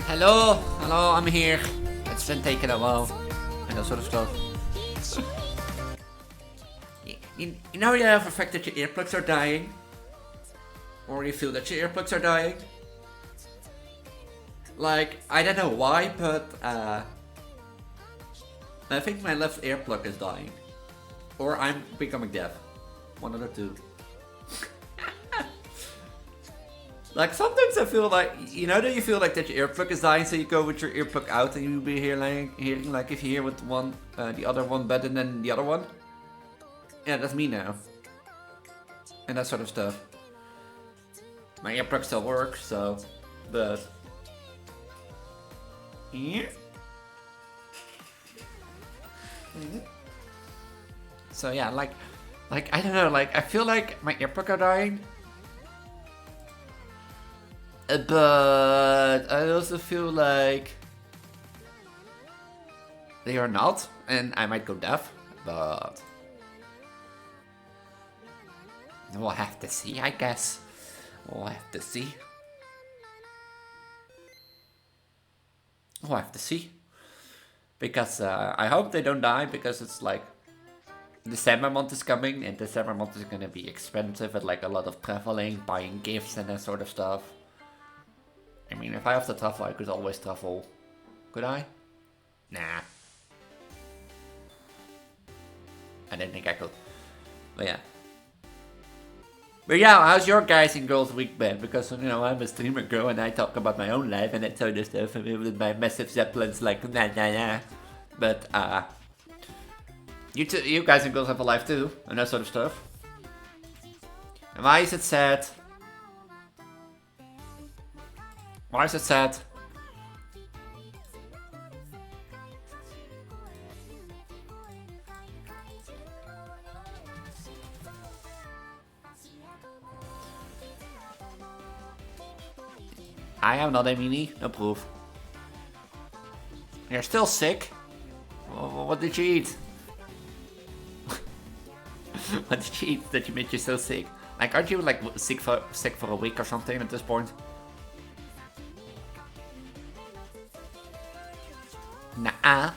Hello, hello, I'm here. It's been taking a while and that sort of stuff. You know you have the fact that your earplugs are dying? Or you feel that your earplugs are dying? Like, I don't know why, but I think my left earplug is dying. Or I'm becoming deaf. One of the two. Like, sometimes I feel like, you know that you feel like that your earplug is dying, so you go with your earplug out and you'll be hearing like if you hear with one, the other one better than the other one. Yeah, that's me now. And that sort of stuff. My earplug still works, so, but... Yeah. So yeah, like, I don't know, like, I feel like my earplug are dying. But I also feel like they are not, and I might go deaf, but we'll have to see, I guess. We'll have to see. We'll have to see. Because I hope they don't die, because it's like December month is coming, and December month is gonna be expensive with like a lot of traveling, buying gifts and that sort of stuff. I mean, if I have to travel, I could always travel. Could I? Nah. I didn't think I could. But yeah. But yeah, how's your guys and girls week been? Because, you know, I'm a streamer girl and I talk about my own life and that sort of stuff. I mean, with my massive zeppelins like, nah. But, you guys and girls have a life too, and that sort of stuff. And why is it sad? Why is it sad? I am not a mini, no proof. You're still sick? What did you eat? What did you eat that made you so sick? Like, aren't you like sick for a week or something at this point? Nah.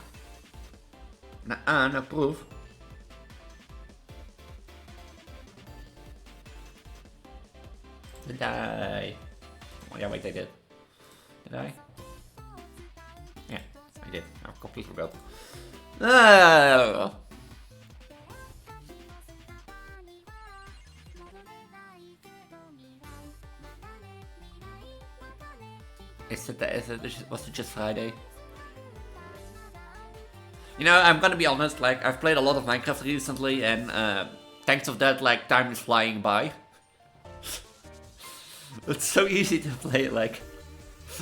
Nah, no proof. Did I? Oh yeah, wait, I did. Did I? Yeah, I did. I completely forgot. Uh, was it just Friday? You know, I'm gonna be honest, like, I've played a lot of Minecraft recently, and thanks of that, like, time is flying by. It's so easy to play, like,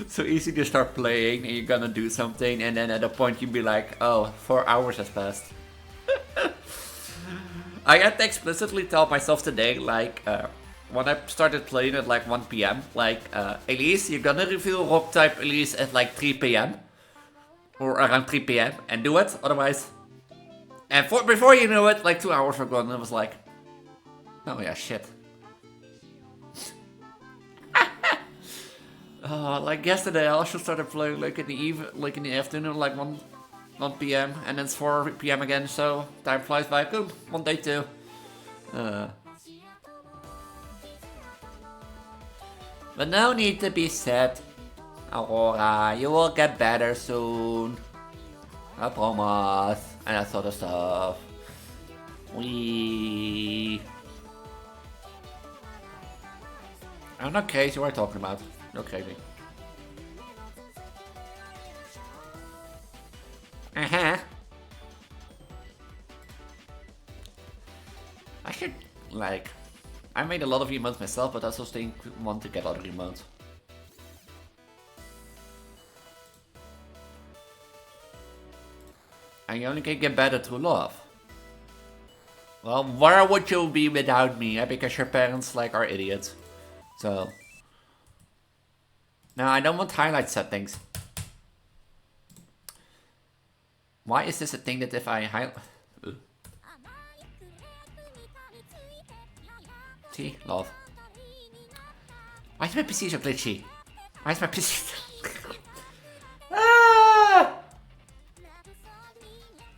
so easy to start playing, and you're gonna do something, and then at a point you'd be like, oh, 4 hours has passed. I had to explicitly tell myself today, like, when I started playing at like 1 PM, like, Elise, you're gonna reveal rock type Elise at like 3 PM. Or around 3 PM, and do it, otherwise. And before you knew it, like 2 hours were gone, and I was like, oh yeah, shit. Like yesterday, I also started playing like in the afternoon, like 1 PM, and then it's 4 PM again. So time flies by. Good, one day too. But no need to be sad, Aurora. You will get better soon. I promise. And that sort of stuff. I'm not crazy. What are you talking about? You're crazy. I should, like, I made a lot of emotes myself, but I also want to get other emotes. And you only can get better through love. Well, where would you be without me? Because your parents, like, are idiots. So. No, I don't want highlight settings. Why is this a thing that if I highlight... See? Love. Why is my PC so glitchy? Why is my PC...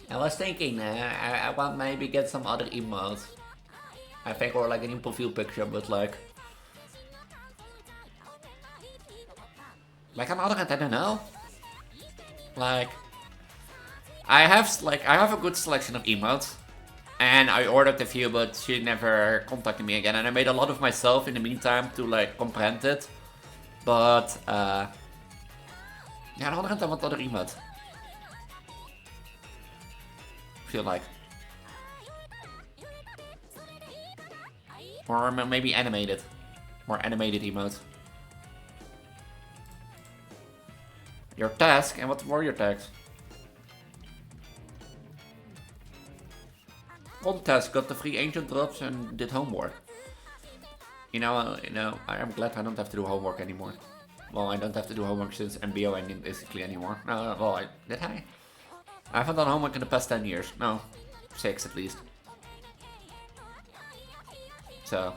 I was thinking, I want maybe get some other emotes. I think, or like an in profile picture, but like... Like on the other hand, I don't know. Like... I have a good selection of emotes. And I ordered a few, but she never contacted me again. And I made a lot of myself in the meantime to like comprehend it. But, yeah, on the other hand, I want other emotes. Feel like. Or maybe animated. More animated emotes. Your task? And what were your tasks? One task, got the free ancient drops and did homework. You know, I am glad I don't have to do homework anymore. Well, I don't have to do homework since MBO ending basically anymore. Well, did I? I haven't done homework in the past 10 years. No, 6 at least. So.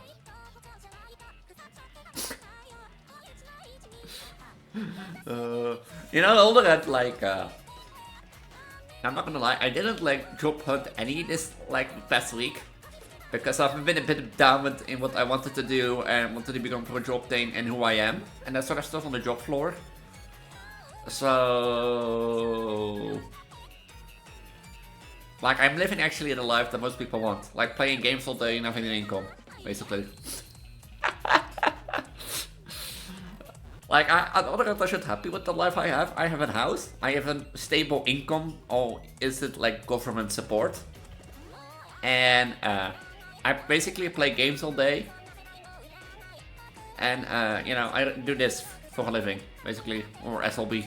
You know, older at like, I'm not gonna lie, I didn't like job hunt any this like past week. Because I've been a bit down in what I wanted to do and wanted to become for a job thing and who I am. And that sort of stuff on the job floor. So... Like, I'm living actually the life that most people want. Like, playing games all day and having an income, basically. Like, on the other hand, I should be happy with the life I have. I have a house, I have a stable income, or is it like government support? And, I basically play games all day. And, you know, I do this for a living, basically, or SLB.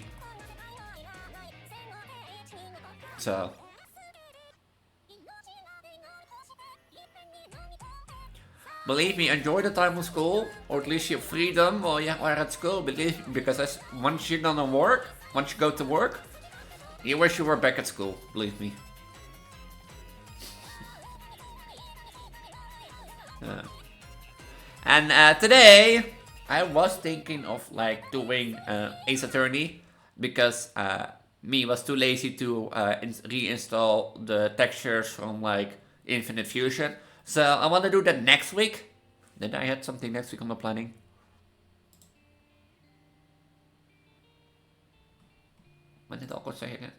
So... Believe me, enjoy the time of school, or at least your freedom while you are at school. Believe me, because once you're gonna work, once you go to work, you wish you were back at school. Believe me. And today, I was thinking of like doing Ace Attorney because me was too lazy to reinstall the textures from like Infinite Fusion. So I want to do that next week. Then I had something next week on the planning. Wat dit ook wat zeggen?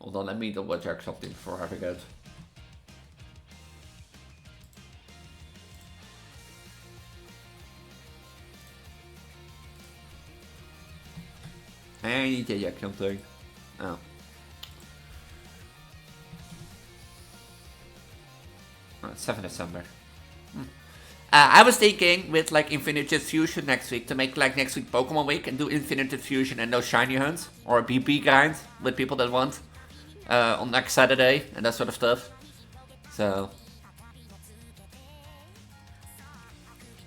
Hold on, let me double check something before I forget. I need to check something. Oh. 7 December. I was thinking with like Infinitive Fusion next week to make like next week Pokemon Week and do Infinitive Fusion and those shiny hunts or a BP grind with people that want on next Saturday and that sort of stuff. So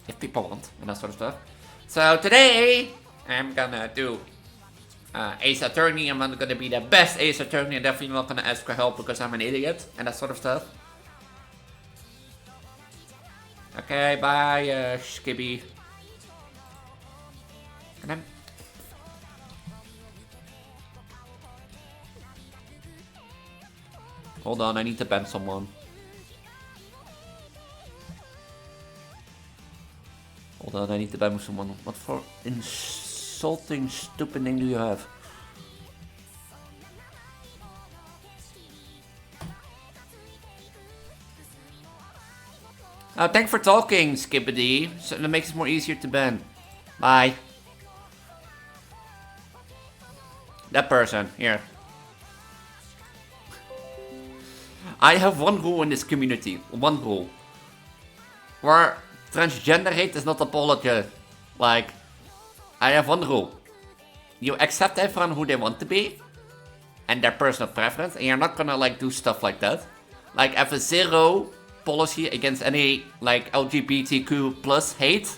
if people want and that sort of stuff. So today I'm gonna do Ace Attorney. I'm not gonna be the best Ace Attorney. I'm definitely not gonna ask for help because I'm an idiot and that sort of stuff. Okay, bye, Skibby. Can I... Hold on, I need to ban someone. Hold on, I need to ban someone. What for insulting, stupid name do you have? Thanks for talking, Skibbity. So that makes it more easier to ban. Bye. That person, here. I have one rule in this community. One rule. Where transgender hate is not apology. Like, I have one rule. You accept everyone who they want to be. And their personal preference. And you're not gonna like do stuff like that. Like, I have a zero policy against any like LGBTQ plus hate.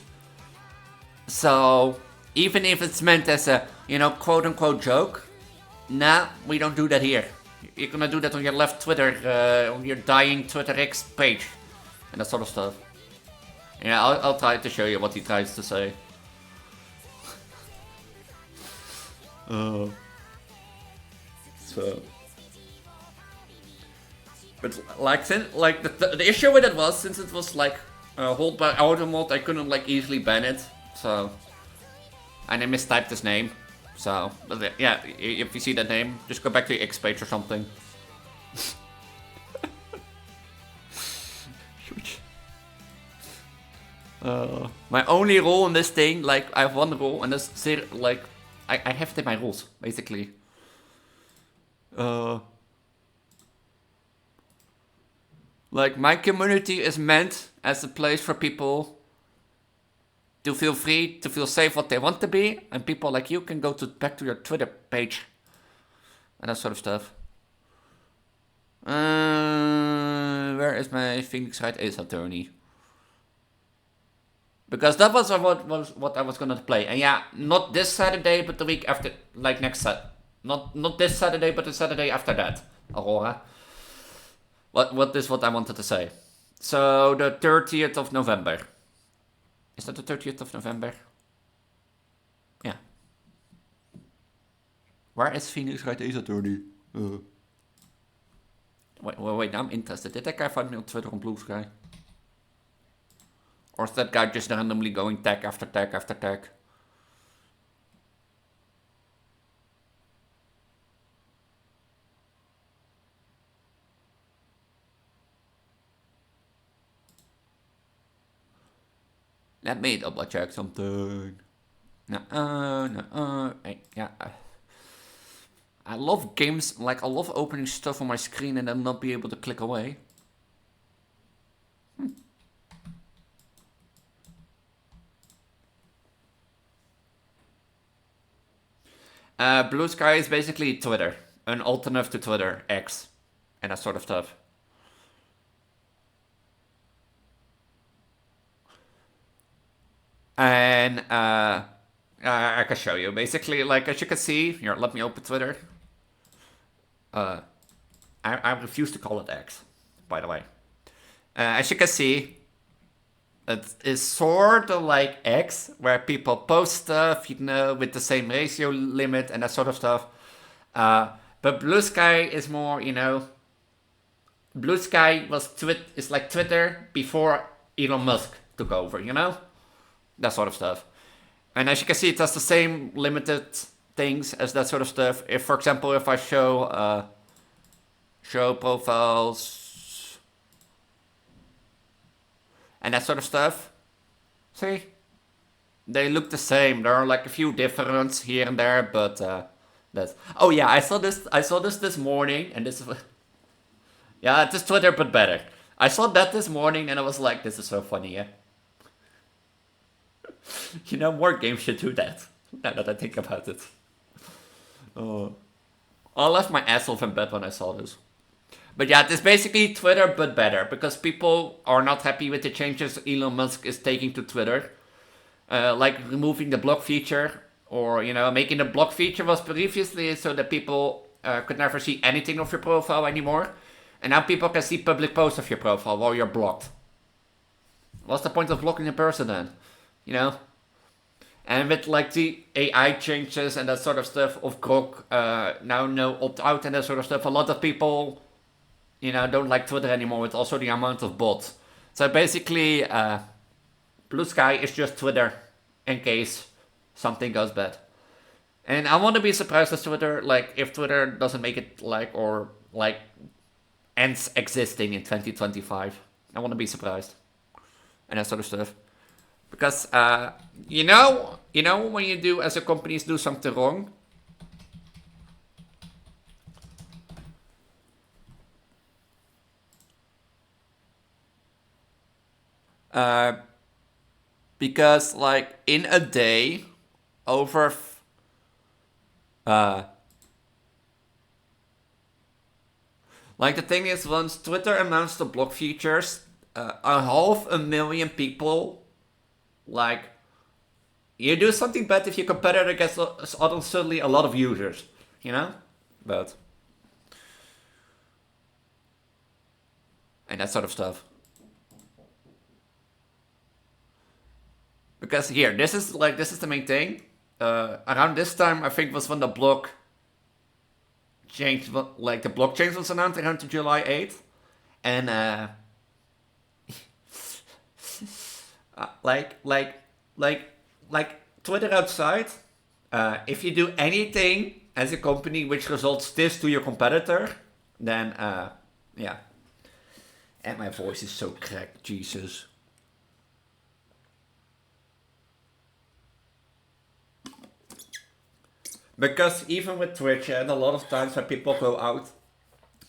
So even if it's meant as a, you know, quote unquote joke, nah, we don't do that here. You're gonna do that on your left Twitter, on your dying Twitter X page and that sort of stuff. Yeah, I'll try to show you what he tries to say. So but like, since, like the issue with it was, since it was like hold by auto mode, I couldn't like easily ban it. So, and I mistyped his name. So, but yeah, if you see that name, just go back to your X page or something. Huge. My only rule in this thing, like I have one rule, and that's like I have to my rules basically. Like, my community is meant as a place for people to feel free, to feel safe what they want to be, and people like you can go back to your Twitter page and that sort of stuff. Where is my Phoenix Wright Ace Attorney? Because that was what I was gonna play, and yeah, not this Saturday, but the week after, like next not this Saturday, but the Saturday after that, Aurora. What is what I wanted to say. So, the 30th of November. Is that the 30th of November? Yeah. Where is Phoenix Wright Ace Attorney? Wait, now I'm interested. Did that guy find me on Twitter on Blue Sky? Or is that guy just randomly going tag after tag after tag? Let me double check something. Yeah. I love games, like I love opening stuff on my screen and then not be able to click away. Blue Sky is basically Twitter, an alternative to Twitter, X, and that sort of stuff. And I can show you. Basically, like as you can see, here, let me open Twitter. I refuse to call it X, by the way. As you can see, it is sort of like X, where people post stuff, you know, with the same ratio limit and that sort of stuff. But Blue Sky is more, you know, Blue Sky is like Twitter before Elon Musk took over, you know? That sort of stuff. And as you can see, it has the same limited things as that sort of stuff. If, for example, if I show show profiles, and that sort of stuff. See? They look the same. There are like a few differences here and there, but that's... Oh yeah, I saw this morning, and this is... Yeah, it's just Twitter, but better. I saw that this morning, and I was like, this is so funny, yeah? You know, more games should do that, now that I think about it. Oh. I left my ass off in bed when I saw this. But yeah, it's basically Twitter, but better, because people are not happy with the changes Elon Musk is taking to Twitter. Like removing the block feature, or, you know, making the block feature was previously so that people could never see anything of your profile anymore. And now people can see public posts of your profile while you're blocked. What's the point of blocking a person then? You know? And with like the AI changes and that sort of stuff of Grok, now no opt-out and that sort of stuff, a lot of people, you know, don't like Twitter anymore with also the amount of bots. So basically, Blue Sky is just Twitter in case something goes bad. And I want to be surprised as Twitter, like, if Twitter doesn't make it, like, or, like, ends existing in 2025. I want to be surprised. And that sort of stuff. Because, you know when you do, as a company, do something wrong? Because, like, in a day, over... like, the thing is, once Twitter announced the block features, 500,000 people, like, you do something bad if your competitor gets suddenly a lot of users, you know? But... and that sort of stuff. Because here, this is the main thing. Around this time, I think, was when the block change, like the block change was announced around July 8th. And like Twitter outside, if you do anything as a company which results this to your competitor, then yeah. And my voice is so cracked, Jesus. Because even with Twitch, and a lot of times when people go out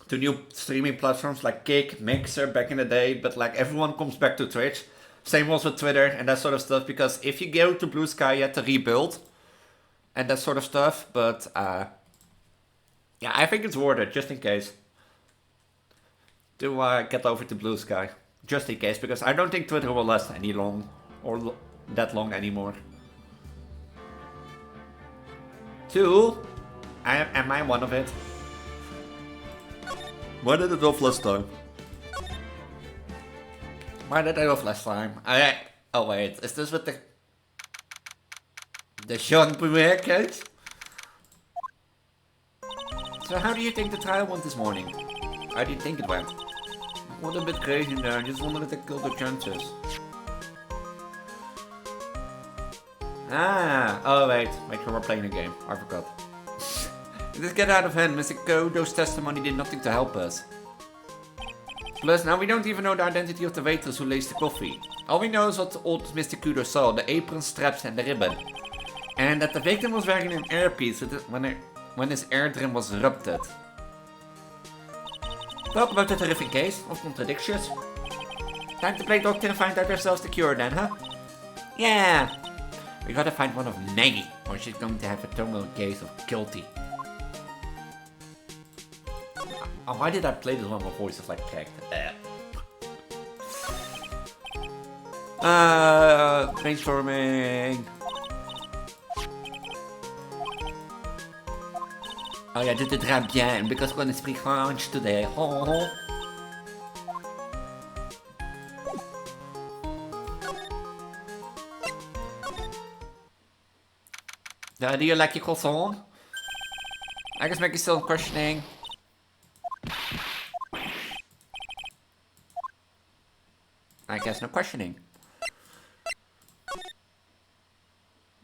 to new streaming platforms like Kick, Mixer back in the day, but like everyone comes back to Twitch. Same was with Twitter and that sort of stuff, because if you go to Blue Sky, you have to rebuild and that sort of stuff. But yeah, I think it's worth it, just in case, to get over to Blue Sky. Just in case, because I don't think Twitter will last any long, or that long anymore. 2, am I one of it? Why did it off last time? Why did I off last time? Oh wait, is this with the Sean premiere case? So how do you think the trial went this morning? How do you think it went? What a bit crazy there, I just wanted to kill the chances. Oh wait, we're playing a game, I forgot. Let's get out of hand, Mr. Kodo's testimony did nothing to help us. Plus, now we don't even know the identity of the waitress who laced the coffee. All we know is what old Mr. Kudo saw, the apron, straps and the ribbon. And that the victim was wearing an earpiece when his eardrum was ruptured. Talk about the terrific case of contradictions. Time to play doctor and find out ourselves the cure then, huh? Yeah! We gotta find one of Maggie, or she's going to have a terminal case of guilty. Why did I play this one? My voice is like cracked. Brainstorming. Oh yeah, dit draait bien, because we're gonna speak French today. Oh. Do you like your croissant? I guess Maggie's still questioning. I guess no questioning.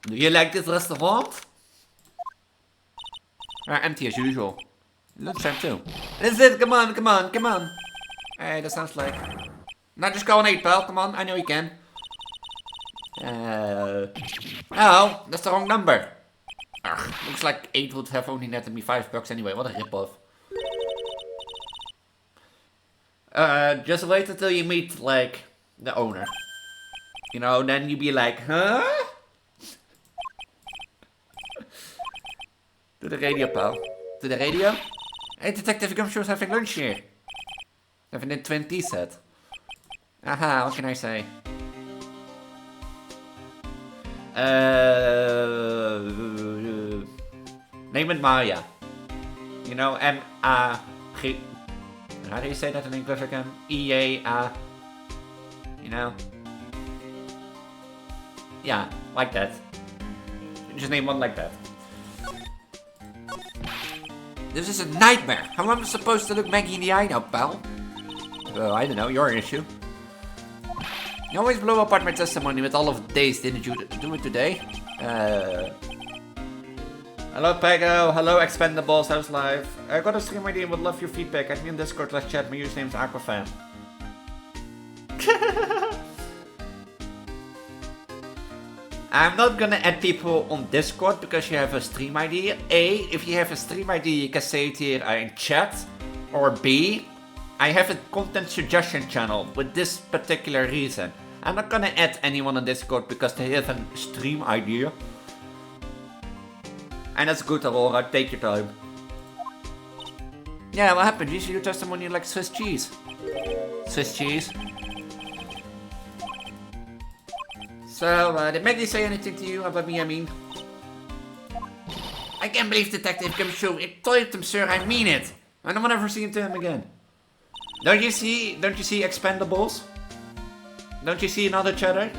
Do you like this restaurant? Empty as usual. Lunchtime too. That's it, come on, come on, come on. Hey, that sounds like... Now just go and eat, pal, come on, I know you can. Oh, that's the wrong number. Ugh, looks like 8 would have only netted me $5 anyway, what a ripoff. Just wait until you meet, like, the owner. You know, then you be like, huh? To the radio, pal. To the radio? Hey, Detective Gumshoe's having lunch here. Having a twin tea set. Aha, what can I say? Name it Maya. You know, M-A-G... How do you say that in English again? E-A-A... You know? Yeah, like that. Just name one like that. This is a nightmare. How am I supposed to look Maggie in the eye now, pal? I don't know, your issue. You always blow apart my testimony with all of days, didn't you do it today? Hello Preggo, hello Expendables, how's live? I got a stream idea and would love your feedback. Add me in Discord, let's chat. My username is Aquafan. I'm not gonna add people on Discord because you have a stream ID. A, if you have a stream ID, you can say it here in chat. Or B, I have a content suggestion channel with this particular reason. I'm not gonna add anyone on Discord because they have a stream idea. And that's good, Aurora, take your time. Yeah, what happened? You see your testimony like Swiss cheese. Swiss cheese. So, did Maggie say anything to you about me, I mean? I can't believe Detective Gumshoe. I told him, sir, I mean it. I don't want to ever see him again. Don't you see Expendables? Don't you see another chatter?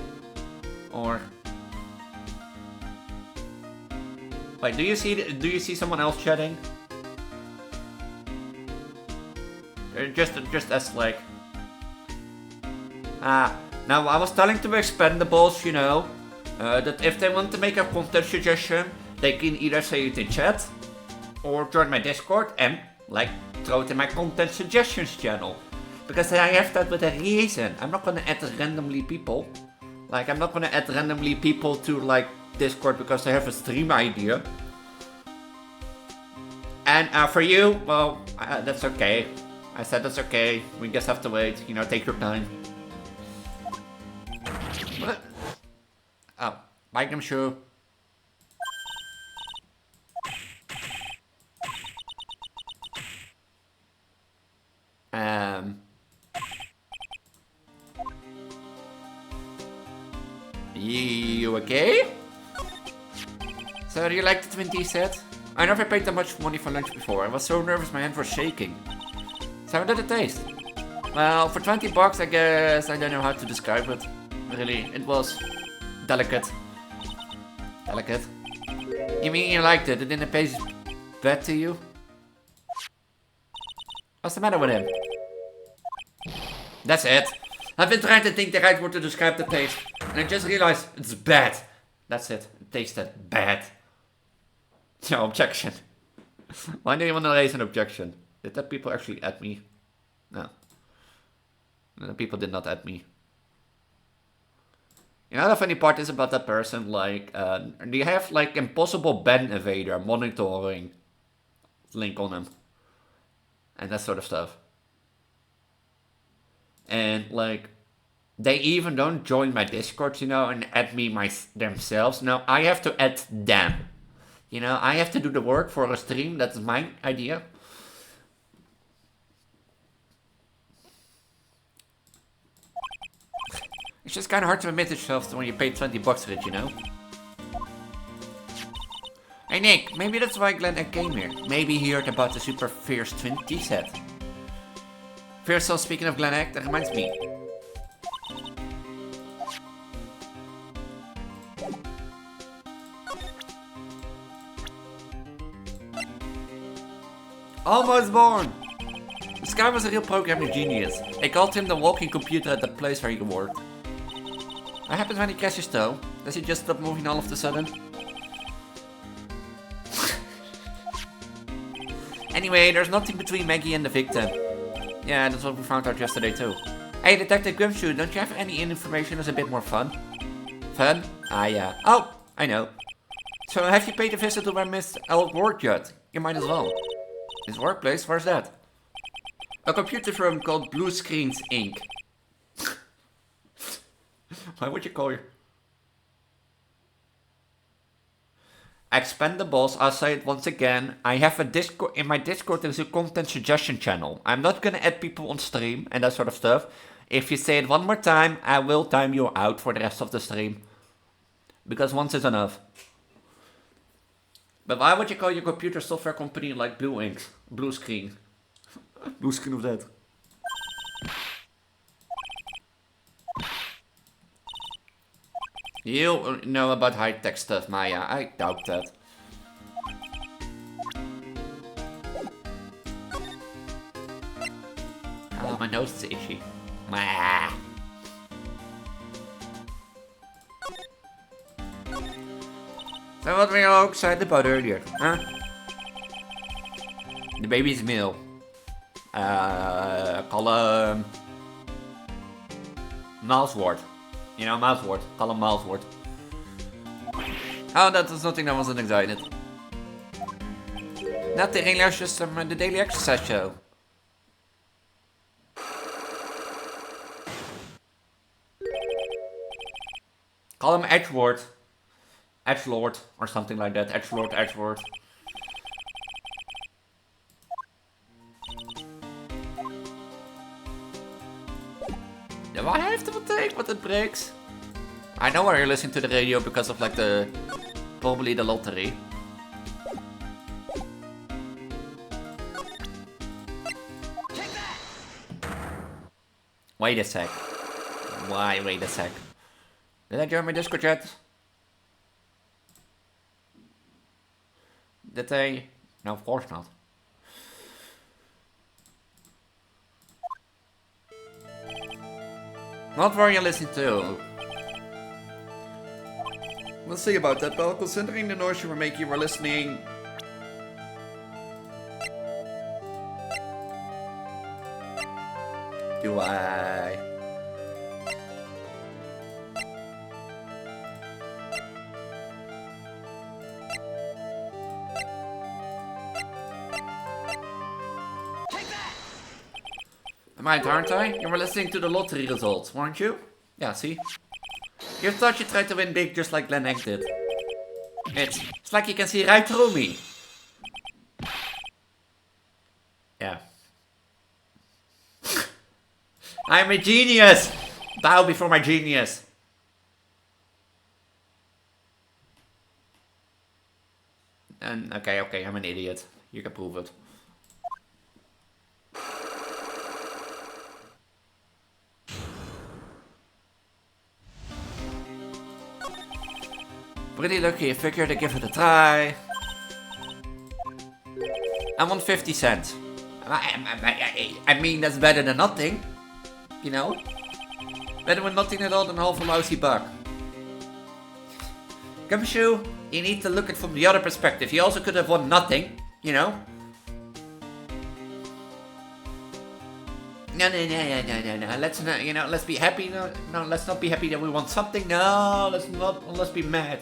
Or... Wait, do you see someone else chatting? Or just as like... Now I was telling to Expendables, you know, that if they want to make a content suggestion, they can either say it in chat, or join my Discord and, like, throw it in my content suggestions channel. Because I have that with a reason. I'm not gonna add randomly people. Like, I'm not gonna add randomly people to, like, Discord because they have a stream idea. And for you, well, that's okay. I said that's okay. We just have to wait. You know, take your time. What? Oh, bye, Gumshoe. You okay? So, do you like the 20 set? I never paid that much money for lunch before. I was so nervous my hand was shaking. So how did it taste? Well, for 20 bucks, I guess I don't know how to describe it. Really, it was delicate. Delicate. You mean you liked it? It didn't taste bad to you? What's the matter with him? That's it. I've been trying to think the right word to describe the taste. And I just realized it's bad. That's it. It tasted bad. No objection. Why do you want to raise an objection? Did that people actually add me? No. No, people did not add me. You know the funny part is about that person, like, do you have, like, Impossible Ben Evader monitoring link on him? And that sort of stuff. And, like, they even don't join my Discord, you know, and add me themselves. No, I have to add them. You know, I have to do the work for a stream. That's my idea. It's just kind of hard to admit yourself when you pay 20 bucks for it, you know? Hey Nick, maybe that's why Glenn came here. Maybe he heard about the super fierce twin tea set. Fierce, so speaking of Glenn, that reminds me. Almost born! This guy was a real programming genius. They called him the walking computer at the place where he worked. What happens when he crashes though? Does he just stop moving all of a sudden? And Anyway, there's nothing between Maggie and the victim. Yeah, that's what we found out yesterday too. Hey, Detective Grimshoe, don't you have any information that's a bit more fun? Fun? Ah, yeah. Oh, I know. So have you paid a visit to my Mr. Elk Ward yet? You might as well. His workplace? Where's that? A computer firm called Blue Screens Inc. Why would you call your... Expendables, I'll say it once again. I have a Discord, in my Discord there's a content suggestion channel. I'm not gonna add people on stream and that sort of stuff. If you say it one more time, I will time you out for the rest of the stream. Because once is enough. But why would you call your computer software company like Blue Ink? Blue Screen. Blue Screen of that. You know about high-tech stuff, Maya. I doubt that. Oh, my nose is itchy. Mwah. So what were you all excited about earlier, huh? The baby's meal. Call him... Mousewort. You know, Mousewort. Call him Mousewort. Oh, that was nothing, I wasn't excited. Nothing, that's just the daily exercise show. Call him Edgelord. Edgelord, or something like that. Edgelord, Edgelord. Do I have to take what it breaks? I know why you're listening to the radio because of like the... probably the lottery. Wait a sec. Why, wait a sec. Did I join my Discord chat? Did I? No, of course not. Not where you're listening to. We'll see about that, but considering the noise you were making, you were listening. Do I? Am I, aren't I? You were listening to the lottery results, weren't you? Yeah, see? You thought you tried to win big just like Glenn Egg did. It's like you can see right through me. Yeah. I'm a genius! Bow before my genius. And okay, I'm an idiot. You can prove it. Pretty lucky, I figured I'd give it a try. I want 50 cents. I mean, that's better than nothing. You know? Better than nothing at all than half a lousy buck. Gumshoe, you need to look at it from the other perspective. You also could have won nothing, you know? No. Let's not, you know, let's be happy. No, let's not be happy that we want something. No, let's be mad.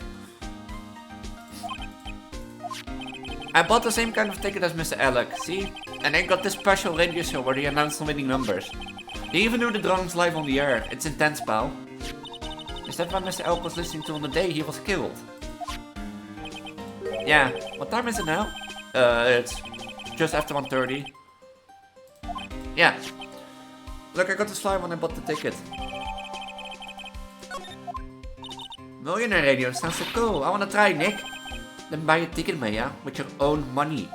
I bought the same kind of ticket as Mr. Alec, see? And I got this special radio show where they announced the winning numbers. They even do the drawings live on the air. It's intense, pal. Is that what Mr. Elk was listening to on the day he was killed? Yeah. What time is it now? It's just after 1:30. Yeah. Look, I got this fly when I bought the ticket. Millionaire radio sounds so cool. I wanna try, Nick. Then buy a ticket, Maya, with your own money.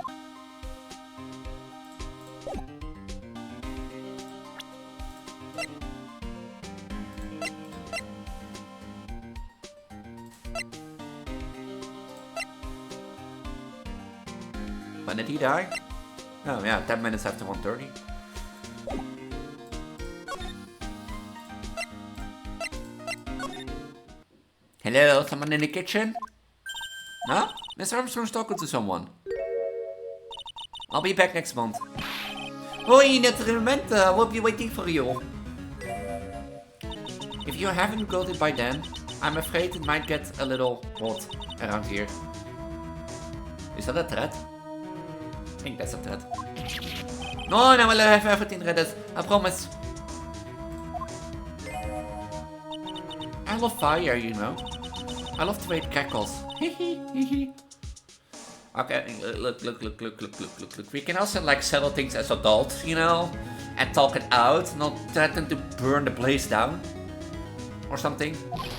When did he die? Oh yeah, 10 minutes after 1:30. Hello, someone in the kitchen? Huh? Mr. Armstrong's talking to someone. I'll be back next month. Hoi, naturalmente. We'll be waiting for you. If you haven't got it by then, I'm afraid it might get a little hot around here. Is that a threat? I think that's a threat. No, I will have everything ready. I promise. I love fire, you know. I love the way it crackles. Okay, look. We can also like settle things as adults, you know, and talk it out, not threaten to burn the place down or something.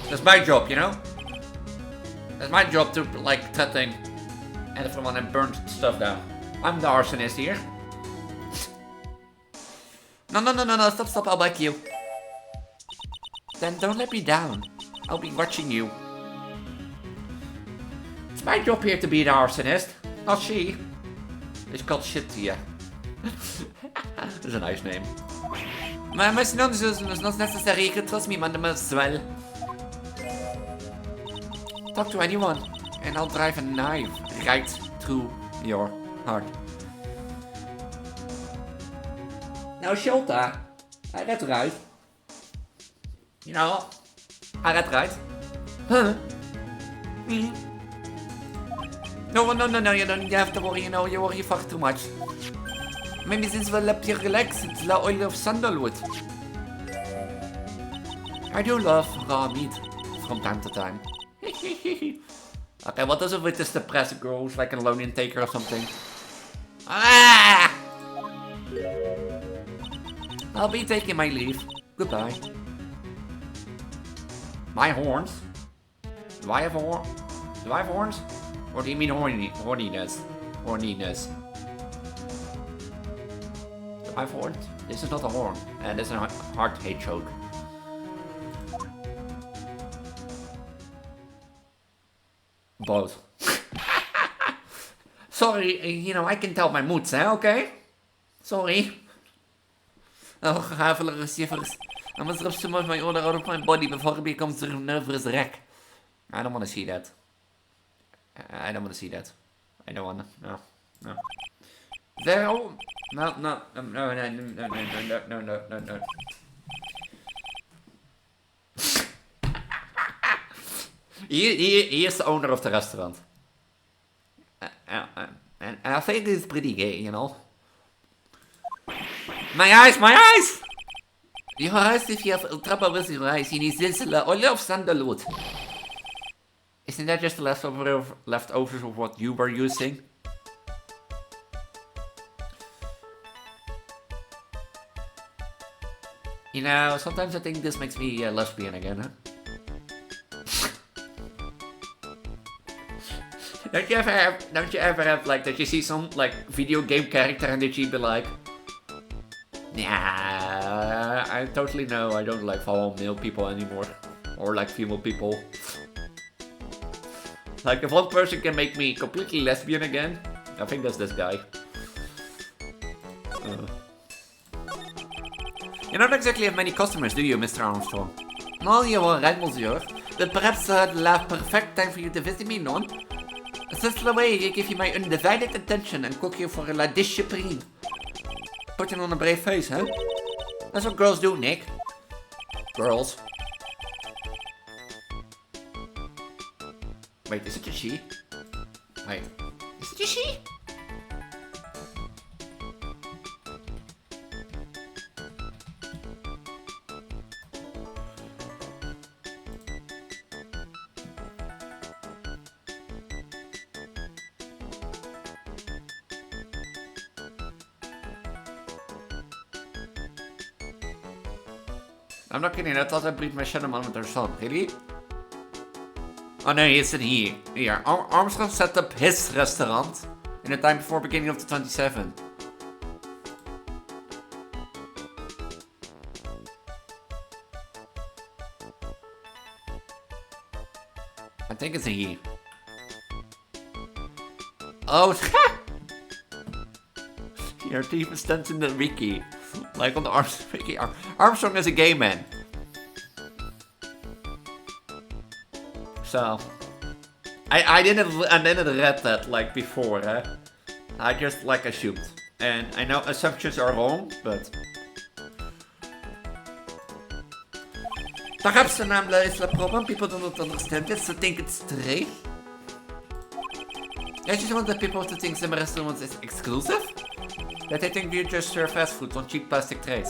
That's my job, you know. That's my job to like threaten everyone and burn stuff down. I'm the arsonist here. No, stop, I'll back you. Then don't let me down. I'll be watching you. It's my job here to be the arsonist, not she. It's called Shittia. That's a nice name. Maar it's not necessary, you can trust me, mademoiselle. Talk to anyone, and I'll drive a knife right through your heart. Nou, Shilta, hij redt eruit. You know, hij redt eruit. Huh? Mm. No, you don't have to worry, you know, you worry far too much. Maybe since we'll let you relax, it's the oil of sandalwood. I do love raw meat from time to time. Okay, what does it with this depressed girl who's like an alone intaker or something? Ah! I'll be taking my leave. Goodbye. My horns? Do I have horns? Or do you mean horniness? Horniness. Do I have horns? This is not a horn. And this is a heart hate choke. Both. Sorry, you know, I can tell my moods, eh, okay? Sorry. Oh, gravelere shivers. I must rub some of my order out of my body before it becomes a nervous wreck. I don't want to see that. I don't want to see that. I don't want to. No. There. Oh. No. He is the owner of the restaurant. And I think he's pretty gay, you know. My eyes! Your eyes, if you have trouble with your eyes, you need this oil of sandalwood. Isn't that just the leftovers of what you were using? You know, sometimes I think this makes me a lesbian again, huh? Don't you ever have like that you see some like video game character and that you be like, nah, I totally know I don't like follow male people anymore, or like female people. Like if one person can make me completely lesbian again, I think that's this guy. You don't exactly have many customers, do you, Mr. Armstrong? No, you are right, monsieur. But perhaps the perfect time for you to visit me, no? That's the way I give you my undivided attention and cook you for a dish supreme. Putting on a brave face, huh? That's what girls do, Nick. Girls. Wait, is it a she? Wait, is it a she? I'm not kidding, I thought I believed my shadow mom with her son. Really? Oh no, he isn't here. Armstrong set up his restaurant in the time before beginning of the 27. I think it's a he. Oh, your team stands in the wiki. Like on the Armstrong wiki. Armstrong is a gay man. So I didn't read that like before, huh? I just assumed. And I know assumptions are wrong, but... Perhaps the name is the problem. People do not understand it, so think it's trade. I just want the people to think the restaurant is exclusive. That they think you just serve fast food on cheap plastic trays.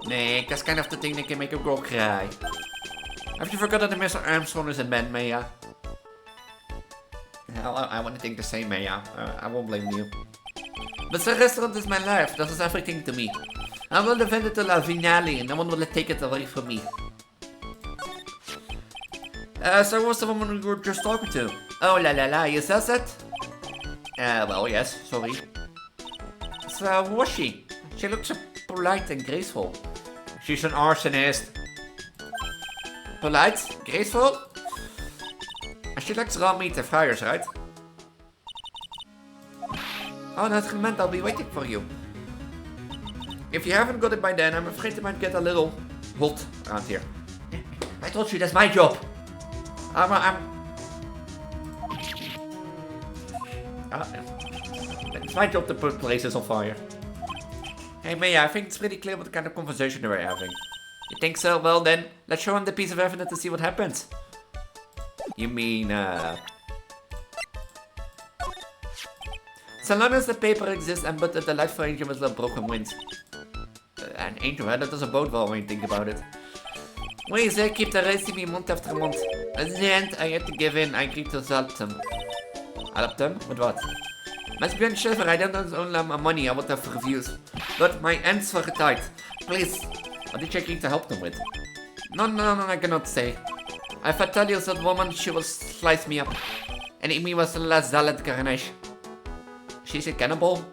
Nee, that's kind of the thing that can make a girl cry. Have you forgotten that Mr. Armstrong is a man, Maya? I want to think the same, Maya. I won't blame you. But the restaurant is my life. That is everything to me. I will defend it to la finale and no one will take it away from me. So what's the woman we were just talking to? Oh la la la, you says it? Well yes, sorry. So who was she? She looks so polite and graceful. She's an arsonist. Polite? Graceful? She likes raw meat and fryers, right? Oh, that's meant I'll be waiting for you. If you haven't got it by then, I'm afraid it might get a little hot around here. I told you, that's my job. It's my job to put places on fire. Hey Maya, I think it's pretty clear what kind of conversation we're having. You think so? Well then, let's show him the piece of evidence to see what happens. You mean, so long as the paper exists and but the delightful angel with a broken wings. An angel, hè? Dat is een boot wel when you think about it. What you say, keep the racing me month after month. At the end, I had to give in, I agreed to help them. Help them? With what? Must be unsure, I don't own my money, I would have refused. But my ends were tight. Please, what did you agree to help them with? No, I cannot say. If I tell you that woman, she will slice me up. And eat me with the last salad garnish. She's a cannibal?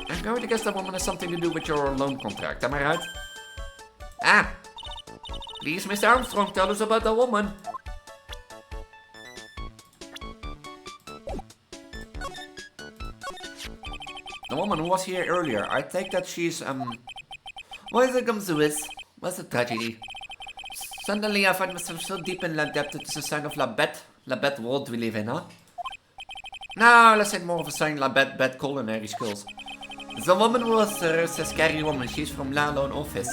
I'm going to guess that woman has something to do with your loan contract, am I right? Ah! Please, Mr. Armstrong, tell us about the woman. The woman who was here earlier, I take that she's, Why does it come to this? What's the tragedy? Suddenly I find myself so deep in la depth it is a sign of la bad world we live in, huh? No, let's say more of a sign la bad culinary skills. The woman was a scary woman, she's from La Loan Office.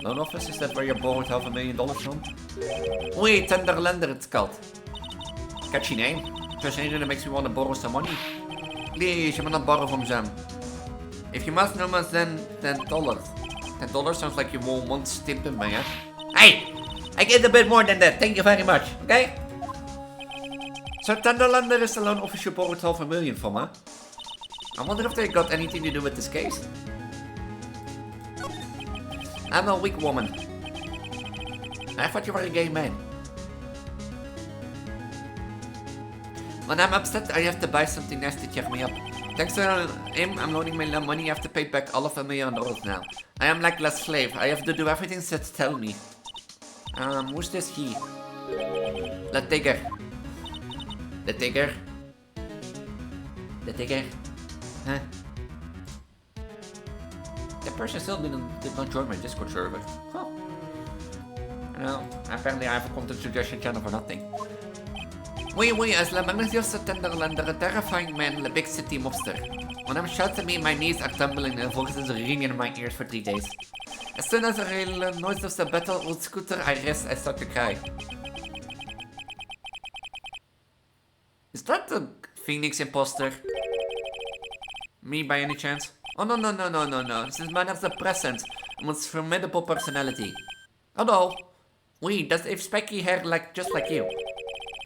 Loan Office, is that where you borrowed $500,000 from? Wait, Transgender it's called. Catchy name. Just anything that makes me want to borrow some money. Please, you cannot borrow from them. If you must no more than $10. $10 sounds like you won't want to tip in my ass. Hey! I get a bit more than that, thank you very much, okay? So Transgender is the loan office you borrowed $500,000 from, huh? I wonder if they got anything to do with this case. I'm a weak woman. I thought you were a gay man. When I'm upset, I have to buy something nice to cheer me up. Thanks to him, I'm loaning my money. I have to pay back all of $1,000,000 now. I am like a slave. I have to do everything that tell me. Who's this he? The Tigger. The Tigger. The Tigger. Huh? The person still did not join my Discord server. Huh. Well, apparently I have a content suggestion channel for nothing. Oui, as la magnificent Transgender, a terrifying man, the big city monster. When I'm shot at me, my knees are tumbling and voices are ringing in my ears for 3 days. As soon as I hear the noise of the battle old scooter, I start to cry. Is that the Phoenix imposter? Me by any chance? Oh no, this is man of the present, and with formidable personality. Oh no! Oui, does have spiky hair just like you.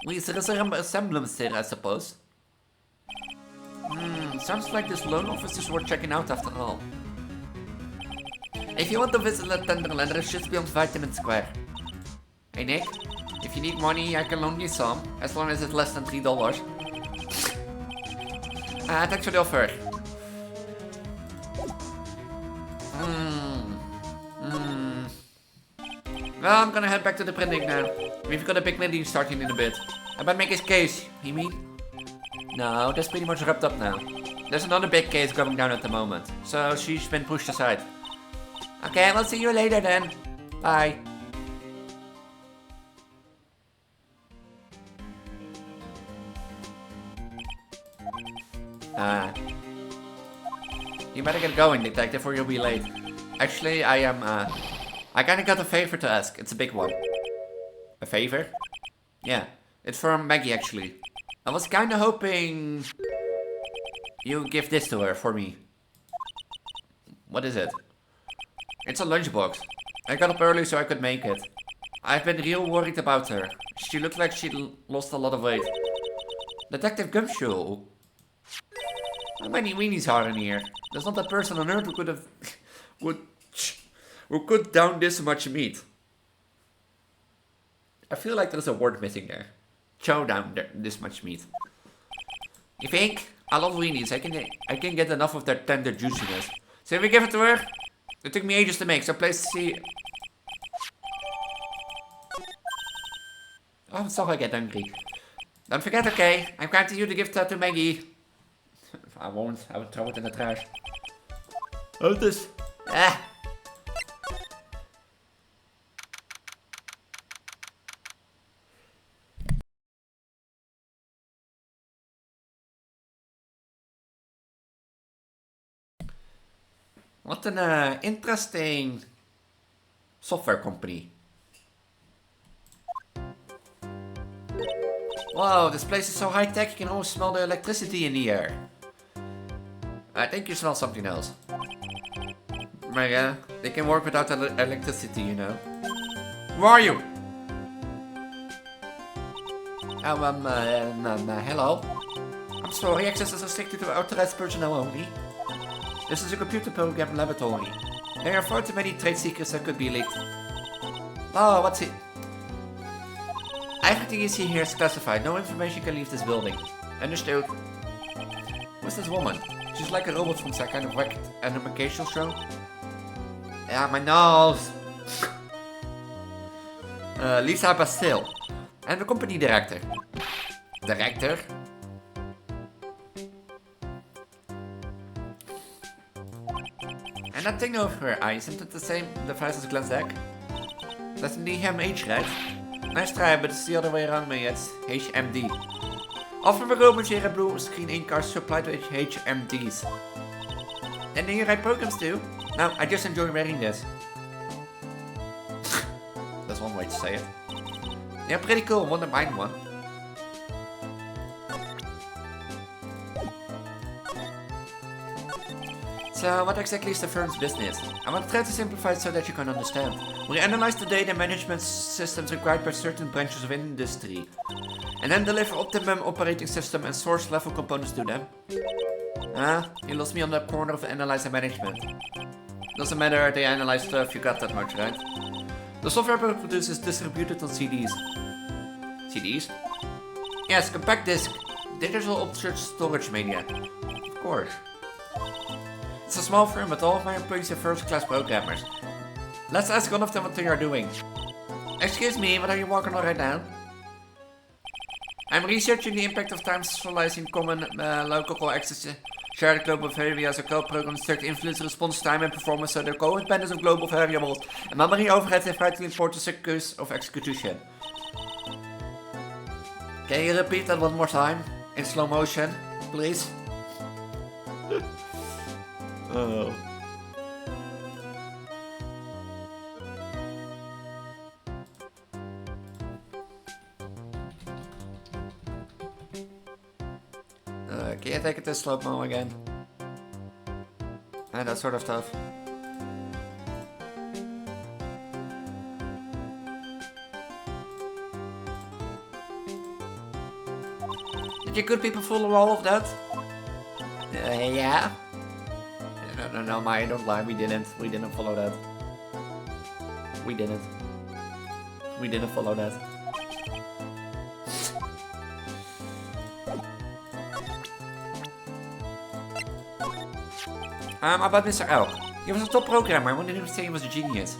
Oui, there is a resemblance there, I suppose. Sounds like this loan office is worth checking out after all. If you want to visit the Transgender, it should be on Vitamin Square. Hey Nick, if you need money, I can loan you some, as long as it's less than $3. Thanks for the offer. Well, I'm gonna head back to the printing now. We've got a big meeting starting in a bit. About make his case, you mean? No, that's pretty much wrapped up now. There's another big case going down at the moment, so she's been pushed aside. Okay, we'll see you later then. Bye. You better get going, detective, or you'll be late. Actually, I kinda got a favor to ask. It's a big one. A favor? Yeah, it's from Maggie, actually. I was kinda hoping you give this to her for me. What is it? It's a lunchbox. I got up early so I could make it. I've been real worried about her. She looked like she lost a lot of weight. Detective Gumshoe. How many weenies are in here? There's not a person on earth who could have... who could down this much meat. I feel like there's a word missing there. Chow down this much meat. You think? I love weenies. I can get enough of their tender juiciness. So we give it to her? It took me ages to make, so please see... Oh, sorry, I get hungry. Don't forget, okay? I'm counting you to give that to Maggie. I won't. I will throw it in the trash. Oh, this. Ah. What an interesting software company. Wow, this place is so high tech you can almost smell the electricity in the air. I think you smell something else. But yeah, they can work without electricity, you know. Who are you? Hello. I'm sorry, access is restricted to authorized personnel only. This is a computer program laboratory. There are far too many trade secrets that could be leaked. Oh, what's it? Everything you see here is classified. No information can leave this building. Understood. Who's this woman? She's like a robot from some kind of wrecked animation show. Yeah, my nose. Lisa Bastille. I'm the company director. Director? And that thing over her eye, isn't it the same device as Glenn's deck? That's indeed HMH, right? Nice try, but it's the other way around, me. It's HMD. Often we robots here at Blue Screen Ink are supplied with HMDs. And then you write programs too? No, I just enjoy wearing this. That's one way to say it. Yeah, pretty cool. Wouldn't mind one. So, what exactly is the firm's business? I want to try to simplify it so that you can understand. We analyze the data management systems required by certain branches of industry, and then deliver optimum operating system and source level components to them. Ah, you lost me on the corner of analyze and management. Doesn't matter, they analyze stuff, you got that much, right? The software produced is distributed on CDs. CDs? Yes, compact disc. Digital object storage media. Of course. It's a small firm, but all of my employees are first-class programmers. Let's ask one of them what they are doing. Excuse me, what are you working on right now? I'm researching the impact of time slicing common local access shared global variables as a code program to influence response time and performance so the co-independence of global variables and memory overhead is vitally important sequence of execution. Can you repeat that one more time? In slow motion, please? Oh. Can you take it to slow-mo again? And that sort of stuff. Did you good people follow all of that? Yeah. No, Maya, don't lie. We didn't follow that. We didn't follow that. About Mr. Elk. He was a top programmer. I wouldn't even say he was a genius.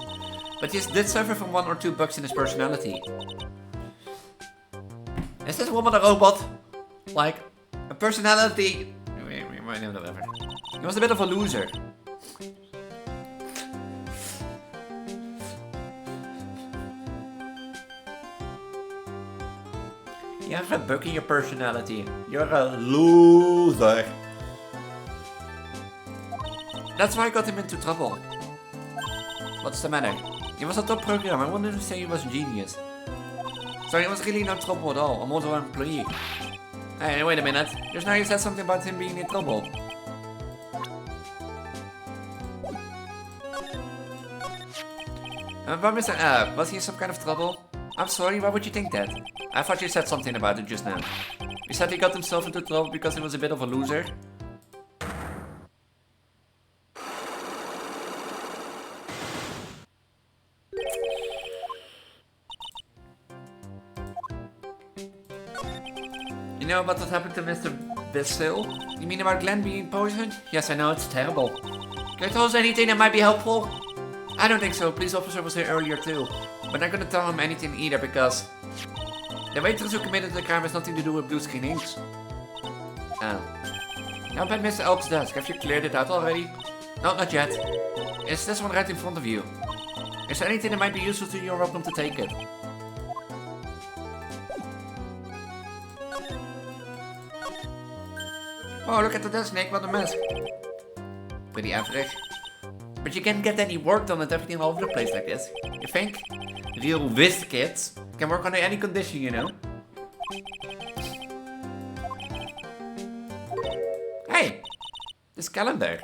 But he did suffer from 1 or 2 bugs in his personality. Is this woman a robot? Like, a personality... Whatever. He was a bit of a loser. You have a bug in your personality. You're a loser. That's why I got him into trouble. What's the matter? He was a top programmer. I wanted to say he was a genius. So he was really no trouble at all. A model employee. Hey, wait a minute. Just now you said something about him being in trouble. But Mr. was he in some kind of trouble? I'm sorry, why would you think that? I thought you said something about it just now. You said he got himself into trouble because he was a bit of a loser. You know about what happened to Mr. Bissell? You mean about Glenn being poisoned? Yes, I know, it's terrible. Can you tell us anything that might be helpful? I don't think so. Police officer was here earlier too. But not gonna tell him anything either because the waitress who committed the crime has nothing to do with blue screen inks. Oh. Now I'm at Mr. Elk's desk. Have you cleared it out already? No, not yet. It's this one right in front of you. Is there anything that might be useful to you? You're welcome to take it. Oh, look at the desk, Nick. What a mess. Pretty average. But you can't get any work done with everything all over the place like this. You think? Real whiz kids can work under any condition, you know? Hey! This calendar.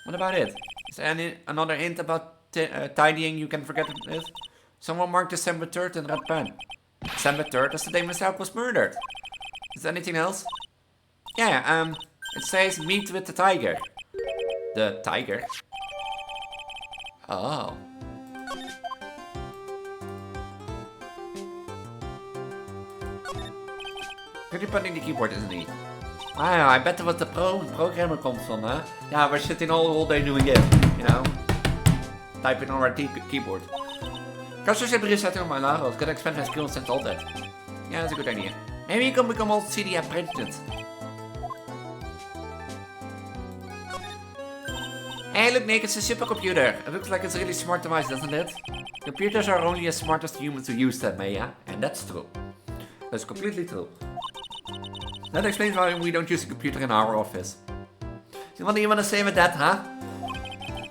What about it? Is there another hint about tidying you can forget it? Someone marked December 3rd in red pen. December 3rd? That's the day Miss Elk was murdered. Is there anything else? Yeah, it says meet with the tiger. The tiger? Oh. Pretty punting the keyboard, isn't he? Wow, I bet that was the programmer comes from, huh? Yeah, we're sitting all day doing it, you know? Typing on our keyboard. Kanske zit er zitten op mijn nagels. Could expand my skills and all that. Yeah, that's a good idea. Maybe you can become all CDF president. Hey, look, Nick, it's a supercomputer. It looks like it's a really smart device, doesn't it? Computers are only as smart as the humans who use them, yeah? And that's true. That's completely true. That explains why we don't use a computer in our office. So what do you want to say with that, huh?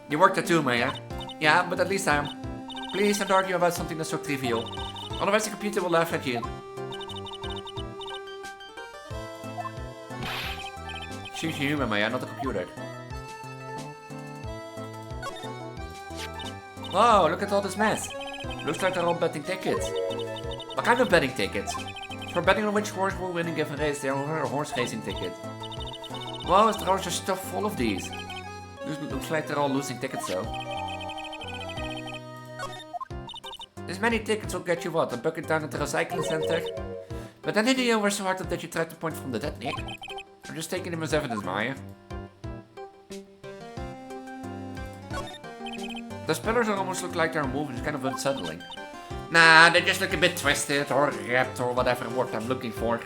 You work there too, Maya. Yeah, but at least please don't argue about something that's so trivial. Otherwise the computer will laugh at you. She's a human, Maya, not a computer. Whoa, look at all this mess. Looks like they're all betting tickets. What kind of betting tickets? For betting on which horse will win a given race, they're a horse racing ticket. Wow, is there just stuff full of these? Looks like they're all losing tickets though. This many tickets will get you what? A bucket down at the recycling center? But then you were so hard that you tried to point from the dead, Nick. I'm just taking them as evidence, Maya. The spellers almost look like they're moving, it's kind of unsettling. Nah, they just look a bit twisted or wrapped or whatever word I'm looking for.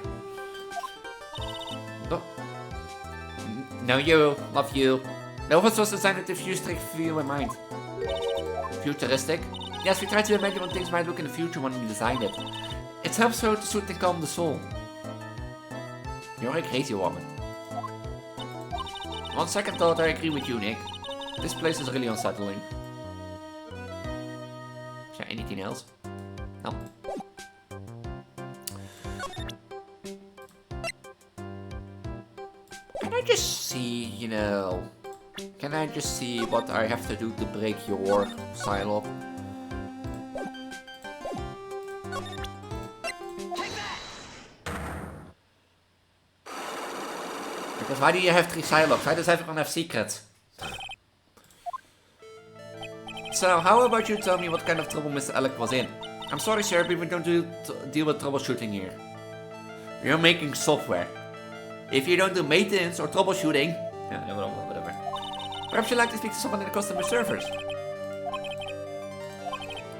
No, you. Love you. The office was designed with a futuristic view in mind. Futuristic? Yes, we tried to imagine what things might look in the future when we designed it. It helps so to soothe and calm the soul. You're a crazy woman. On second thought, I agree with you, Nick. This place is really unsettling. Is there anything else? No. Can I just see, you know... Can I just see what I have to do to break your silo? Because why do you have 3 silos? Why does everyone have secrets? So, how about you tell me what kind of trouble Mr. Alec was in? I'm sorry, sir, but we don't deal with troubleshooting here. You're making software. If you don't do maintenance or troubleshooting... Yeah, whatever. Perhaps you'd like to speak to someone in the customer service.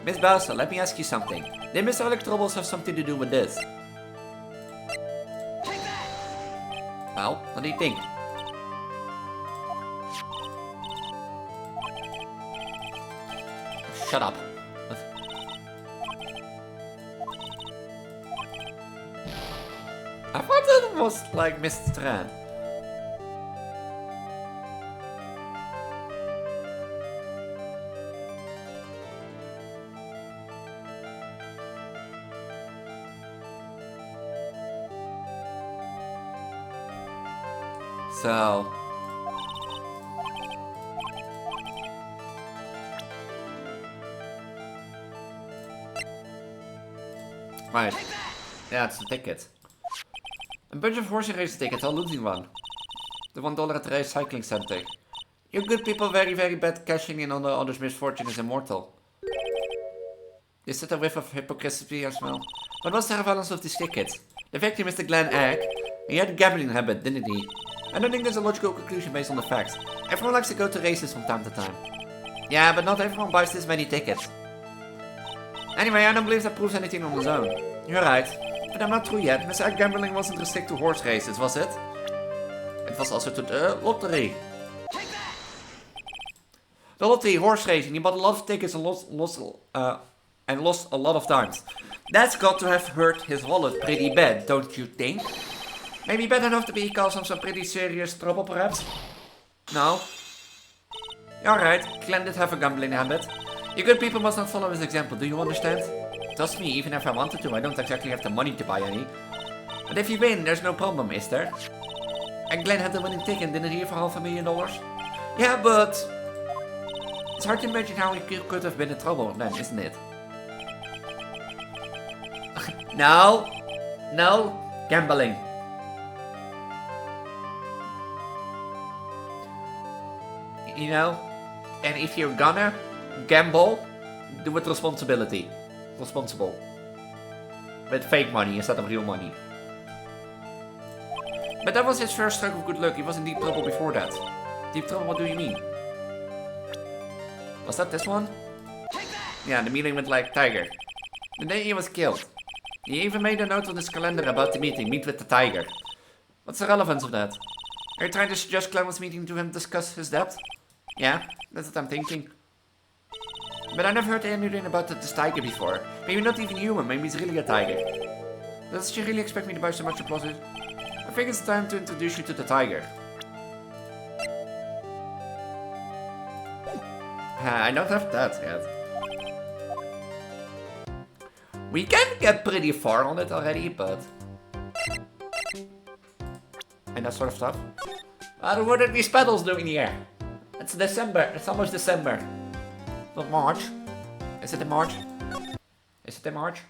Miss Bowser, let me ask you something. Did Mr. Alec troubles have something to do with this? Well, what do you think? Shut up. I thought that was like Mr. Tren. So... Right. Yeah, it's the ticket. A bunch of horse race tickets, I'll losing one. The $1 at the recycling center. You good people very, very bad cashing in on the other's misfortune is immortal. Is that a whiff of hypocrisy as well? What was the relevance of this ticket? The victim is the Glen Egg. He had a gambling habit, didn't he? I don't think there's a logical conclusion based on the facts. Everyone likes to go to races from time to time. Yeah, but not everyone buys this many tickets. Anyway, I don't believe that proves anything on its own. You're right. But I'm not through yet. This egg gambling wasn't restricted to horse races, was it? It was also to the lottery. The lottery, horse racing. You bought a lot of tickets and lost a lot of times. That's got to have hurt his wallet pretty bad, don't you think? Maybe bad enough to be caused some pretty serious trouble, perhaps? No? Alright, Glenn did have a gambling habit. You good people must not follow his example, do you understand? Trust me, even if I wanted to, I don't exactly have the money to buy any. But if you win, there's no problem, is there? And Glenn had the winning ticket, didn't he, for $500,000? Yeah, but... It's hard to imagine how he could have been in trouble then, isn't it? No. No. Gambling. You know? And if you're gonna gamble, do it responsible. With fake money instead of real money. But that was his first stroke of good luck. He was in deep trouble before that. Deep trouble, what do you mean? Was that this one? Yeah, the meeting with like Tiger. The day he was killed. He even made a note on his calendar about the meeting. Meet with the Tiger. What's the relevance of that? Are you trying to suggest Glenn was meeting to him to discuss his debt? Yeah, that's what I'm thinking. But I never heard anything about this tiger before. Maybe not even human, maybe it's really a tiger. Does she really expect me to buy so much applause? I think it's time to introduce you to the tiger. I don't have that yet. We can get pretty far on it already, but... And that sort of stuff. What are these pedals doing here? It's December, it's almost December. Not March. Is it in March? Is it in March?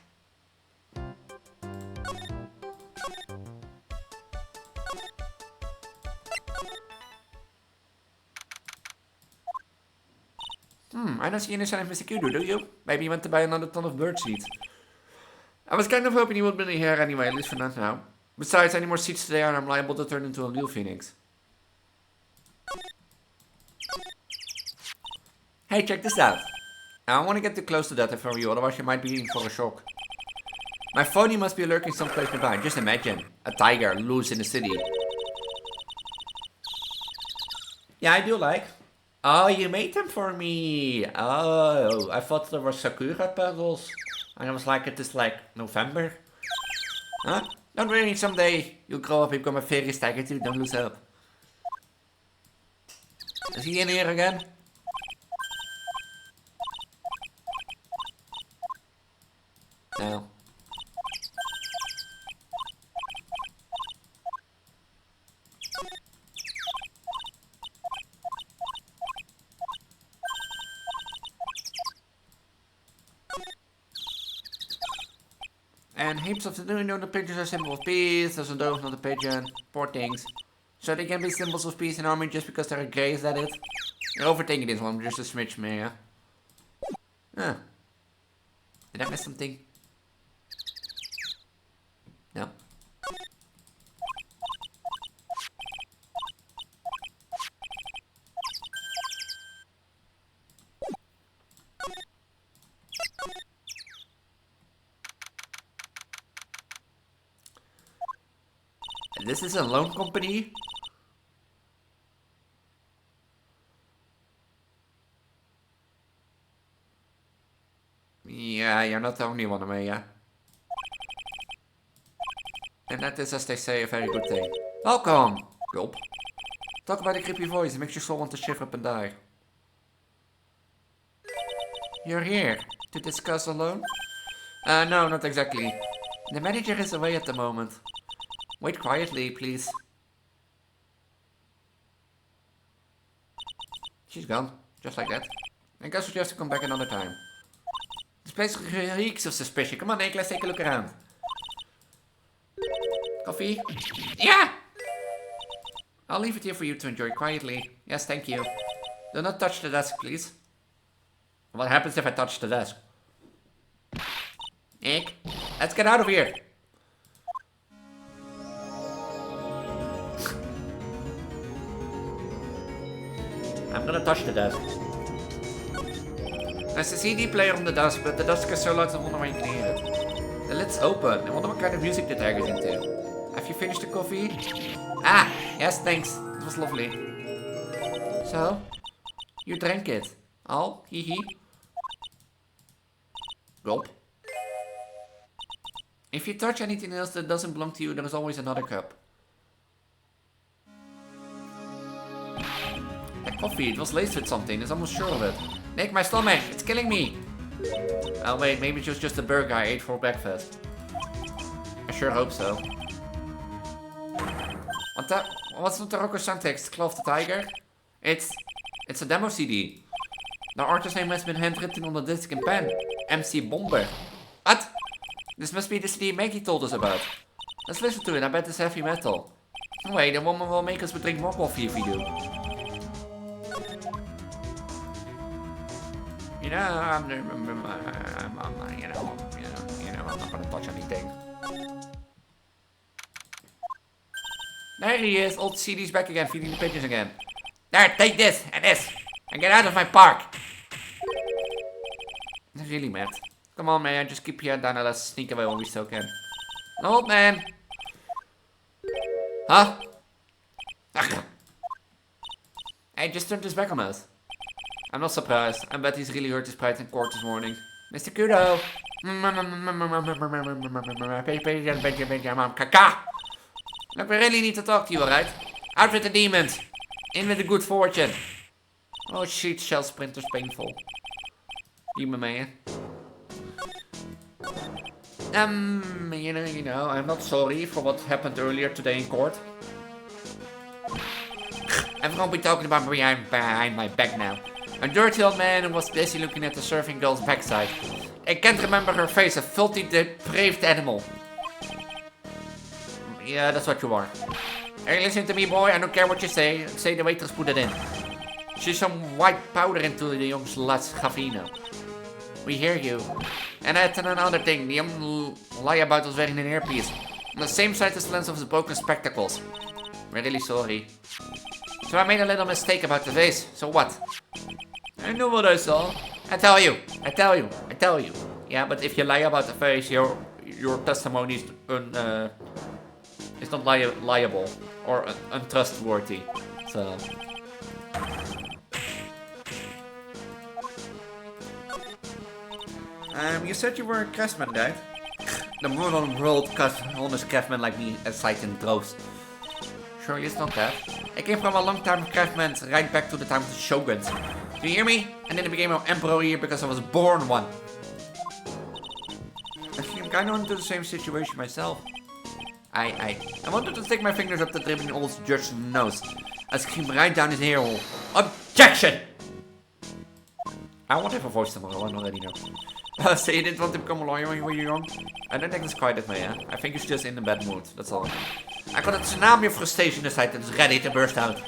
I don't see any sign of Mr. Kudo, do you? Maybe he went to buy another ton of bird seeds. I was kind of hoping he would be here anyway, at least for not now. Besides, any more seeds today and I'm liable to turn into a real phoenix. Hey, check this out. I don't want to get too close to that if I were you, otherwise you might be in for a shock. My phony must be lurking someplace nearby. Just imagine, a tiger loose in the city. Yeah, I do like. Oh, you made them for me. Oh, I thought there were Sakura puzzles. And I was like, it is like November. Huh? Don't worry, someday you'll grow up and become a fairy tiger too. Don't lose hope. Is he in here again? No. And heaps of the the pigeons are symbols of peace. There's a dove, not a pigeon. Poor things. So they can be symbols of peace in army just because they're grey, is that it? You're overthinking this one, just a smidge, man, yeah? Huh. Did I miss something? No. This is a loan company? Yeah, you're not the only one, Amelia. And that is, as they say, a very good thing. Welcome! Gulp. Talk about a creepy voice, it makes your soul want to shiver up and die. You're here to discuss a loan? No, not exactly. The manager is away at the moment. Wait quietly, please. She's gone. Just like that. I guess we have to come back another time. This place reeks of suspicion. Come on, Nick, let's take a look around. Coffee? Yeah! I'll leave it here for you to enjoy quietly. Yes, thank you. Do not touch the desk, please. What happens if I touch the desk? Nick, let's get out of here. I'm gonna touch the desk. There's a CD player on the desk, but the desk is so loud I wonder where you can hear it. The lid's open. I wonder what kind of music the tag is into. Have you finished the coffee? Ah, yes, thanks. It was lovely. So, you drank it. Al, hee hee. Gulp. If you touch anything else that doesn't belong to you, there is always another cup. That coffee, it was laced with something. I'm almost sure of it. Nick, my stomach, it's killing me. Oh wait, maybe it was just a burger I ate for breakfast. I sure hope so. What's the Rocco song text? Claw of the Tiger? It's a demo CD. The artist's name has been handwritten on the disc in pen. MC Bomber. What? This must be the CD Maggie told us about. Let's listen to it, I bet it's heavy metal. Wait, the woman will make us drink more coffee if we do. You know, I'm not gonna touch anything. There he is, old CD's back again, feeding the pigeons again. There, take this, and get out of my park. He's really mad. Come on, man, just keep your head down and let's sneak away when we still can. Old man. Huh? Hey, just turned his back on us. I'm not surprised. I bet he's really hurt his pride in court this morning. Mr. Kudo! Look, we really need to talk to you, alright? Out with the demons! In with the good fortune! Oh shit, shell sprinter's painful. Demon man. You know, I'm not sorry for what happened earlier today in court. Everyone be talking about me behind my back now. A dirty old man who was busy looking at the surfing girl's backside. I can't remember her face, a filthy, depraved animal. Yeah, that's what you are. Hey, listen to me, boy, I don't care what you say. Say the waitress put it in. She's some white powder into the young slut's cafino. We hear you. And that's another thing, the young lie-about was wearing an earpiece. On the same side as the lens of his broken spectacles. We're really sorry. So I made a little mistake about the face, so what? I know what I saw. I tell you. Yeah, but if you lie about the face, your testimony is not liable or untrustworthy. So. You said you were a craftsman, right? The modern world cut honest craftsmen like me aside in droves. Surely it's not that. I came from a long time craftsman right back to the time of the shoguns. Do you hear me? And then I became an emperor here because I was born one. Actually, I'm kind of into the same situation myself. I wanted to stick my fingers up the dripping old judge's nose. I screamed right down his ear hole. Objection! I won't have a voice tomorrow, I already know. So you didn't want to become a lawyer when you were young? I don't think it's quite that way, yeah? I think he's just in a bad mood, that's all. I got a tsunami of frustration inside that is ready to burst out.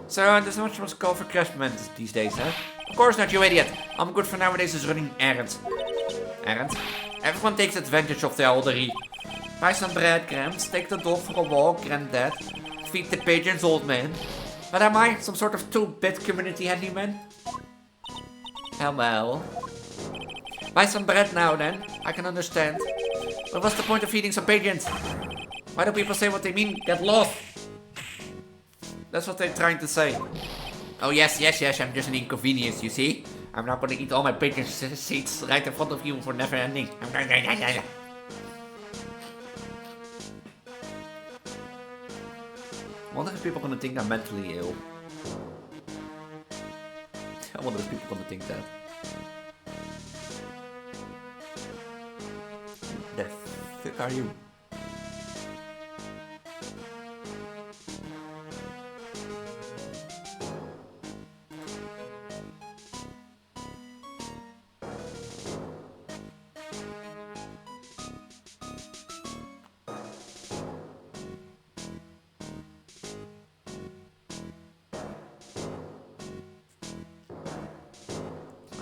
So, there's not much call for craftsmen these days, huh? Of course not, you idiot. I'm good for nowadays is running errands. Errands? Everyone takes advantage of the elderly. Buy some breadcrumbs, take the dog for a walk, granddad. Feed the pigeons, old man. But am I some sort of 2-bit community handyman? Well. Buy some bread now then, I can understand. But what's the point of feeding some pigeons? Why do people say what they mean? Get lost! That's what they're trying to say. Oh yes, I'm just an inconvenience, you see? I'm not gonna eat all my pigeon seeds right in front of you for never ending. I wonder if people are gonna think I'm mentally ill. I wonder if people are gonna think that. The fuck are you?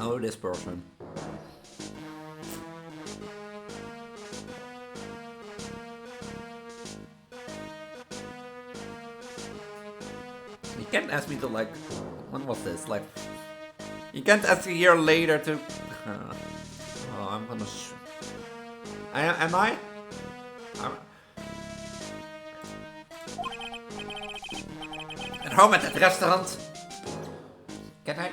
Oh, this person. You can't ask me to like... When was this? Like... You can't ask a year later to... Oh, I'm gonna... Am I? At home at that restaurant. Can I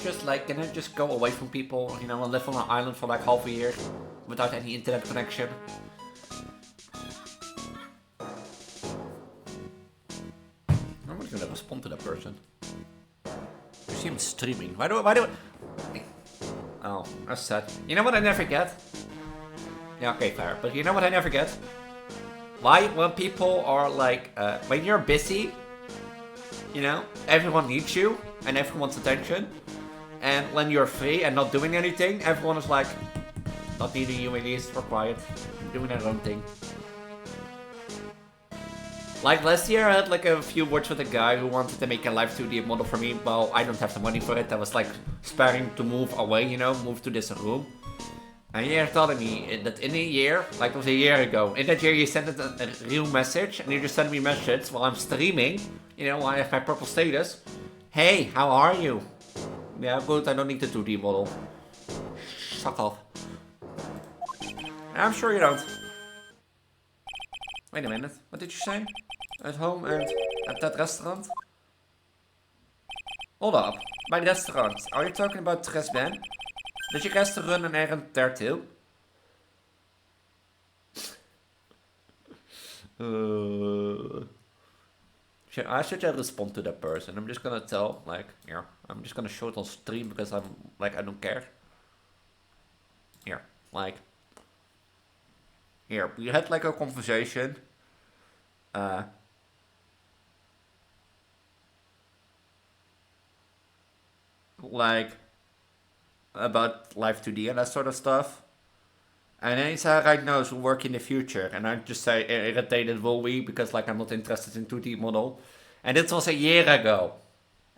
just go away from people, you know, and live on an island for like half a year without any internet connection? I'm not gonna respond to that person. You see him streaming. Why do Oh, that's sad. You know what I never get? Yeah, okay, fair. But you know what I never get? Why, when people are like, when you're busy, you know, everyone needs you and everyone wants attention. And when you're free and not doing anything, everyone is like, not needing you, Elise, we're quiet, doing their own thing. Like last year I had like a few words with a guy who wanted to make a live 2D model for me. Well, I don't have the money for it. I was like sparing to move away, you know, move to this room. And you're telling me that in a year, like it was a year ago, in that year you sent it a real message and you just sent me a message while I'm streaming, you know, while I have my purple status. Hey, how are you? Yeah, good, I don't need the 2D model. Fuck off. I'm sure you don't. Wait a minute, what did you say? At home and at that restaurant? Hold up, by the restaurant, are you talking about Transgender? Did you guys run an errand there too? I should respond to that person. I'm just gonna tell, like, here. I'm just gonna show it on stream because I'm, like, I don't care. Here, like. Here, we had, like, a conversation. Like, about Live 2D and that sort of stuff. And then he said, right now, so work in the future. And I just say, irritated will we, because, like, I'm not interested in 2D model. And this was a year ago.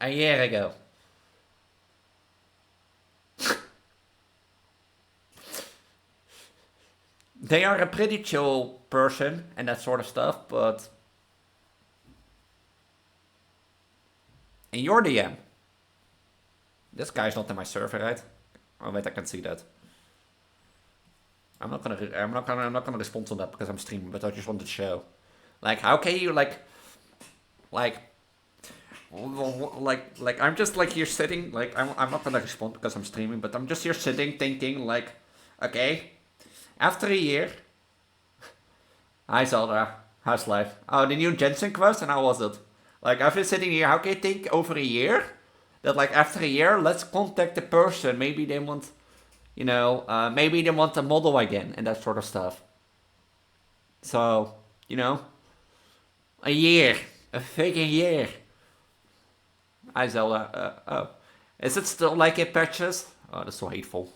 A year ago. They are a pretty chill person and that sort of stuff, but... In your DM. This guy's not in my server, right? Oh wait, I can see that. I'm not gonna respond to that because I'm streaming, but I just wanted to show. Like, how can you like I'm just like here sitting, like I'm not gonna respond because I'm streaming, but I'm just here sitting thinking like, okay, after a year. Hi Zelda, how's life? Oh, the new Jensen quest, and how was it? Like, I've been sitting here, how can you think over a year? That like after a year, let's contact the person, maybe they want, you know, maybe they want a model again, and that sort of stuff. So, you know, a year, a freaking year. Hi Zelda, oh. Is it still like it patches? Oh, that's so hateful.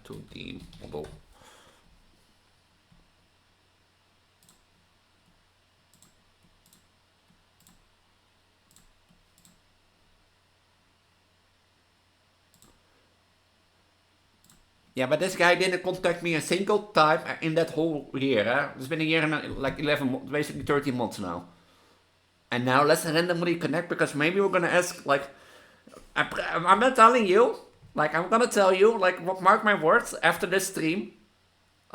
2D model. Yeah, but this guy didn't contact me a single time in that whole year. Eh? It's been a year and like 11, basically 13 months now. And now let's randomly connect because maybe we're gonna ask, like, I'm not telling you, like, I'm gonna tell you, like, mark my words, after this stream.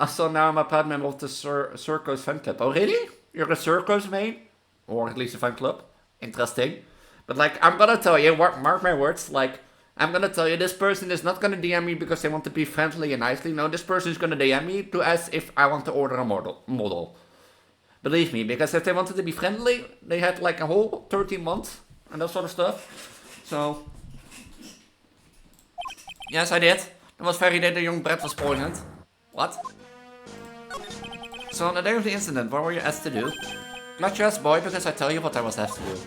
So now I'm a proud member of the Circus fan club. Oh, really? You're a Circus main? Or at least a fan club? Interesting. But, like, I'm gonna tell you, mark my words, like, I'm gonna tell you, this person is not gonna DM me because they want to be friendly and nicely. No, this person is gonna DM me to ask if I want to order a model. Believe me, because if they wanted to be friendly, they had like a whole 13 months and that sort of stuff. So, yes, I did. It was very that the young brat was poisoned. What? So on the day of the incident, what were you asked to do? Glad you asked, boy, because I tell you what I was asked to do.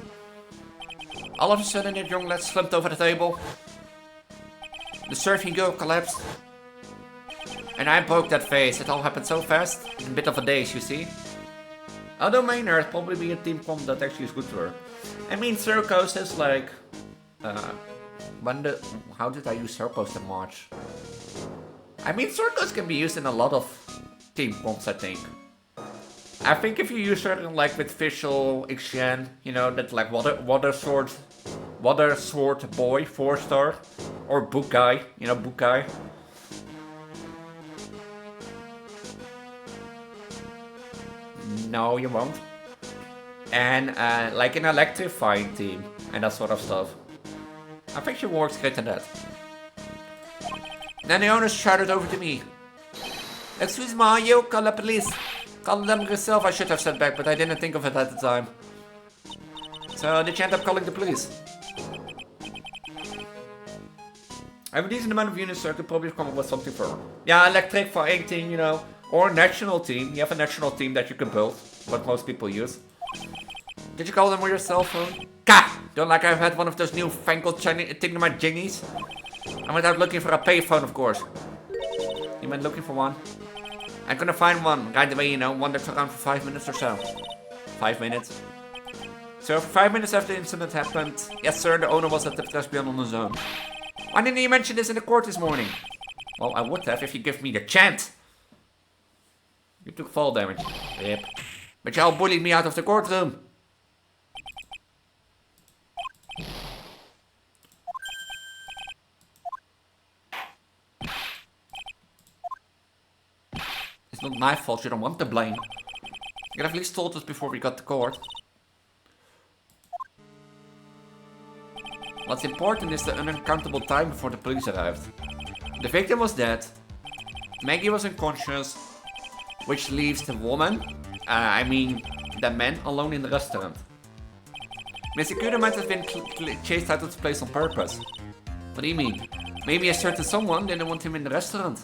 All of a sudden, that young lad slumped over the table. The surfing girl collapsed. And I broke that face. It all happened so fast. In a bit of a daze, you see. Although Maynard probably be a team comp that actually is good for her. I mean, Circos is like... how did I use Circos in March? I mean, Circos can be used in a lot of team comps, I think. I think if you use certain like with Visual, Xian, you know, that's like Water Sword Boy, 4-star. Or Bukai, you know, Bukai. No, you won't. And like an electrifying team and that sort of stuff. I think she works great at that. Then the owners shouted over to me. Excuse me, you call the police. Call them yourself, I should have said back, but I didn't think of it at the time. So did you end up calling the police? I have a decent amount of units, so I could probably come up with something for her. Yeah, electric for 18, you know. Or a national team. You have a national team that you can build. What most people use. Did you call them with your cell phone? Ka! Don't like I've had one of those new fangled thingamajiggies. I went out looking for a payphone, of course. You meant looking for one? I'm gonna find one. Right away, you know. One that's around for 5 minutes or so. 5 minutes. So, for 5 minutes after the incident happened, yes sir, the owner was at the Thespian on his own. Why didn't you mention this in the court this morning? Well, I would have if you give me the chance. You took fall damage. Yep. But y'all bullied me out of the courtroom. It's not my fault, you don't want the blame. You could have at least told us before we got to court. What's important is the unaccountable time before the police arrived. The victim was dead. Maggie was unconscious. Which leaves the woman, the man, alone in the restaurant. Mr. Kuda might have been chased out of the place on purpose. What do you mean? Maybe a certain someone didn't want him in the restaurant.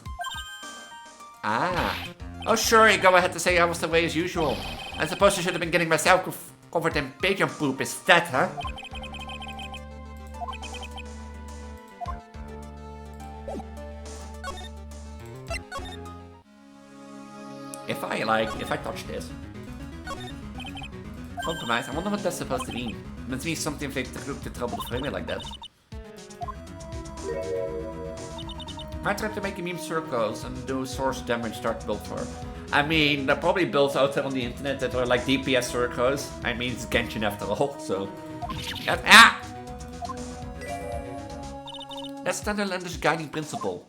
Ah. Oh sure, you go ahead to say I was the way as usual. I suppose I should have been getting myself covered in pigeon poop, is that, huh? If I touch this. Compromise, I wonder what that's supposed to mean. It means something if they took the trouble to frame it like that. I tried to make a meme circles and do source damage start build for. I mean, there are probably builds out there on the internet that are like DPS circles. I mean, it's Genshin after all, so. Ah! That's Standardlander's guiding principle.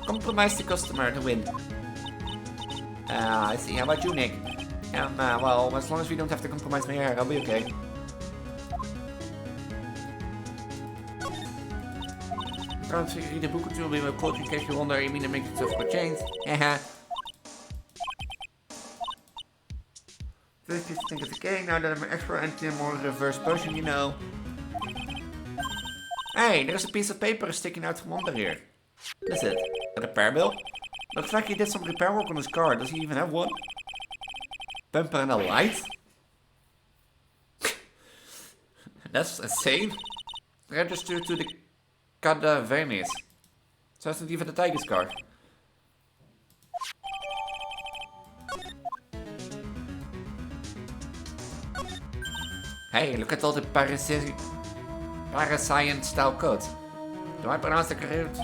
Compromise the customer to win. I see. How about you, Nick? Well, as long as we don't have to compromise my hair, I'll be okay. Trouwens, read the book or two will be my quote in case you wonder. You mean to make it tough for change? Haha. First, you think it's okay. Now that I'm an expert and more reverse potion, you know. Hey, there's a piece of paper sticking out from under here. What is it? A repair bill? Looks like he did some repair work on his car. Does he even have one? Bumper and a light? That's insane. Registered to the Cadavernis. So it's not even the Tiger's car. Hey, look at all the Parascience style codes. Do I pronounce the correct?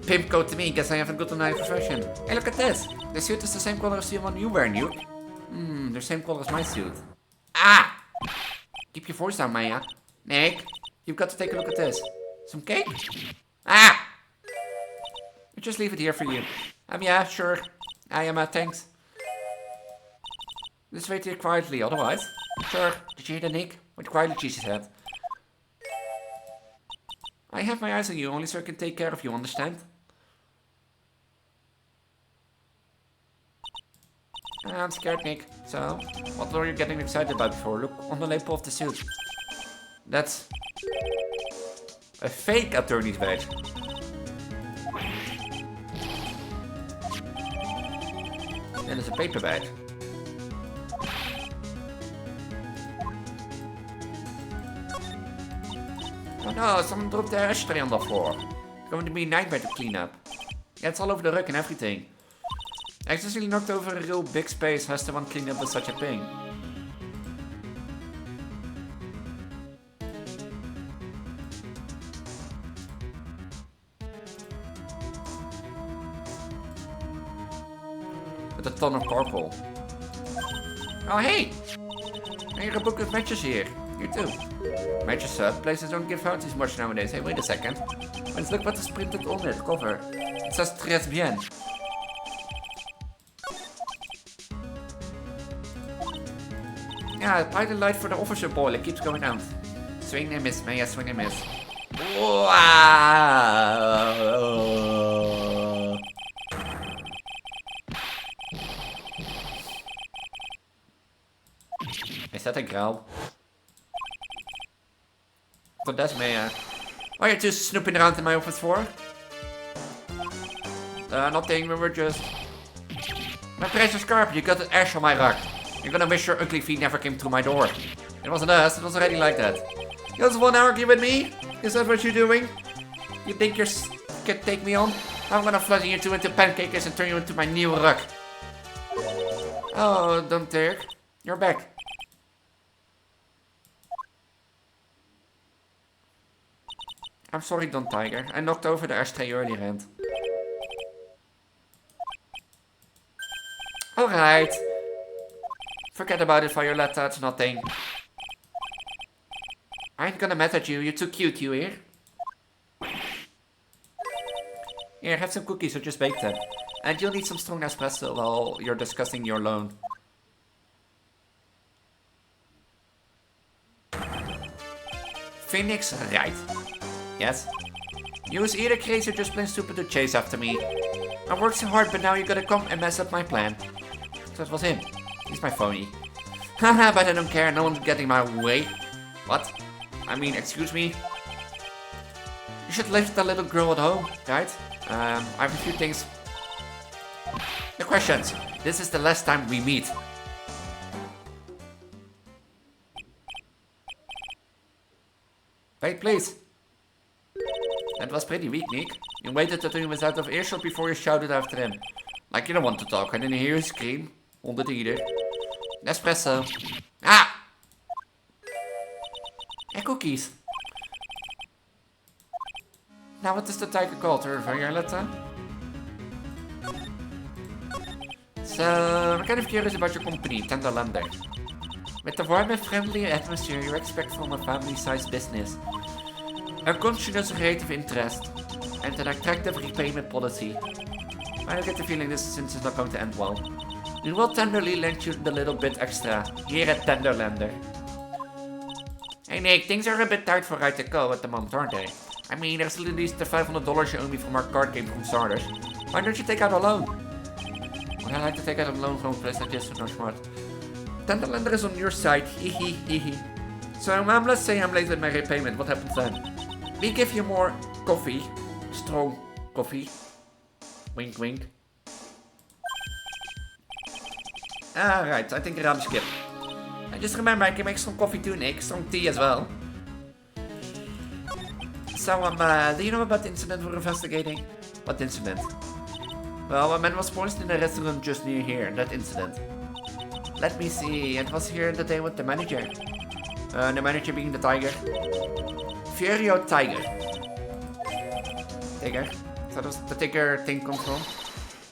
Pimp code to me, guess I haven't got a nice profession. Hey, look at this. The suit is the same color as the one you wear, Nuke. The same color as my suit. Ah! Keep your voice down, Maya. Nick, you've got to take a look at this. Some cake? Ah! I'll just leave it here for you. Yeah, sure. Thanks. Let's wait here quietly, otherwise. Sure. Did you hear that, Nick? What quietly she said. I have my eyes on you, only so I can take care of you, understand? I'm scared, Nick. So, what were you getting excited about before? Look on the label of the suit. That's a fake attorney's badge. And it's a paper badge. Oh no, someone dropped their ashtray on the floor. It's going to be a nightmare to clean up. Yeah, it's all over the rug and everything. Accidentally knocked over a real big space. Has the one cleaned up with such a pain? With a ton of purple. Oh hey! I hear a book with matches here. You too. Matches suck. Places don't give out as much nowadays. Hey, wait a second. Let's look what is printed on it. Cover. It says Très bien. Yeah, apply the light for the officer ball. It keeps going out. Swing and miss, man. Yeah, swing and miss. Wow. Is that a growl? What does me? What are you two snooping around in my office for? Nothing. We were just. My precious carpet. You got an ash on my rug. You're gonna wish your ugly feet never came through my door. It wasn't us. It was already like that. You just wanna argue with me? Is that what you're doing? You think you can take me on? I'm gonna flood you two into pancakes and turn you into my new rug. Oh, don't take. You're back. I'm sorry, Don Tiger. I knocked over the ashtray earlier, and. Alright. Forget about it, Violetta. It's nothing. I ain't gonna mad at you. You're too cute, you hear? Here, have some cookies or just bake them. And you'll need some strong espresso while you're discussing your loan. Phoenix, right. Yes? You was either crazy or just plain stupid to chase after me. I worked so hard, but now you gotta come and mess up my plan. So it was him. He's my phony. Haha, but I don't care. No one's getting my way. What? I mean, excuse me? You should leave the little girl at home, right? I have a few things. The questions. This is the last time we meet. Wait, please. That was pretty weak, Nick. You waited until he was out of earshot before you shouted after him. Like you don't want to talk. I didn't hear you scream. Onder either. Espresso. Ah! And cookies. Now what is the tiger called, Violetta? So, I'm kind of curious about your company, Transgender. With the warm and friendly atmosphere you expect from a family-sized business, a continuous rate of interest, and an attractive repayment policy, I get the feeling this since it's not going to end well. We will tenderly lend you the little bit extra here at Tenderlander. Hey Nick, things are a bit tight for Right to Go at the moment, aren't they? I mean, there's at least the $500 you owe me from our card game from Starters. Why don't you take out a loan? Would I like to take out a loan from a place like this? No smart. Tenderlander is on your side, hee. So let's say I'm late with my repayment, what happens then? We give you more coffee. Strong coffee. Wink, wink. Alright, I think I'll skip. And just remember, I can make some coffee too, Nick. Some tea as well. So, do you know about the incident we're investigating? What incident? Well, a man was poisoned in a restaurant just near here, that incident. Let me see, it was here the day with the manager. The manager being the tiger. Furio Tiger. Tiger? So does the tiger thing come from?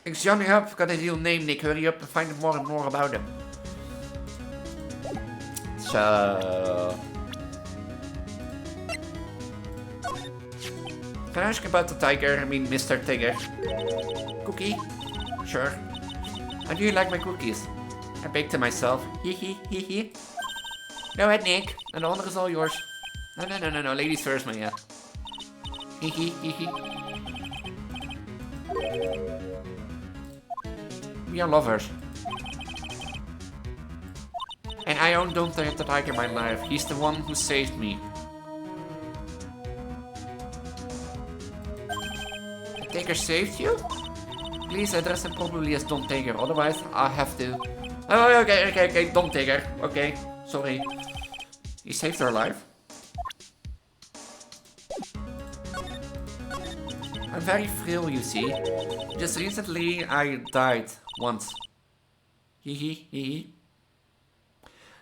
It's Johnny Up, got a real name, Nick. Hurry up and find out more and more about him. So... Can I ask about the tiger? I mean, Mr. Tiger. Cookie? Sure. How do you like my cookies? I baked them myself. Hee. Go ahead, Nick. And the honor is all yours. No. Ladies first, man, yeah. Hee. We are lovers. And I own Don't Take the Tiger in my life. He's the one who saved me. The Tiger saved you? Please address him properly as Don Tiger, otherwise I'll have to... Oh, okay, Don Tiger. Okay, sorry. He saved our life. I'm very frail, you see. Just recently I died once. Hee hee hee.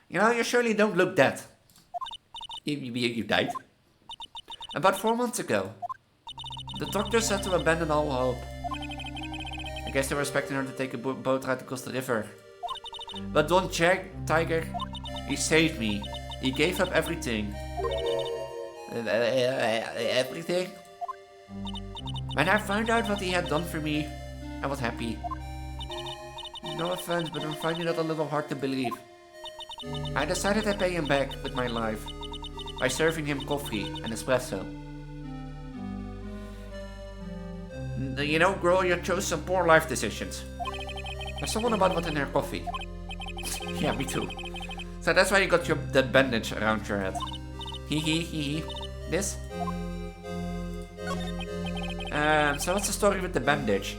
You know, you surely don't look dead. You died. About 4 months ago. The doctor said to abandon all hope. I guess they were expecting her to take a boat ride across the river. But Don Tiger, he saved me. He gave up everything. Everything? When I found out what he had done for me, I was happy. No offense, but I'm finding that a little hard to believe. I decided to pay him back with my life by serving him coffee and espresso. You know, girl, you chose some poor life decisions. There's someone about what's in her coffee. Yeah, me too. So that's why you got that bandage around your head. Hee hee hee hee. This? So what's the story with the bandage?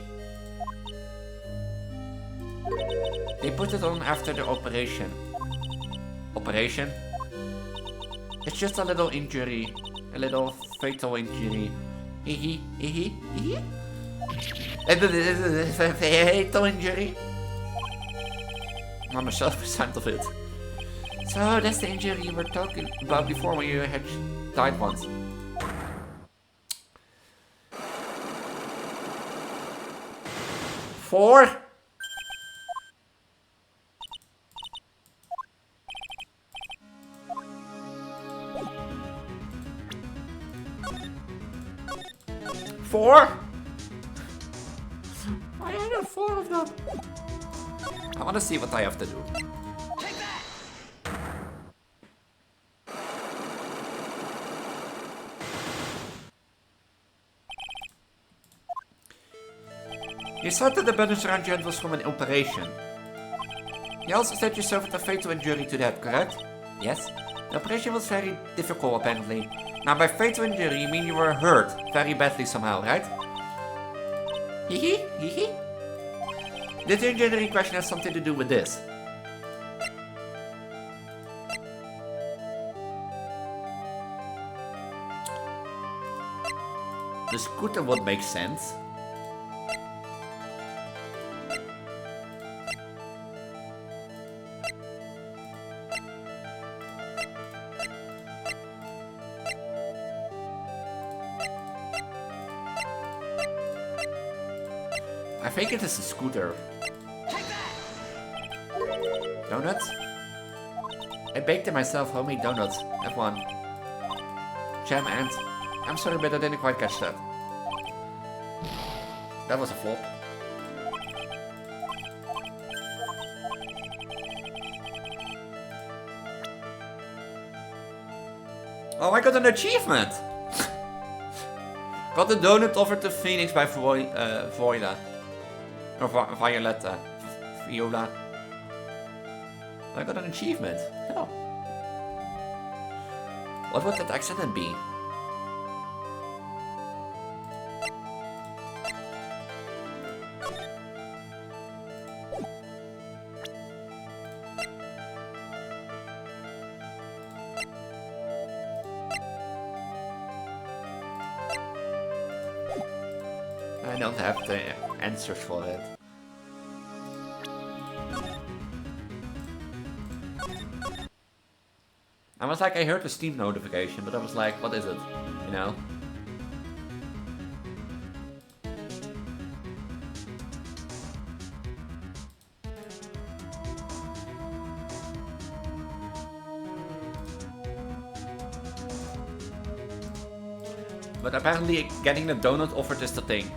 They put it on after the operation. Operation? It's just a little injury. A little fatal injury. Hee hee hee hee hee. Fatal injury? I'm a self-percent of it. So that's the injury you were talking about before when you had died once. Four? I had 4 of them. I want to see what I have to do. Take that. You said that the bandage around your head was from an operation. You also said you suffered a fatal injury to that, correct? Yes. The operation was very difficult, apparently. Now, by fatal injury, you mean you were hurt very badly somehow, right? Hee hee, hee hee. Did the injury in question have something to do with this? The scooter would make sense. I think it is a scooter. Donuts? I baked them myself, homemade donuts. Have one. Jam and... I'm sorry, but I didn't quite catch that. That was a flop. Oh, I got an achievement! Got the donut offered to Phoenix by Voila. Or Violetta. Viola. I got an achievement. Oh. What would that accident be? I don't have the answers for it. I was like, I heard the Steam notification, but I was like, what is it? You know? But apparently getting the donut offered is the thing.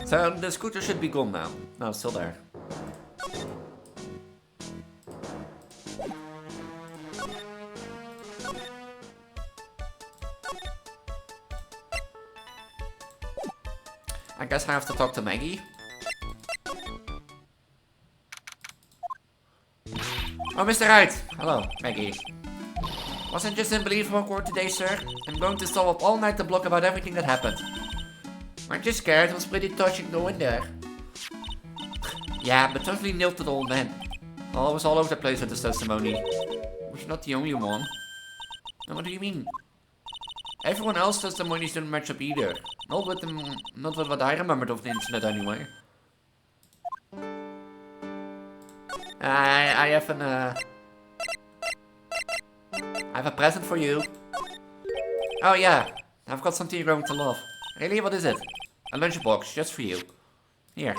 So the scooter should be gone now. No, it's still there. I guess I have to talk to Maggie. Oh, Mr. Wright. Hello, Maggie. Wasn't just unbelievable court today, sir. I'm going to stay up all night to blog about everything that happened. Aren't you scared? It was pretty touching going there. Yeah, but totally nailed to the old man. Well, I was all over the place with this testimony. Was not the only one. And what do you mean? Everyone else testimonies didn't match up either. Not with what I remembered of the incident anyway. I have a present for you. Oh yeah, I've got something you're going to love. Really, what is it? A lunchbox, just for you. Here.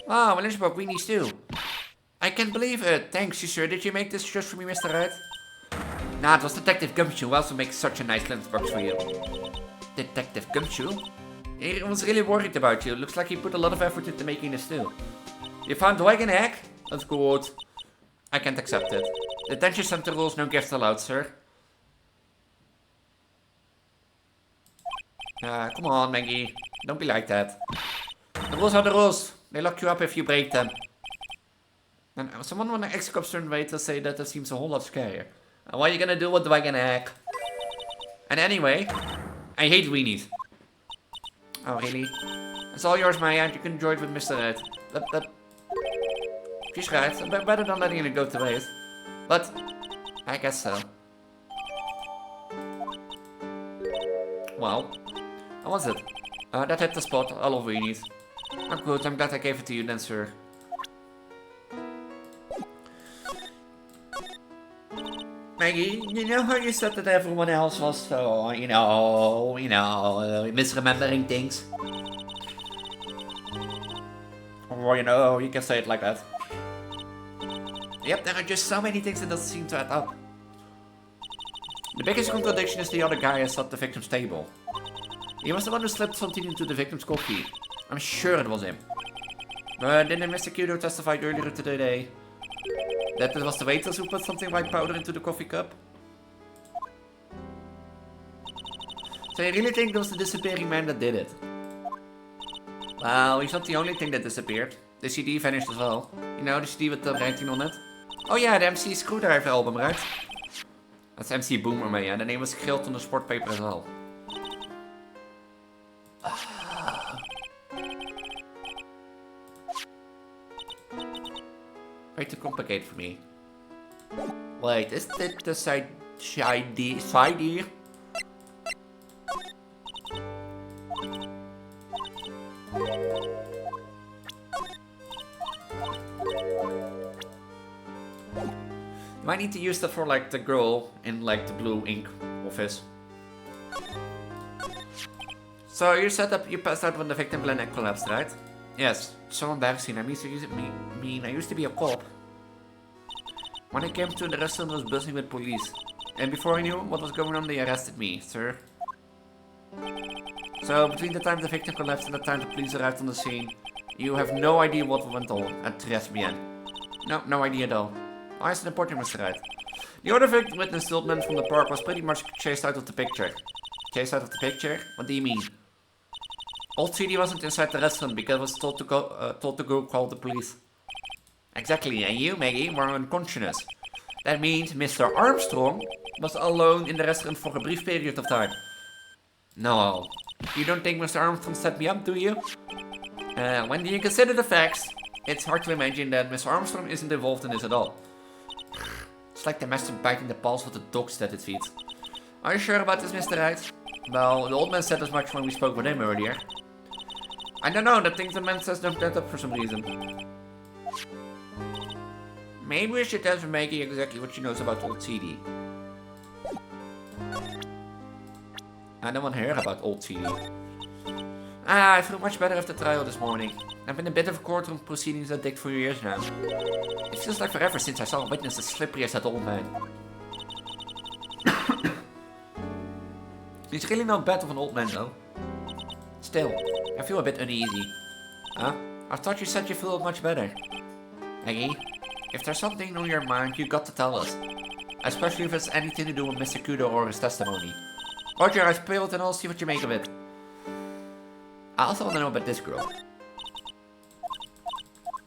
Wow, a lunchbox, weenies too. I can't believe it. Thanks, you sure? Did you make this just for me, Mr. Red? Nah, it was Detective Gumshoe who also makes such a nice lunchbox for you. Detective Gumshoe? He was really worried about you. Looks like he put a lot of effort into making this too. You found dragon egg? That's good. I can't accept it. Detention center rules, no gifts allowed, sir. Come on, Maggie. Don't be like that. The rules are the rules. They lock you up if you break them. And someone on the ex-copstern waiter say that seems a whole lot scarier. And what are you gonna do with dragon egg? And anyway, I hate weenies. Oh, really? It's all yours, Maya. You can enjoy it with Mr. Red. She's right. Better than letting it go to waste. But, I guess so. Well, how was it? That hit the spot. I love weenies. Oh, good. I'm glad I gave it to you then, sir. Maggie, you know how you said that everyone else was so, you know, misremembering things? Or, you know, you can say it like that. Yep, there are just so many things that doesn't seem to add up. The biggest contradiction is the other guy is at the victim's table. He was the one who slipped something into the victim's coffee. I'm sure it was him. Didn't Mr. Kudo testify earlier today that it was the waiters who put something white powder into the coffee cup? So you really think it was the disappearing man that did it? Well, he's not the only thing that disappeared. The CD vanished as well. You know, the CD with the writing on it? Oh yeah, the MC Screwdriver album, right? That's MC Boomer, man, yeah. The name was grilled on the sport paper as well. Way too complicated for me. Wait, is that the side here? You might need to use that for like the girl in like the blue ink office. So you said that you passed out when the victim clinic collapsed, right? Yes, so embarrassing. I used to be a cop. When I came to the restaurant, I was buzzing with police. And before I knew what was going on, they arrested me, sir. So between the time the victim collapsed and the time the police arrived on the scene, you have no idea what went on at Tres bien. No idea at all. Why is it important, Mr. Wright? The other witness, the old man from the park, was pretty much chased out of the picture. Chased out of the picture? What do you mean? Old CD wasn't inside the restaurant because it was told to go call the police. Exactly, and you, Maggie, were unconscious. That means Mr. Armstrong was alone in the restaurant for a brief period of time. No, you don't think Mr. Armstrong set me up, do you? When you consider the facts, it's hard to imagine that Mr. Armstrong isn't involved in this at all. It's like the master biting the balls of the dogs that it feeds. Are you sure about this, Mr. Wright? Well, the old man said as much when we spoke with him earlier. I don't know, the things the man says don't add up for some reason. Maybe we should tell Maggie exactly what she knows about old CD. I don't want to hear about old CD. I feel much better after the trial this morning. I've been a bit of a courtroom proceedings addict for years now. It feels like forever since I saw a witness as slippery as that old man. He's really not bad of an old man though. Still, I feel a bit uneasy. Huh? I thought you said you feel much better. Maggie, if there's something on your mind, you got to tell us. Especially if it's anything to do with Mr. Kudo or his testimony. Roger, I spill it and I'll see what you make of it. I also want to know about this girl.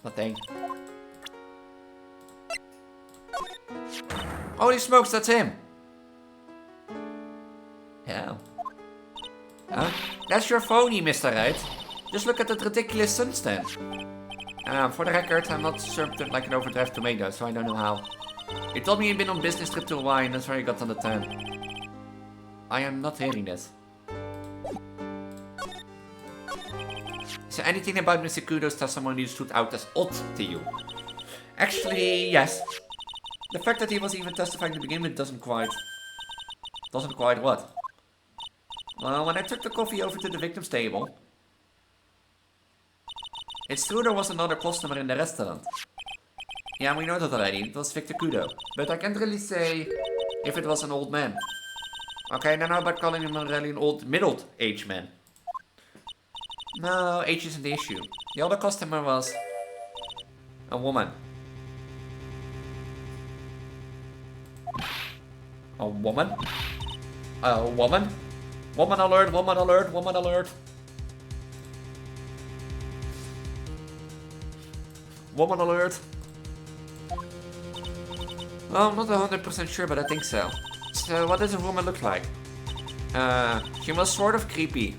Nothing. Holy smokes, that's him! Yeah. Huh? That's your phony, Mr. Wright. Just look at that ridiculous sun stand. For the record, I'm not served like an overdrive tomato, so I don't know how. He told me he'd been on business trip to Hawaii and that's where he got on the tan. I am not hearing this. Is there anything about Mr. Kudos testimony stood out as odd to you? Actually, yes. The fact that he was even testifying to begin with doesn't quite what? Well, when I took the coffee over to the victim's table, it's true there was another customer in the restaurant. Yeah, we know that already. It was Victor Kudo. But I can't really say if it was an old man. Okay, then how about calling him really an old middle-aged man? No, age isn't the issue. The other customer was a woman. A woman? A woman? Woman alert, woman alert, woman alert. Woman alert. Well, I'm not 100% sure, but I think so. So, what does a woman look like? She was sort of creepy.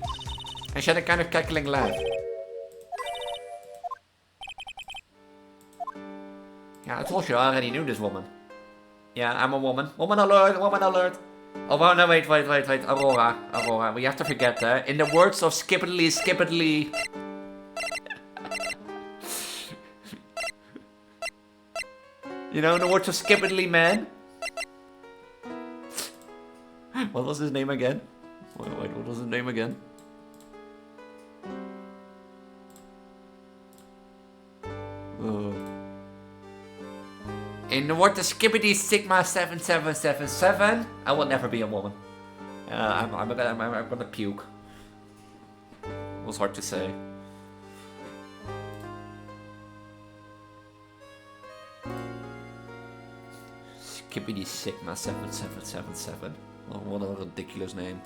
And she had a kind of cackling laugh. Yeah, I told you I already knew this woman. Yeah, I'm a woman. Woman alert, woman alert. Oh, no, wait. Aurora. We have to forget that. In the words of Skippedly. You know, in the words of Skippedly, man. What was his name again? Wait, what was his name again? In the words of Skippity Sigma 7777, I will never be a woman. I'm gonna puke. It was hard to say. Skippity Sigma 7777. Oh, what a ridiculous name.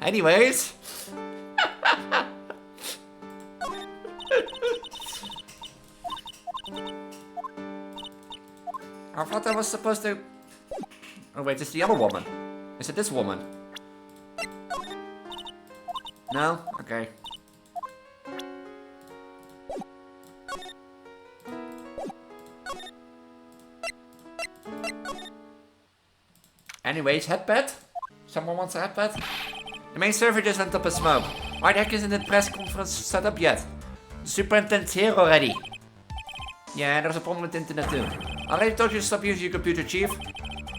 Anyways. I thought I was supposed to... Oh wait, it's the other woman. Is it this woman? No? Okay. Anyways, headpad? Someone wants a headpad? The main server just went up in smoke. Why the heck isn't the press conference set up yet? The superintendent's here already. Yeah, there's a problem with the internet too. I already told you to stop using your computer, Chief.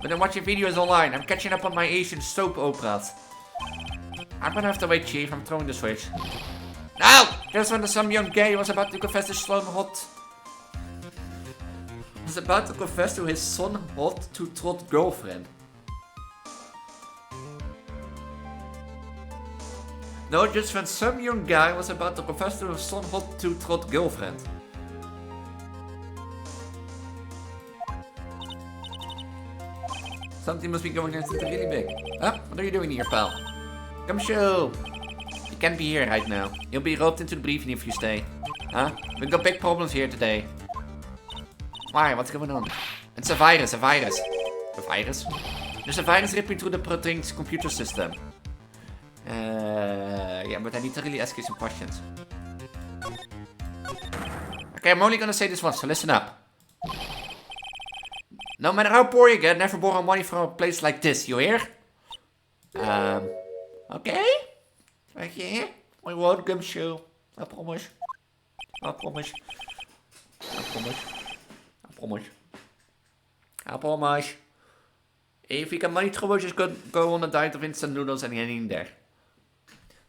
But I'm watching videos online. I'm catching up on my Asian soap operas. I'm gonna have to wait, Chief. I'm throwing the switch. No! Just when some young gay was about to confess to his son hot... Was about to confess to his son hot to trot girlfriend. No, just when some young guy was about to confess to his son hot to trot girlfriend. Something must be going on something really big. Huh? What are you doing here, pal? Come show! You can't be here right now. You'll be roped into the briefing if you stay. Huh? We've got big problems here today. Why? What's going on? It's a virus, a virus. A virus? There's a virus ripping through the Proteins computer system. Yeah, but I need to really ask you some questions. Okay, I'm only gonna say this once, so listen up. No matter how poor you get, never borrow money from a place like this, you hear? Okay? Okay? We won't gumshoe. I promise. I promise. I promise. I promise. I promise. If you can money trouble, just go on a diet of instant noodles and anything there.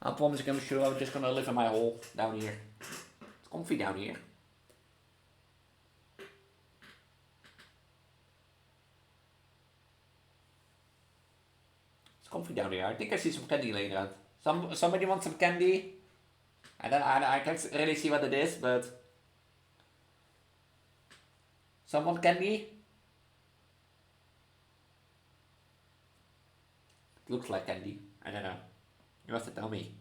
I promise gumshoe, I'm just gonna live in my hole down here. It's comfy down here. Comfy down here. I think I see some candy laying around. Somebody wants some candy? I can't really see what it is, but... Someone candy? It looks like candy. I don't know. You have to tell me.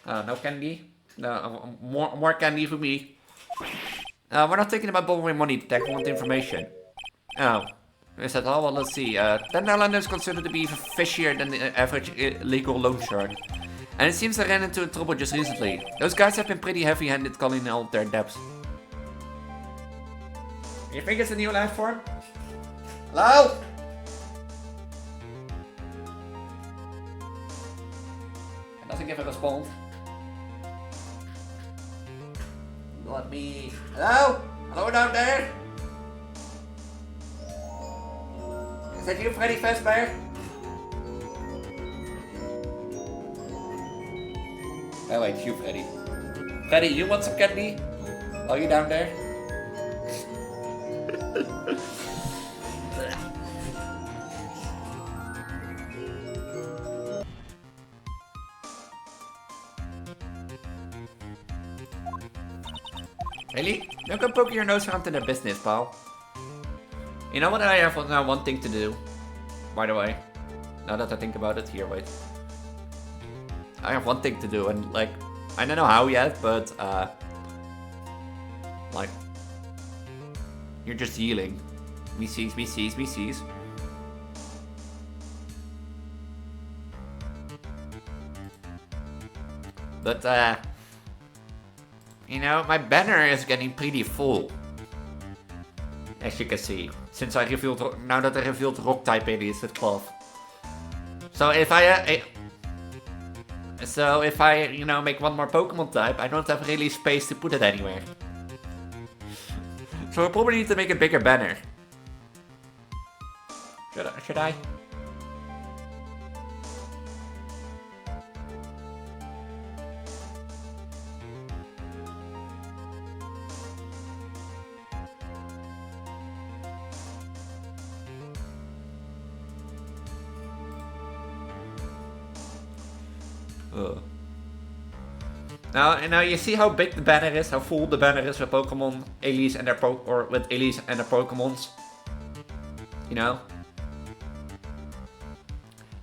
No candy? No, more candy for me. We're not thinking about borrowing money to take want information. Oh. Is that all? Well, let's see. That island is considered to be fishier than the average illegal loan shark. And it seems I ran into trouble just recently. Those guys have been pretty heavy-handed calling out their debts. You think it's a new life form? Hello? It doesn't give a response. Let me... Hello? Hello down there? Is that you, Freddy Fazbear? Oh wait, you, Freddy. Freddy, you want some candy? Are you down there? Really? Don't go poking your nose around in their business, pal. You know what I have now one thing to do? By the way. Now that I think about it, here, wait. I have one thing to do, and like, I don't know how yet, but like, you're just healing. We sees. But you know, my banner is getting pretty full. As you can see, since I revealed, now that I revealed rock type Elise with cloth. So if I, you know, make one more Pokemon type, I don't have really space to put it anywhere. So I probably need to make a bigger banner. Should I? Now you see how big the banner is, how full the banner is with Pokemon Elise and their with Elise and their Pokemons. You know?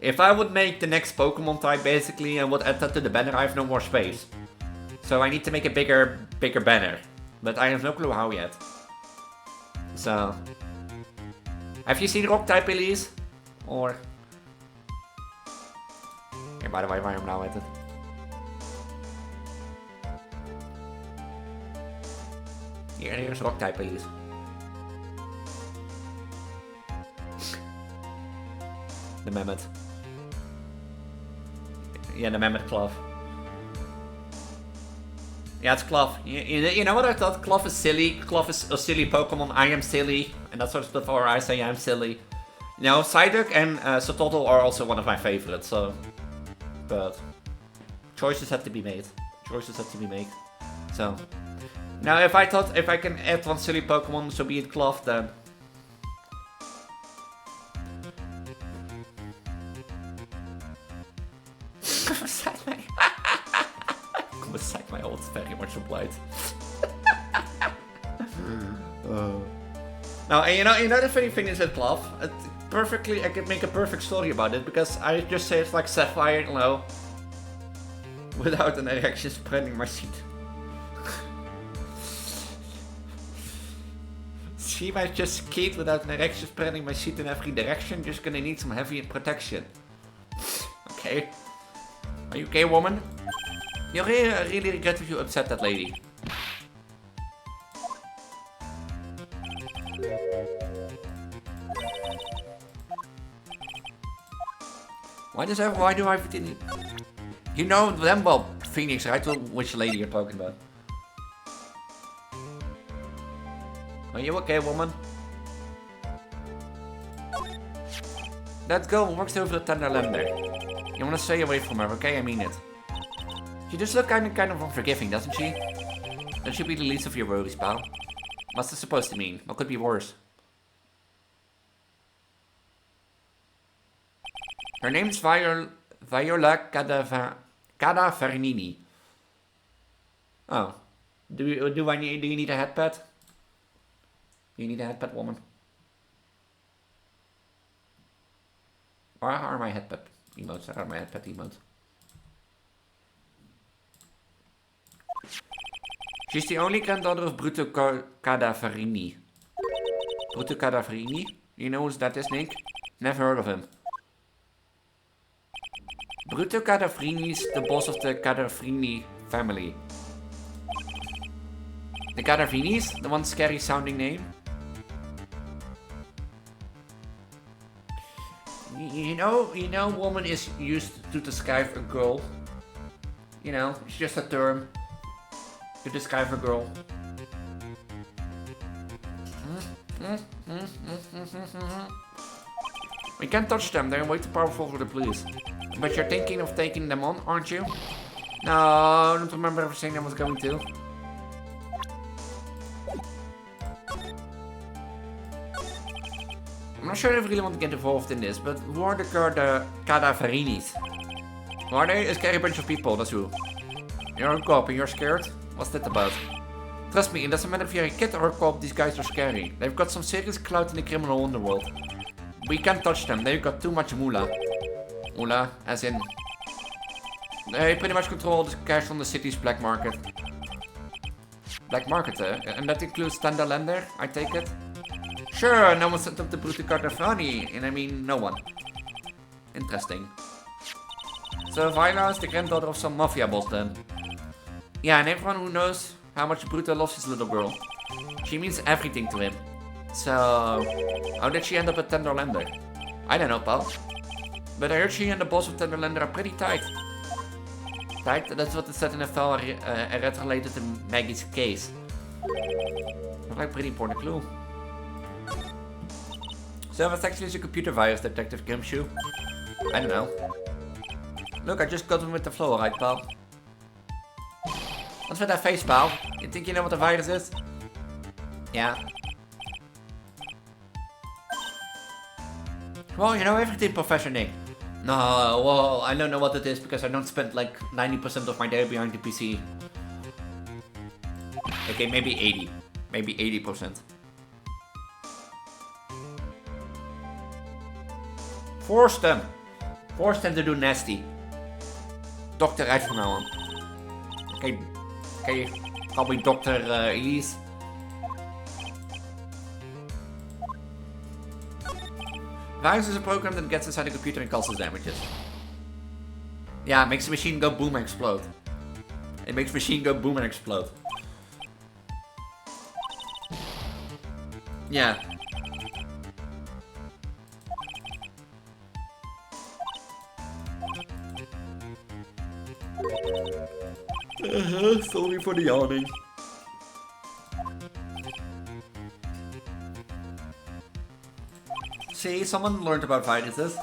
If I would make the next Pokemon type basically and would add that to the banner, I have no more space. So I need to make a bigger banner. But I have no clue how yet. So have you seen rock type Elise? Or yeah, by the way, where I'm now at it. Here's rock type Elise. The mammoth. Yeah, the mammoth Cloth. Yeah, it's Cloth. You know what I thought? Cloth is silly. Cloth is a silly Pokemon. I am silly. And that sort of stuff, or I say I'm silly. You know, Psyduck and Sototl are also one of my favorites, so... But... choices have to be made. So... Now, if I can add one silly Pokemon, so be it Cloth, then... Kom beside my old very much obliged. Now, and you know the funny thing is with Cloth, I could make a perfect story about it, because I just say it's like Sapphire, you know, without an erection spreading my seat. She might just skate without an erection spreading my seat in every direction, just gonna need some heavy protection. Okay. Are you okay, woman? You really regret if you upset that lady. Why do I... You know them well, Phoenix, right? Which lady you're talking about. Are you okay, woman? Let's go, works over the Tenderlander. You wanna stay away from her, okay? I mean it. She does look kind of unforgiving, doesn't she? That should be the least of your worries, pal. What's this supposed to mean? What could be worse? Her name's Viola Cadavernini. Oh. Do you need a head pet? You need a head pet, woman. Or are my head pet emotes? Are my head pet emotes? She's the only granddaughter of Bruto Cadavrini. Bruto Cadavrini? You know who that is, Nick? Never heard of him. Bruto Cadavrini's the boss of the Cadavrini family. The Cadavrinis? The one scary sounding name? You know, woman is used to describe a girl. You know, it's just a term to describe a girl. We can't touch them, they're way too powerful for the police. But you're thinking of taking them on, aren't you? No, I don't remember ever saying I was going to. I'm not sure if I really want to get involved in this, but who are the cadaverinis? Who are they? A scary bunch of people, that's who. You're a cop and you're scared? What's that about? Trust me, it doesn't matter if you're a kid or a cop, these guys are scary. They've got some serious clout in the criminal underworld. We can't touch them, they've got too much moolah. Moolah, as in... They pretty much control the cash on the city's black market. Black market, eh? And that includes Transgender, I take it? Sure, no one set up the brute card of phony, and I mean no one. Interesting. So Viola is the granddaughter of some mafia boss then. Yeah, and everyone who knows how much Bruto loves his little girl. She means everything to him. So, how did she end up at Transgender? I don't know, pal. But I heard she and the boss of Transgender are pretty tight. Tight? That's what it said in a file I read related to Maggie's case. Not like a pretty important clue. So what's actually a computer virus, Detective Gumshoe? I don't know. Look, I just got him with the flow, right, pal? What's with that face, pal? You think you know what a virus is? Yeah. Well, you know everything, Professor Nick. No, well, I don't know what it is because I don't spend like 90% of my day behind the PC. Okay, maybe 80. Maybe 80%. Force them. Force them to do nasty. Doctor right from now on. Okay, call me Dr. Elise. Virus is a program that gets inside the computer and causes damages. Yeah, it makes the machine go boom and explode. It makes the machine go boom and explode. Yeah. Sorry for the yawning. See, someone learned about viruses.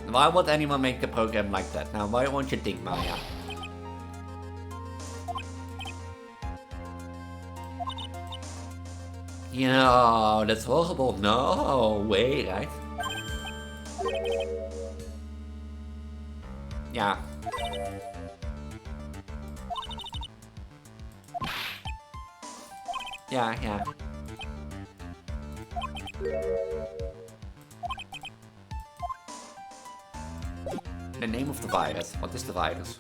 Why would anyone make a program like that? Now, why won't you think, Maya? Yeah, that's horrible. No way, right? Yeah. Yeah. The name of the virus. What is the virus?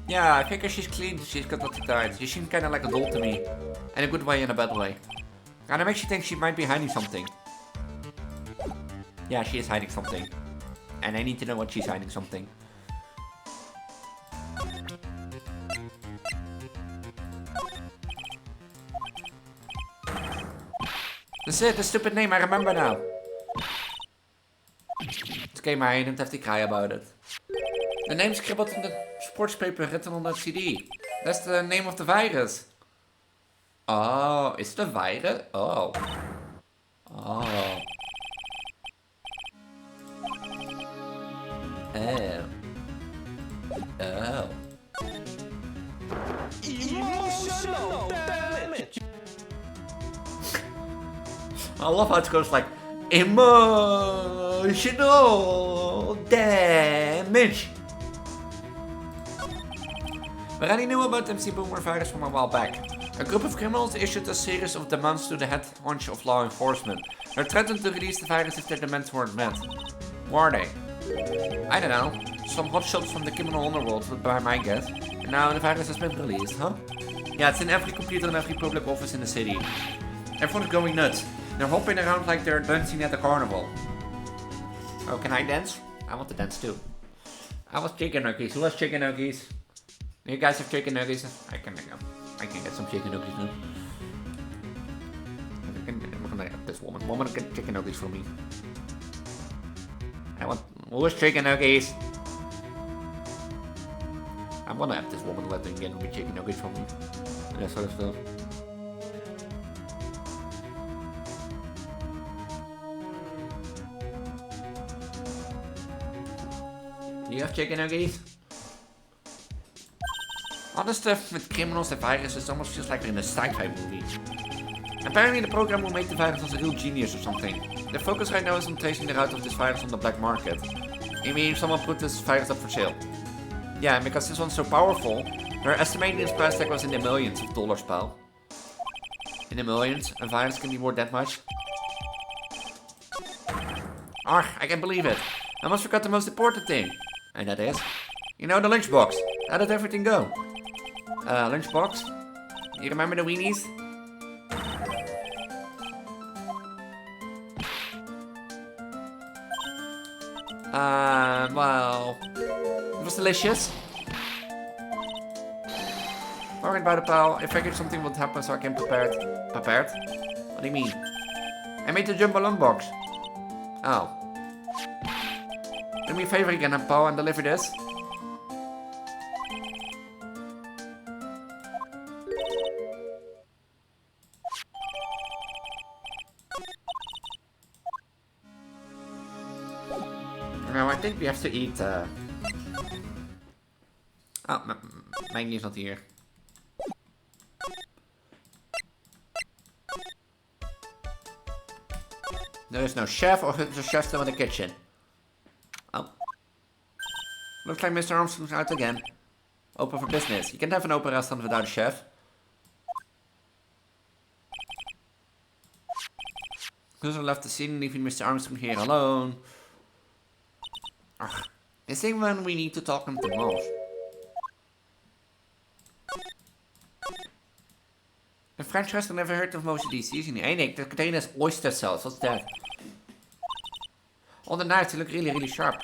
Yeah, I figure she's clean, she's got what she died. She seemed kinda like a doll to me. In a good way and a bad way. Kinda makes you think she might be hiding something. Yeah, she is hiding something. And I need to know what she's hiding something. That's it, the stupid name, I remember now. It's okay, maar you don't have to cry about it. The name scribbled in the sports paper written on that CD. That's the name of the virus. Oh, is it a virus? Oh. Oh. Oh. Oh. Emotional damage. I love how it goes like emotional damage. We already knew about the MC Boomer virus from a while back. A group of criminals issued a series of demands to the head honcho of law enforcement. They're threatened to release the virus if their demands weren't met. Who are they? I don't know. Some hotshots from the criminal underworld would be my guess. And now the virus has been released, huh? Yeah, it's in every computer and every public office in the city. Everyone's going nuts. They're hopping around like they're dancing at the carnival. Oh, can I dance? I want to dance too. I was chicken nuggets. Who has chicken nuggets? You guys have chicken nuggets? I can get some chicken nuggets now. I'm gonna get this woman. Woman, get chicken nuggets for me. Who has chicken nuggets? I wanna have this woman let them get me chicken nuggets for me. And that sort of stuff. Do you have chicken nuggets? All the stuff with criminals and viruses almost feels like we're in a sci-fi movie. Apparently the program who made the virus was a real genius or something. The focus right now is on tracing the route of this virus on the black market. You mean someone put this virus up for sale? Yeah, and because this one's so powerful, they're estimating its price tag was in the millions of dollars, pal. In the millions? A virus can be worth that much? Argh, I can't believe it. I almost forgot the most important thing. And that is... You know, the lunchbox. How did everything go? Lunchbox? You remember the weenies? Well... It was delicious. Worried about it, pal. I figured something would happen so I came prepared. Prepared? What do you mean? I made the jumbo lunchbox. Oh. Do me a favor again, pal, and deliver this. No, I think we have to eat, Oh, Maggie's not here. There is no chef, or is the chef still in the kitchen? Oh. Looks like Mr. Armstrong's out again. Open for business. You can't have an open restaurant without a chef. Who's left the scene, leaving Mr. Armstrong here alone? Ugh. This ain't when we need to talk him the most. The French restaurant never heard of most of these seasoning. Hey Nick, the container has oyster sauce. What's that? All the knives, they look really sharp.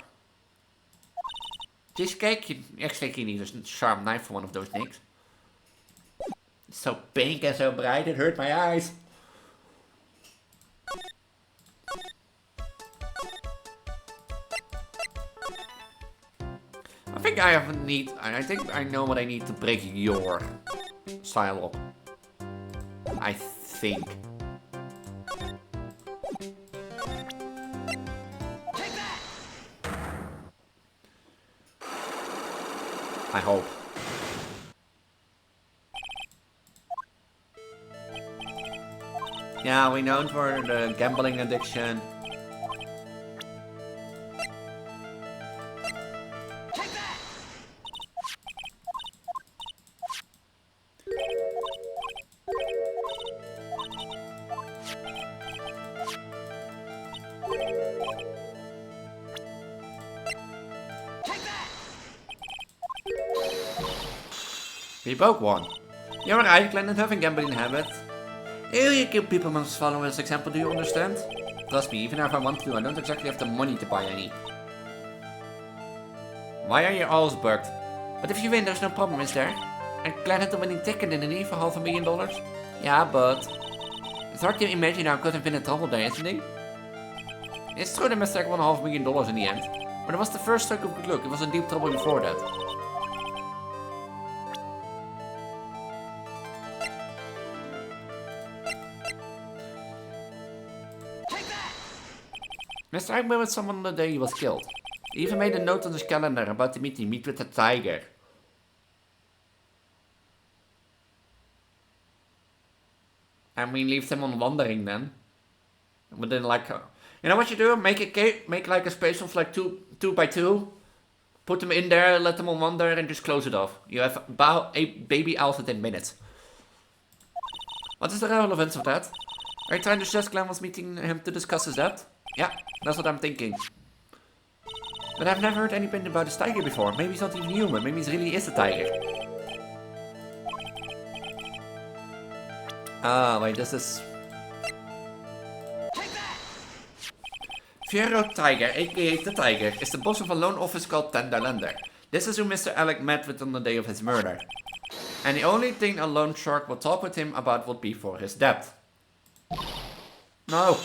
Cheesecake? You actually need a sharp knife for one of those, Nicks. It's so pink and so bright, it hurt my eyes. I think I know what I need to break your style up. I think. I hope. Yeah, we're known for the gambling addiction. We both won. You're right, Glenn, and have a gambling habit. You people must follow his example, do you understand? Trust me, even if I want to, I don't exactly have the money to buy any. Why are your eyes bugged? But if you win, there's no problem, is there? And Glenn had the winning ticket, didn't he, for $500,000? Yeah, but... It's hard to imagine how good have been in trouble there, isn't he? It's true that Mr. Egg won $500,000 in the end. But it was the first stroke of good luck, it was in deep trouble before that. Mr. Egg met with someone on the day he was killed. He even made a note on his calendar about the meeting, meet with the tiger. And we leave them on wandering then. Within like, you know what you do? Make a cave, make like a space of like two by two. Put them in there, let them on wander, and just close it off. You have a baby owls within minutes. What is the relevance of that? Are you trying to suggest Glenn was meeting him to discuss his death? Yeah, that's what I'm thinking. But I've never heard anything about this tiger before. Maybe he's not even human. Maybe he really is a tiger. Ah, wait, this is... Fiero Tiger, aka the Tiger, is the boss of a lone office called Transgender. This is who Mr. Alec met with on the day of his murder. And the only thing a lone shark will talk with him about would be for his debt. No.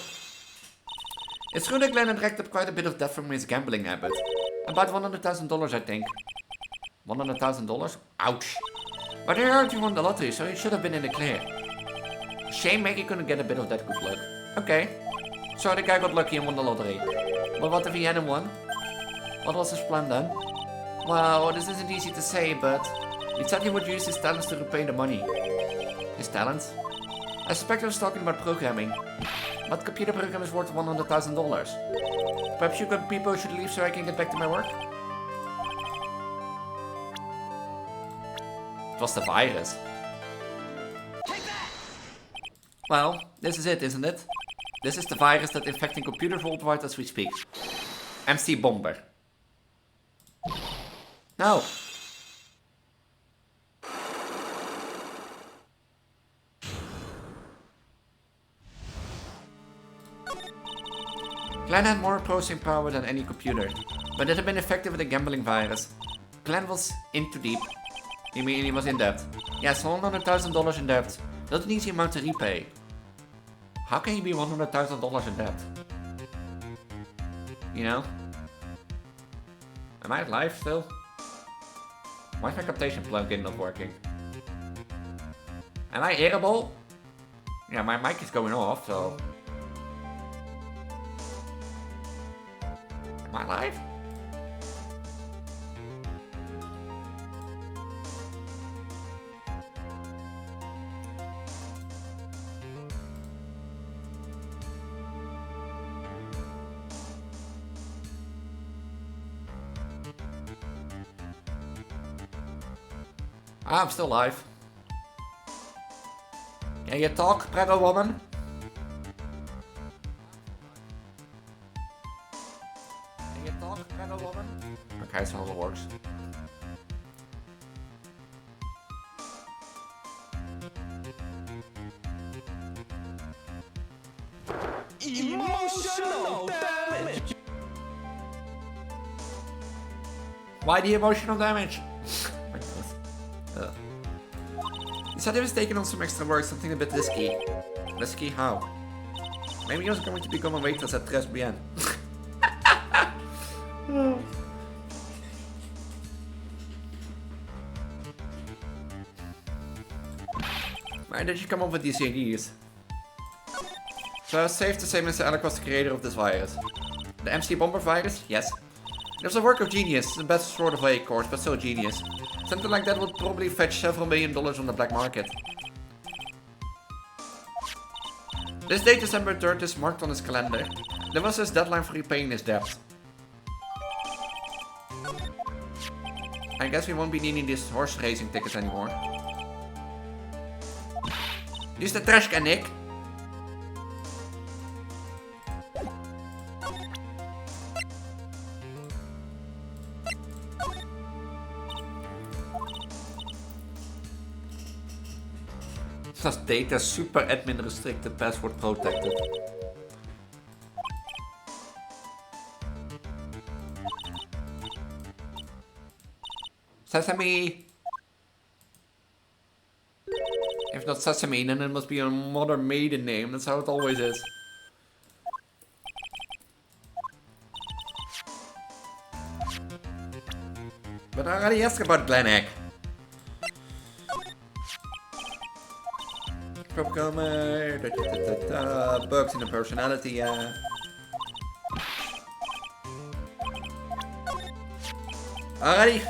It's true that Glenn had racked up quite a bit of debt from his gambling habit. About $100,000 I think. $100,000? Ouch. But I heard he won the lottery, so he should have been in the clear. Shame Maggie couldn't get a bit of that good luck. Okay. So the guy got lucky and won the lottery. But what if he hadn't won? What was his plan then? Well, this isn't easy to say, but... he said he would use his talents to repay the money. His talents? I suspect he was talking about programming. What computer program is worth $100,000? Perhaps you good people should leave so I can get back to my work? It was the virus. Well, this is it, isn't it? This is the virus that's infecting computers worldwide as we speak. MC Bomber. No. Glenn had more processing power than any computer, but it had been infected with a gambling virus. Glenn was in too deep. You mean he was in debt? Yes, $100,000 in debt. Not an easy amount to repay. How can you be $100,000 in debt? You know? Am I alive still? Why is my captation plugin not working? Am I irritable? Yeah, my mic is going off, so... Am I alive? I'm still alive. Can you talk, Preggo woman? Can you talk, Preggo woman? Okay, so it works. Emotional damage! Why the emotional damage? He said he was taking on some extra work, something a bit risky. Risky how? Maybe he was going to become a waitress at Transgender. Why did you come up with these ideas? So it's safe to say Mr. Alec was the creator of this virus. The MC Bomber virus? Yes. It was a work of genius, the best sort of way, of course, but still genius. Something like that would probably fetch several $1 million on the black market. This date, December 3rd, is marked on his calendar. There was his deadline for repaying his debt. I guess we won't be needing these horse racing tickets anymore. Use the trash can, Nick. That's data super admin restricted, password protected. Sesame! If not Sesame, then it must be a mother maiden name. That's how it always is. But I already asked about Glenek. Programmer, bugs in the personality, yeah. Alrighty.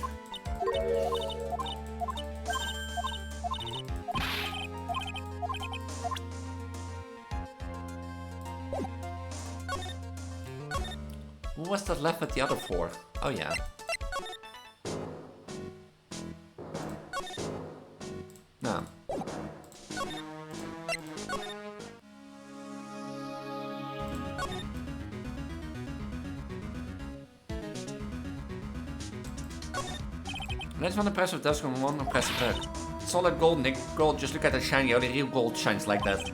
Who was that left with the other 4? Oh yeah. No. That's one impressive desk and one impressive head. Solid gold, Nick. Gold, just look at the shiny. Only real gold shines like that.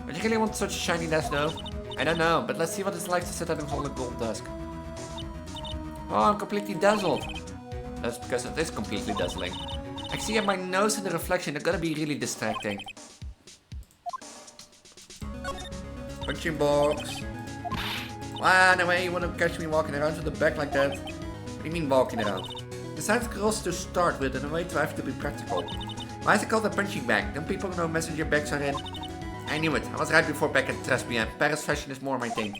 But you really want such a shiny desk though? I don't know, but let's see what it's like to sit at a solid gold desk. Oh, I'm completely dazzled. That's because it is completely dazzling. I see my nose in the reflection. It's gonna be really distracting. Punching box. Wow, no way you wanna catch me walking around with the back like that. What do you mean walking around? Besides girls to start with and a way to have to be practical. Why is it called a punching bag? Don't people know messenger bags are in? I knew it. I was right before back at Transgender. Paris fashion is more my thing.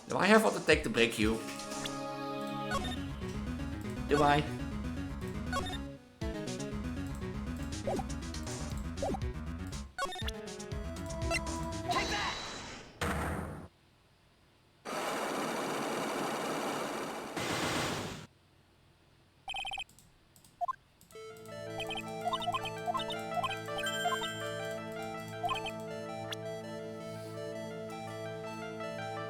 Do I have what it takes to break you? Do I?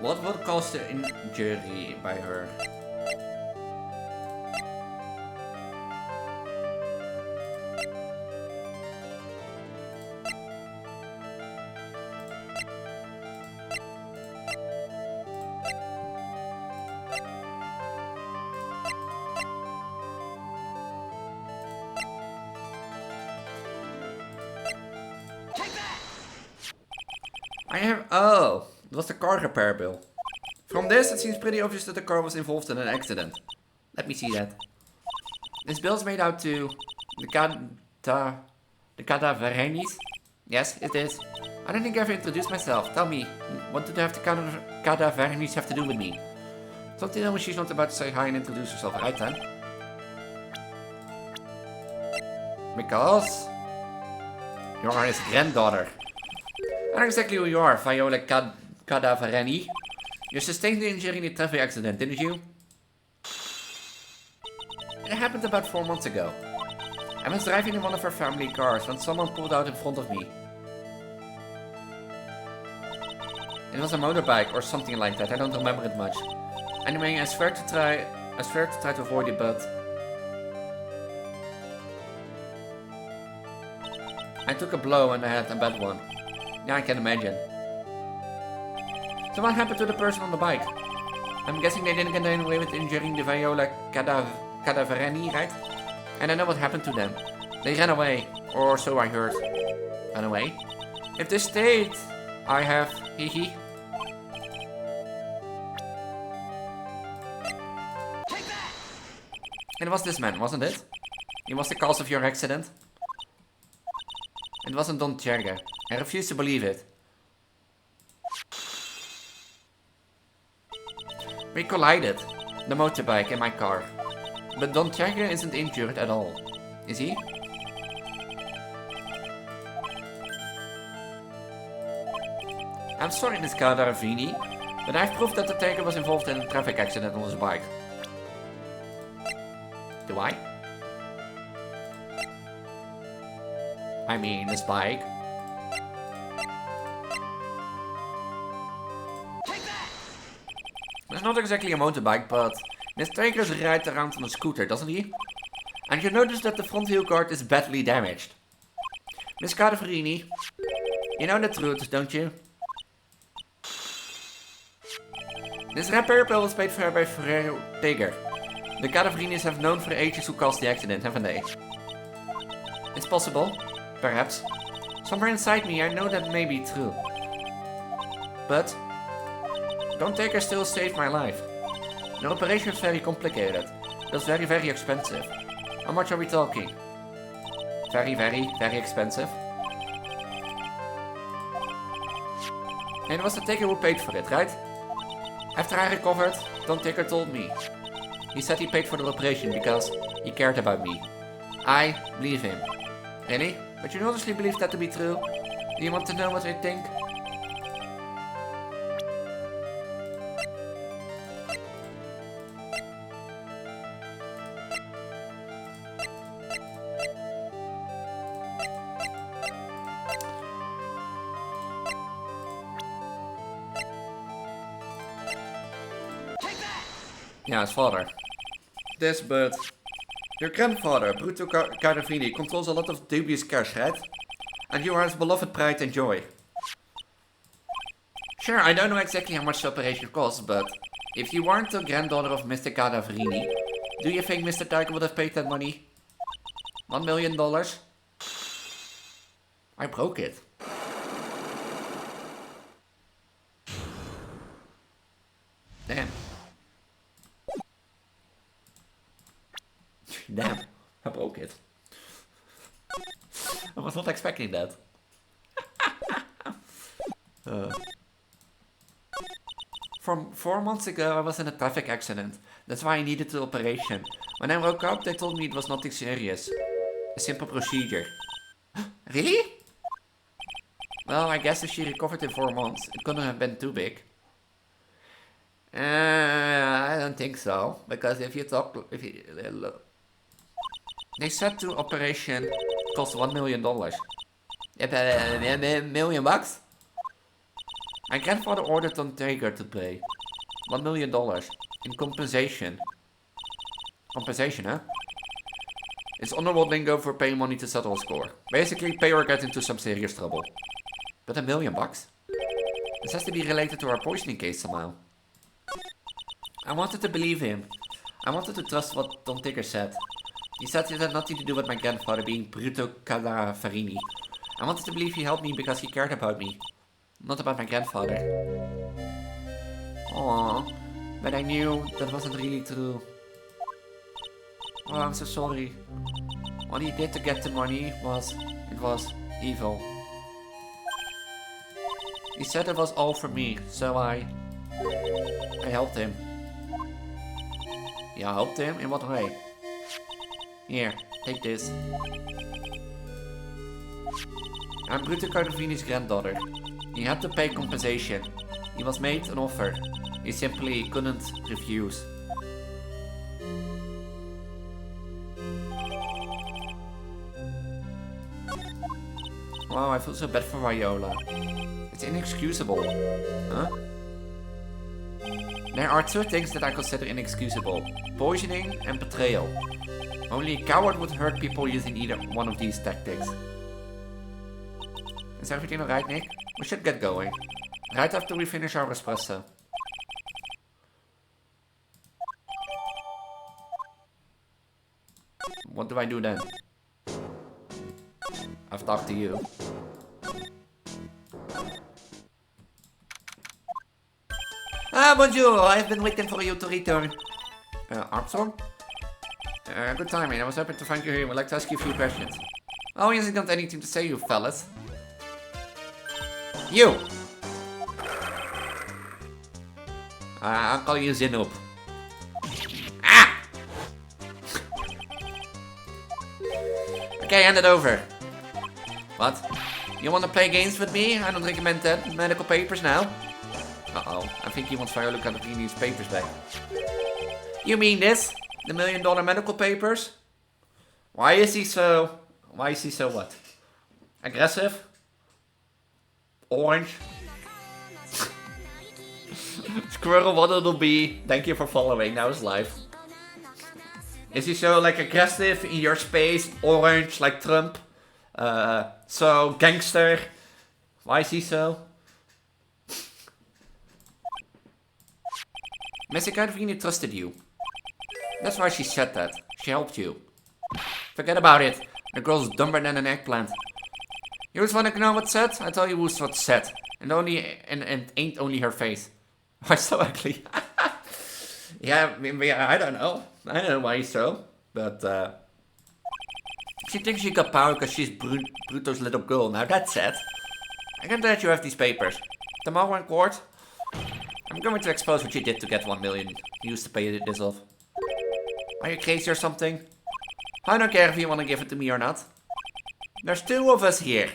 What would cause the injury by her? I have. Oh, it was the car repair bill. From this, it seems pretty obvious that the car was involved in an accident. Let me see that. This bill is made out to the cadaverenis. Yes, it is. I don't think I've introduced myself. Tell me, what do the cadaverenis have to do with me? Don't you know when she's not about to say hi and introduce herself, right then? Because you're his granddaughter. I know exactly who you are, Viola Cadavereni. You sustained the injury in a traffic accident, didn't you? It happened about 4 months ago. I was driving in one of our family cars when someone pulled out in front of me. It was a motorbike or something like that, I don't remember it much. Anyway, I swear to try to avoid it, but I took a blow and I had a bad one. Yeah, I can imagine. So what happened to the person on the bike? I'm guessing they didn't get away with injuring the Viola Cadavereni, right? And I know what happened to them. They ran away, or so I heard. Ran away? If they stayed, I have, hehe. It was this man, wasn't it? He was the cause of your accident. It wasn't Don Tjerge. I refuse to believe it. We collided, the motorbike and my car. But Don Tjerge isn't injured at all. Is he? I'm sorry, Miss Cadaravini, but I've proved that the taker was involved in a traffic accident on his bike. Do I? I mean, his bike. It's not exactly a motorbike, but Miss Takers rides around on a scooter, doesn't he? And you notice that the front wheel guard is badly damaged. Miss Cadaverini, you know the truth, don't you? This repair bill was paid for by Ferrero Taker. The Cadaverinis have known for ages who caused the accident, haven't they? It's possible. Perhaps. Somewhere inside me, I know that may be true. But Don Taker still saved my life. The operation was very complicated. It was very, very expensive. How much are we talking? Very, very, very expensive. And it was the Taker who paid for it, right? After I recovered, Don Taker told me. He said he paid for the operation because he cared about me. I believe him. Really? But you honestly believe that to be true? Do you want to know what I think? Yeah, his father. This, but your grandfather, Bruto Cardavini, controls a lot of dubious cash, right? And you are his beloved pride and joy. Sure, I don't know exactly how much the operation costs, but if you weren't the granddaughter of Mr. Cadaverini, do you think Mr. Tiger would have paid that money? $1 million? I broke it. Damn. Damn, I broke it. I was not expecting that. From 4 months ago, I was in a traffic accident. That's why I needed the operation. When I woke up, they told me it was nothing serious. A simple procedure. Really? Well, I guess if she recovered in 4 months, it couldn't have been too big. I don't think so, because if you they said the operation cost $1 million. $1 million bucks? My grandfather ordered on Tiger to pay $1 million in compensation. Compensation, huh? It's underworld lingo for paying money to settle a score. Basically, pay or get into some serious trouble. But $1 million bucks? This has to be related to our poisoning case somehow. I wanted to believe him. I wanted to trust what Don Tigger said. He said it had nothing to do with my grandfather being Bruto Cadaverini. I wanted to believe he helped me because he cared about me. Not about my grandfather. Aww. But I knew that wasn't really true. Oh, I'm so sorry. What he did to get the money was evil. He said it was all for me, so I helped him. Yeah, helped him? In what way? Here, take this. I'm Bruto Cardavini's granddaughter. He had to pay compensation. He was made an offer. He simply couldn't refuse. Wow, I feel so bad for Viola. It's inexcusable. Huh? There are 2 things that I consider inexcusable. Poisoning and betrayal. Only a coward would hurt people using either one of these tactics. Is everything alright, Nick? We should get going. Right after we finish our espresso. What do I do then? I've talked to you. Ah, bonjour! I've been waiting for you to return. Armstrong? Good timing. I was happy to find you here. I'd like to ask you a few questions. Oh, he hasn't got anything to say, you fellas. You! I'll call you Zinoop. Ah! Okay, hand it over. What? You want to play games with me? I don't recommend that. Medical papers now. Uh-oh. I think he wants Viola Cardavini's papers back. You mean this? The $1 million medical papers? Why is he so what? Aggressive? Orange? Squirrel, what it'll be. Thank you for following. That was live. Is he so like aggressive in your space? Orange like Trump? So gangster? Why is he so? Mr. Cardavini trusted you. That's why she said that. She helped you. Forget about it. The girl's dumber than an eggplant. You just wanna know what's said? I tell you what's said. And ain't only her face. Why so ugly? Yeah, I don't know. I don't know why he's so. But she thinks she got power because she's Bruto's little girl. Now that's sad. I can't let you have these papers. Tomorrow in court, I'm going to expose what you did to get 1 million used to pay this off. Are you crazy or something? I don't care if you want to give it to me or not. There's 2 of us here.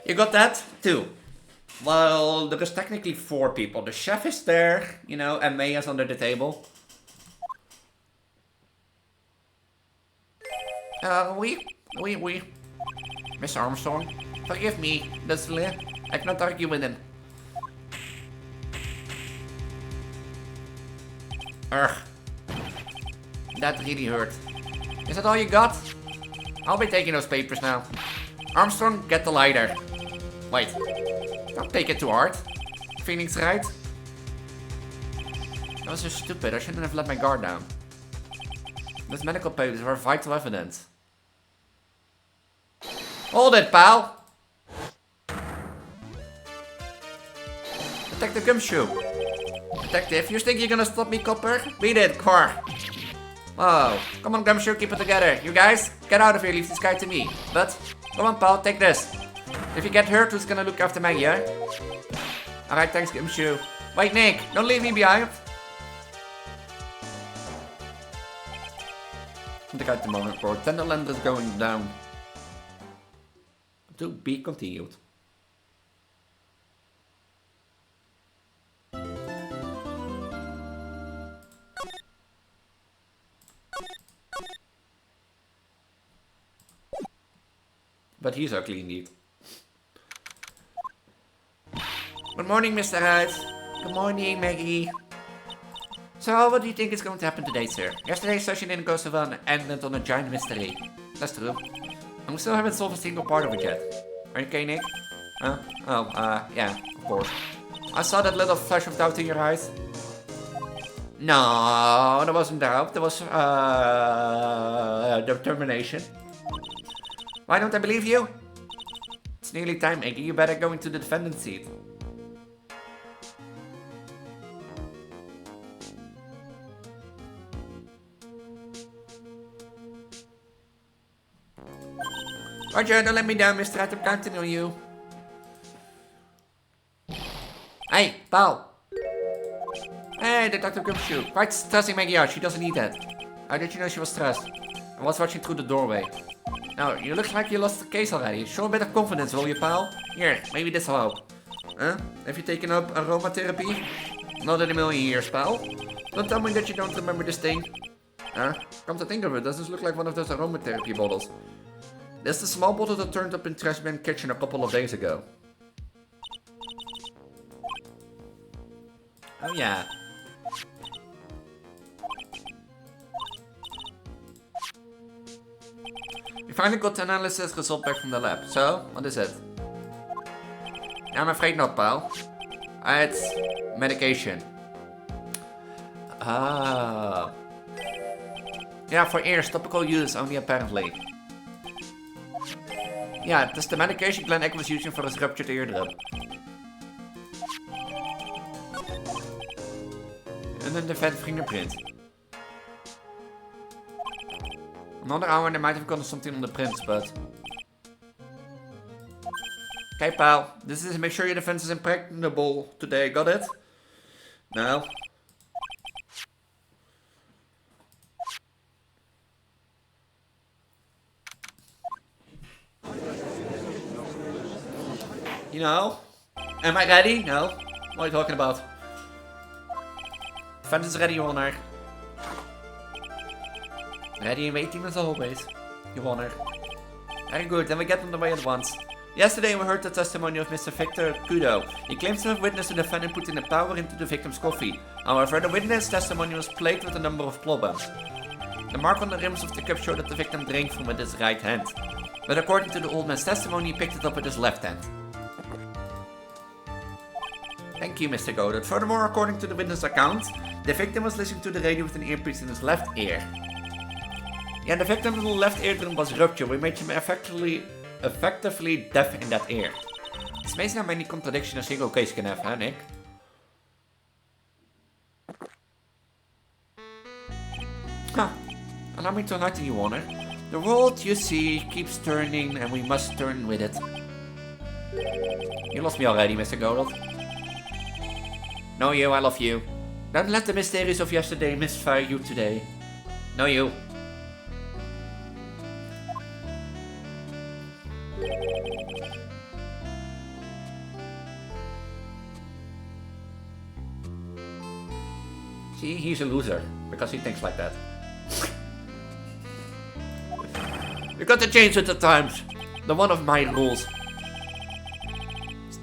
You got that? 2. Well, there is technically 4 people. The chef is there, you know, and Maya's under the table. Oui. Miss Armstrong, forgive me, Leslie. I cannot argue with him. Ugh, That really hurt. Is that all you got? I'll be taking those papers now. Armstrong, get the lighter. Wait. Don't take it too hard. Phoenix, right? That was so stupid. I shouldn't have let my guard down. Those medical papers were vital evidence. Hold it, pal! Detective Gumshoe. Detective, you think you're gonna stop me, copper? Beat it, car. Whoa. Come on, Gumshoe, keep it together. You guys, get out of here, leave this guy to me. But, come on, pal, take this. If you get hurt, who's gonna look after Maggie, huh? Alright, thanks, Gumshoe. Wait, Nick, don't leave me behind. The guy tomorrow report. Tenderland is going down. To be continued. But he's ugly indeed. Good morning, Mr. Hyde. Good morning, Maggie. So, what do you think is going to happen today, sir? Yesterday's session didn't go so well and ended on a giant mystery. That's true. And we still haven't solved a single part of it yet. Are you okay, Nick? Huh? Oh, yeah, of course. I saw that little flash of doubt in your eyes. No, there wasn't doubt. There was, determination. Why don't I believe you? It's nearly time, Maggie. You better go into the defendant's seat. Roger, don't let me down, Mr. I'm counting on you. Hey, pal. Hey, Detective Gumshoe. Quite stressing Maggie out. She doesn't need that. How did you know she was stressed? I was watching through the doorway. Now, you look like you lost the case already. Show a bit of confidence, will you, pal? Here, maybe this'll help. Huh? Have you taken up aromatherapy? Not in a million years, pal. Don't tell me that you don't remember this thing. Huh? Come to think of it, does this look like one of those aromatherapy bottles? This is the small bottle that turned up in Trashman kitchen a couple of days ago. Oh yeah. We finally got the analysis result back from the lab. So, what is it? I'm afraid not, pal. It's medication. Ah. Yeah, for ears, topical use only apparently. Yeah, it is the medication Glenn Eck was using for his ruptured eardrum. And then the vet fingerprint. Another hour they might have gotten something on the prints, but... Okay, pal. This is to make sure your defense is impregnable today. Got it? No. You know? Am I ready? No. What are you talking about? Defense is ready, Your Honor. Ready and waiting as always, Your Honor. Very good, then we get on the way at once. Yesterday we heard the testimony of Mr. Victor Kudo. He claims to have witnessed the defendant putting the powder into the victim's coffee. However, the witness testimony was plagued with a number of problems. The mark on the rims of the cup showed that the victim drank from with his right hand. But according to the old man's testimony, he picked it up with his left hand. Thank you, Mr. Godot. Furthermore, according to the witness account, the victim was listening to the radio with an earpiece in his left ear. Yeah, the victim's left eardrum was ruptured, which made him effectively deaf in that ear. It's amazing how many contradictions a single case can have, huh, Nick? Huh. Allow me to enlighten you, Warner. The world, you see, keeps turning, and we must turn with it. You lost me already, Mr. Godot. No, you, I love you. Don't let the mysteries of yesterday misfire you today. No, you. See, he's a loser, because he thinks like that. You got to change with the times. The one of my rules.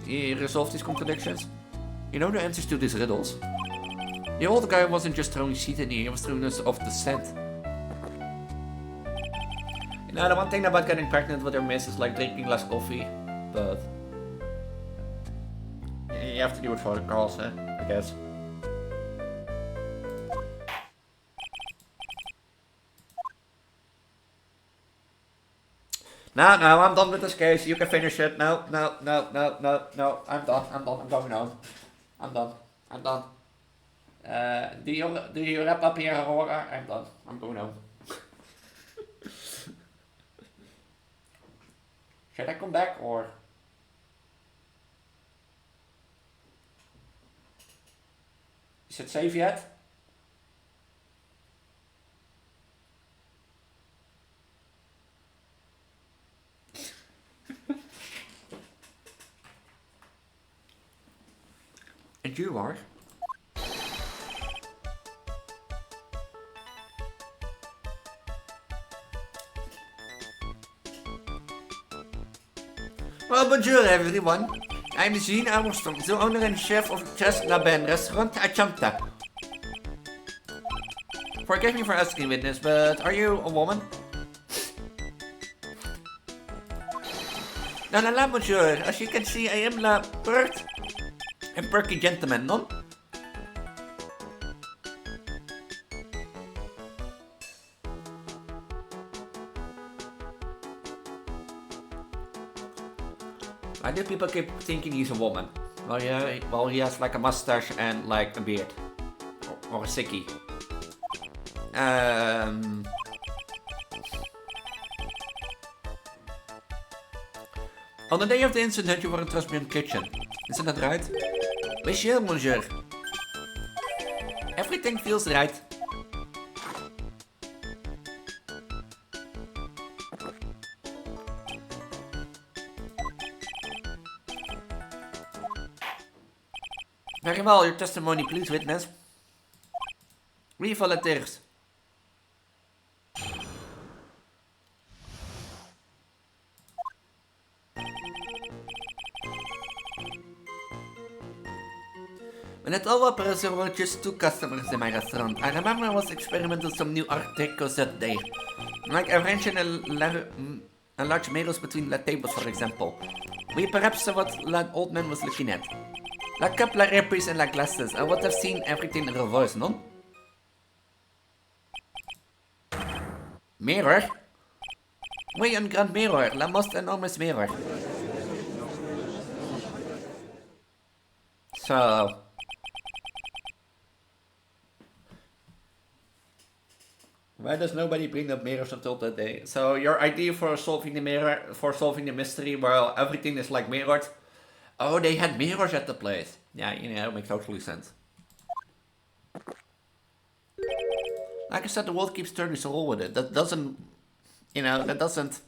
You resolve these contradictions? You know the answers to these riddles? The old guy wasn't just throwing shit in here, he was throwing us off the scent. No, the one thing about getting pregnant with your miss is like drinking less coffee, but you have to do it for the cause, I guess. No, I'm done with this case. You can finish it. No. I'm done. I'm going home. I'm done. Do you wrap up here, Aurora? I'm done. I'm going home. Should I come back or? Is it safe yet? And you are? Well, bonjour everyone. I'm Jean Armstrong, the owner and chef of Transgender restaurant Achanta. Forgive me for asking witness, but are you a woman? No, monsieur. As you can see, I am a perky gentleman, no? Why do people keep thinking he's a woman? Well, yeah, well, he has like a mustache and like a beard. Or a sickie. On the day of the incident, you were in Transgender kitchen. Isn't that right? Monsieur. Everything feels right. Very well, your testimony, please, witness. Wie volunteers? When it all happened, there were just 2 customers in my restaurant. I remember I was experimenting with some new articles that day. Like arranging a large mirrors between the tables, for example. We perhaps saw what that old man was looking at. La couple of earpiece and la glasses. I would have seen everything in reverse, no? Mirror? Oui, un grand mirror. La most enormous mirror. So... why does nobody bring up mirrors until that day? So your idea for solving the mystery, well, everything is like mirrored. Oh, they had mirrors at the place. Yeah, you know, it makes totally sense. Like I said, the world keeps turning, so roll with it. That doesn't, you know, that doesn't...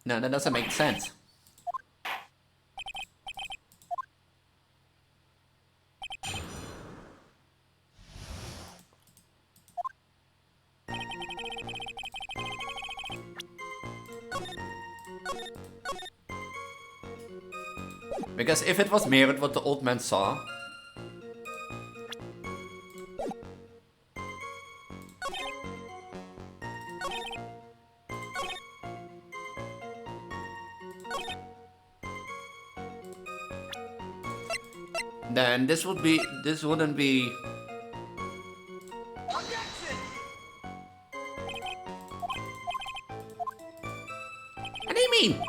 No, that doesn't make sense. Because if it was mirrored what the old man saw... then this wouldn't be... What do you mean?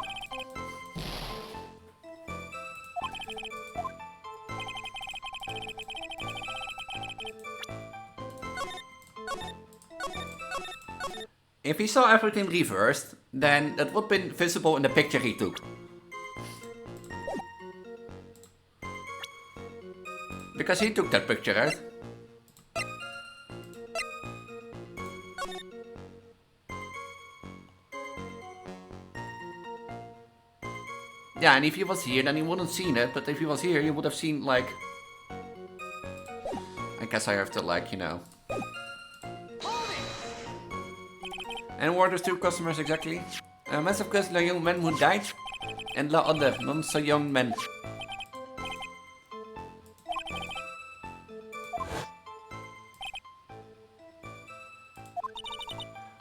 If he saw everything reversed, then that would have been visible in the picture he took. Because he took that picture, right? Yeah, and if he was here, then he wouldn't have seen it. But if he was here, he would have seen, like... I guess I have to, like, you know. And were those 2 customers exactly? Massive question, a young man who died, and the other, not so young man.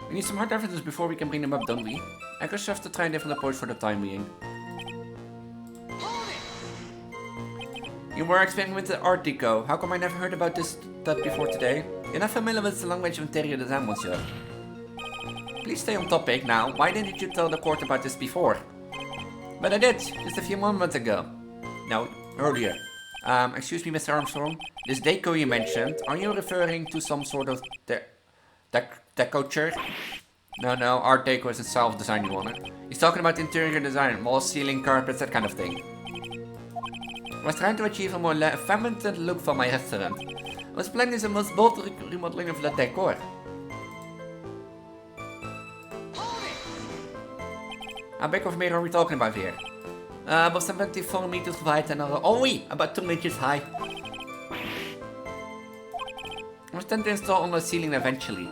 We need some hard evidence before we can bring them up, don't we? I guess we have to try a different approach for the time being. You were explaining with the art deco. How come I never heard about that before today? You're not familiar with the language of interior design, monsieur. Please stay on topic now. Why didn't you tell the court about this before? But I did, just a few moments ago. No, earlier. Excuse me, Mr. Armstrong. This deco you mentioned, are you referring to some sort of deco church? No, art deco is a self-design you wanted. He's talking about interior design, walls, ceiling, carpets, that kind of thing. I was trying to achieve a more feminine look for my restaurant. I was planning the most bold remodeling of the decor. How big of a mirror are we talking about here? About 74 meters wide and about 2 meters high. I was trying to install on the ceiling eventually.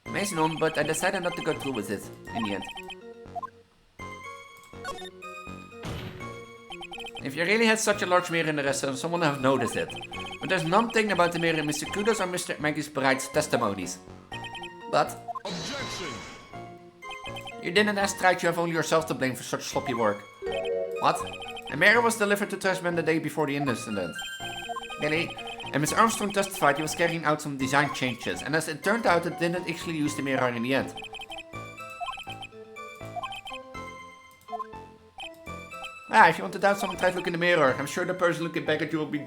Amazing on, but I decided not to go through with it in the end. If you really had such a large mirror in the restaurant, someone would have noticed it. But there's nothing about the mirror in Mr. Kudos or Mr. Maggie's bride's testimonies. But... Objection! You didn't ask right, you have only yourself to blame for such sloppy work. What? The mirror was delivered to Transgender the day before the incident. Really? And Mr. Armstrong testified he was carrying out some design changes, and as it turned out, it didn't actually use the mirror in the end. If you want to doubt someone, try to look in the mirror. I'm sure the person looking back at you will be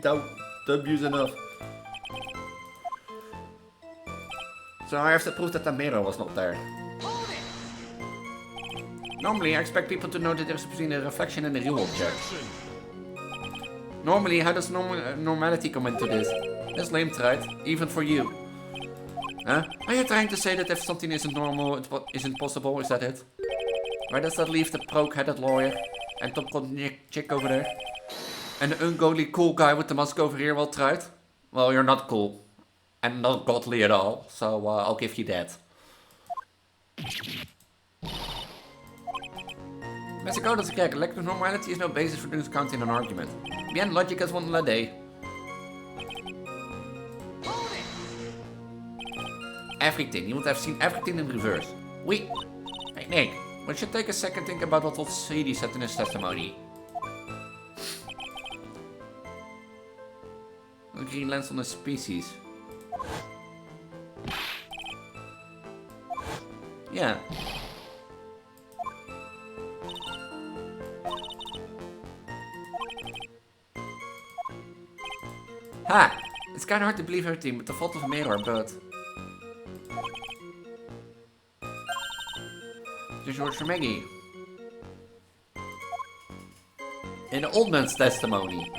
dubious enough. So I have to prove that the mirror was not there. Normally, I expect people to know the difference between a reflection and a real object. Normally, how does normality come into this? That's lame, right? Even for you. Huh? Are you trying to say that if something isn't normal, it isn't possible? Is that it? Where does that leave the broke-headed lawyer? And top chick over there? And the ungodly cool guy with the mask over here, well tried? Well, you're not cool. And not godly at all, so I'll give you that. Mr. Code is a gag. Lack of normality is no basis for discounting an argument. Bien, logic has won the day. Everything. You would have seen everything in reverse. Oui. Hey, Nick. We should take a second think about what Vods said in his testimony. The green lands on a species. Yeah. Ha! It's kinda hard to believe everything, but the fault of a mirror, but... There's yours for Maggie. In the old man's testimony.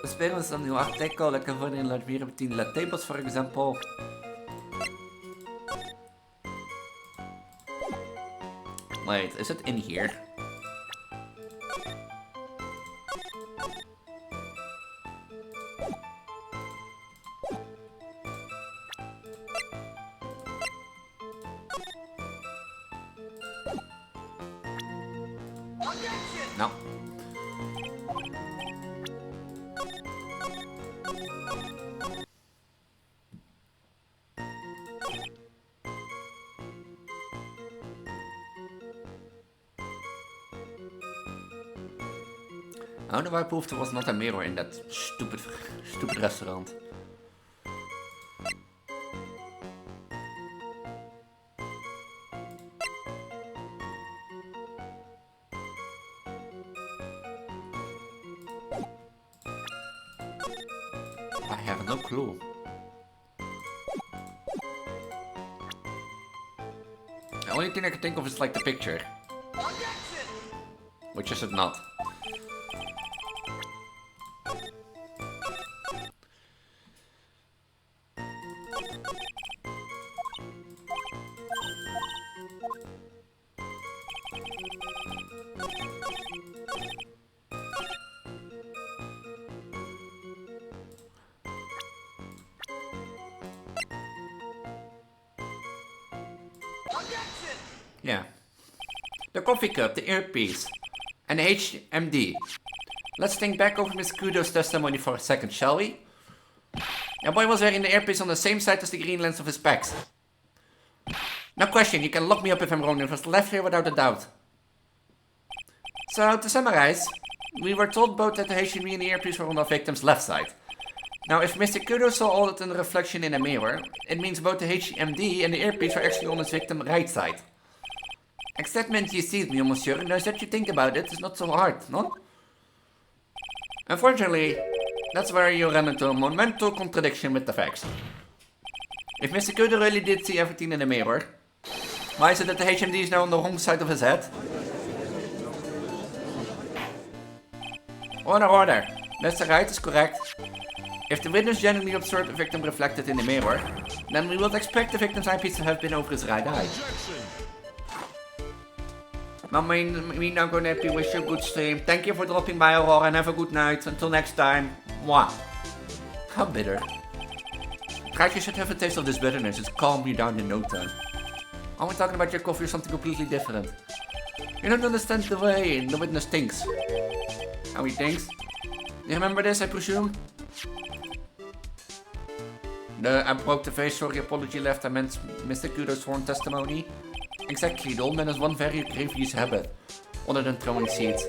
The parents of the art deco, like avoiding large mirror between the tables, for example. Wait, is it in here? No. I wonder why proof there was not a mirror in that stupid restaurant. I have no clue. The only thing I can think of is like the picture. Which is it not. Yeah. The coffee cup, the earpiece, and the HMD. Let's think back over Miss Kudo's testimony for a second, shall we? That boy was wearing the earpiece on the same side as the green lens of his specs. No question, you can lock me up if I'm wrong, it was left here without a doubt. So, to summarize, we were told both that the HMD and the earpiece were on the victim's left side. Now, if Mr. Kudo saw all that in the reflection in a mirror, it means both the HMD and the earpiece were actually on his victim's right side. Except you see me, monsieur, now that you think about it, it's not so hard, no? Unfortunately, that's where you run into a monumental contradiction with the facts. If Mr. Kudo really did see everything in the mirror, why is it that the HMD is now on the wrong side of his head? Order. Mr. Wright is correct. If the witness genuinely observed the victim reflected in the mirror, then we would expect the victim's eyepiece to have been over his right eye. Mommy, we now gonna happy wish you a good stream. Thank you for dropping by, Aurora, and have a good night. Until next time. Mwah. How bitter. Guys, you should have a taste of this bitterness. It's calm you down in no time. Are we talking about your coffee or something completely different? You don't understand the way the witness thinks. How he thinks? You remember this, I presume? I broke the face, sorry, apology left, I meant Mr. Kudo's sworn testimony. Exactly, the old man has one very grievous habit, other than throwing seeds.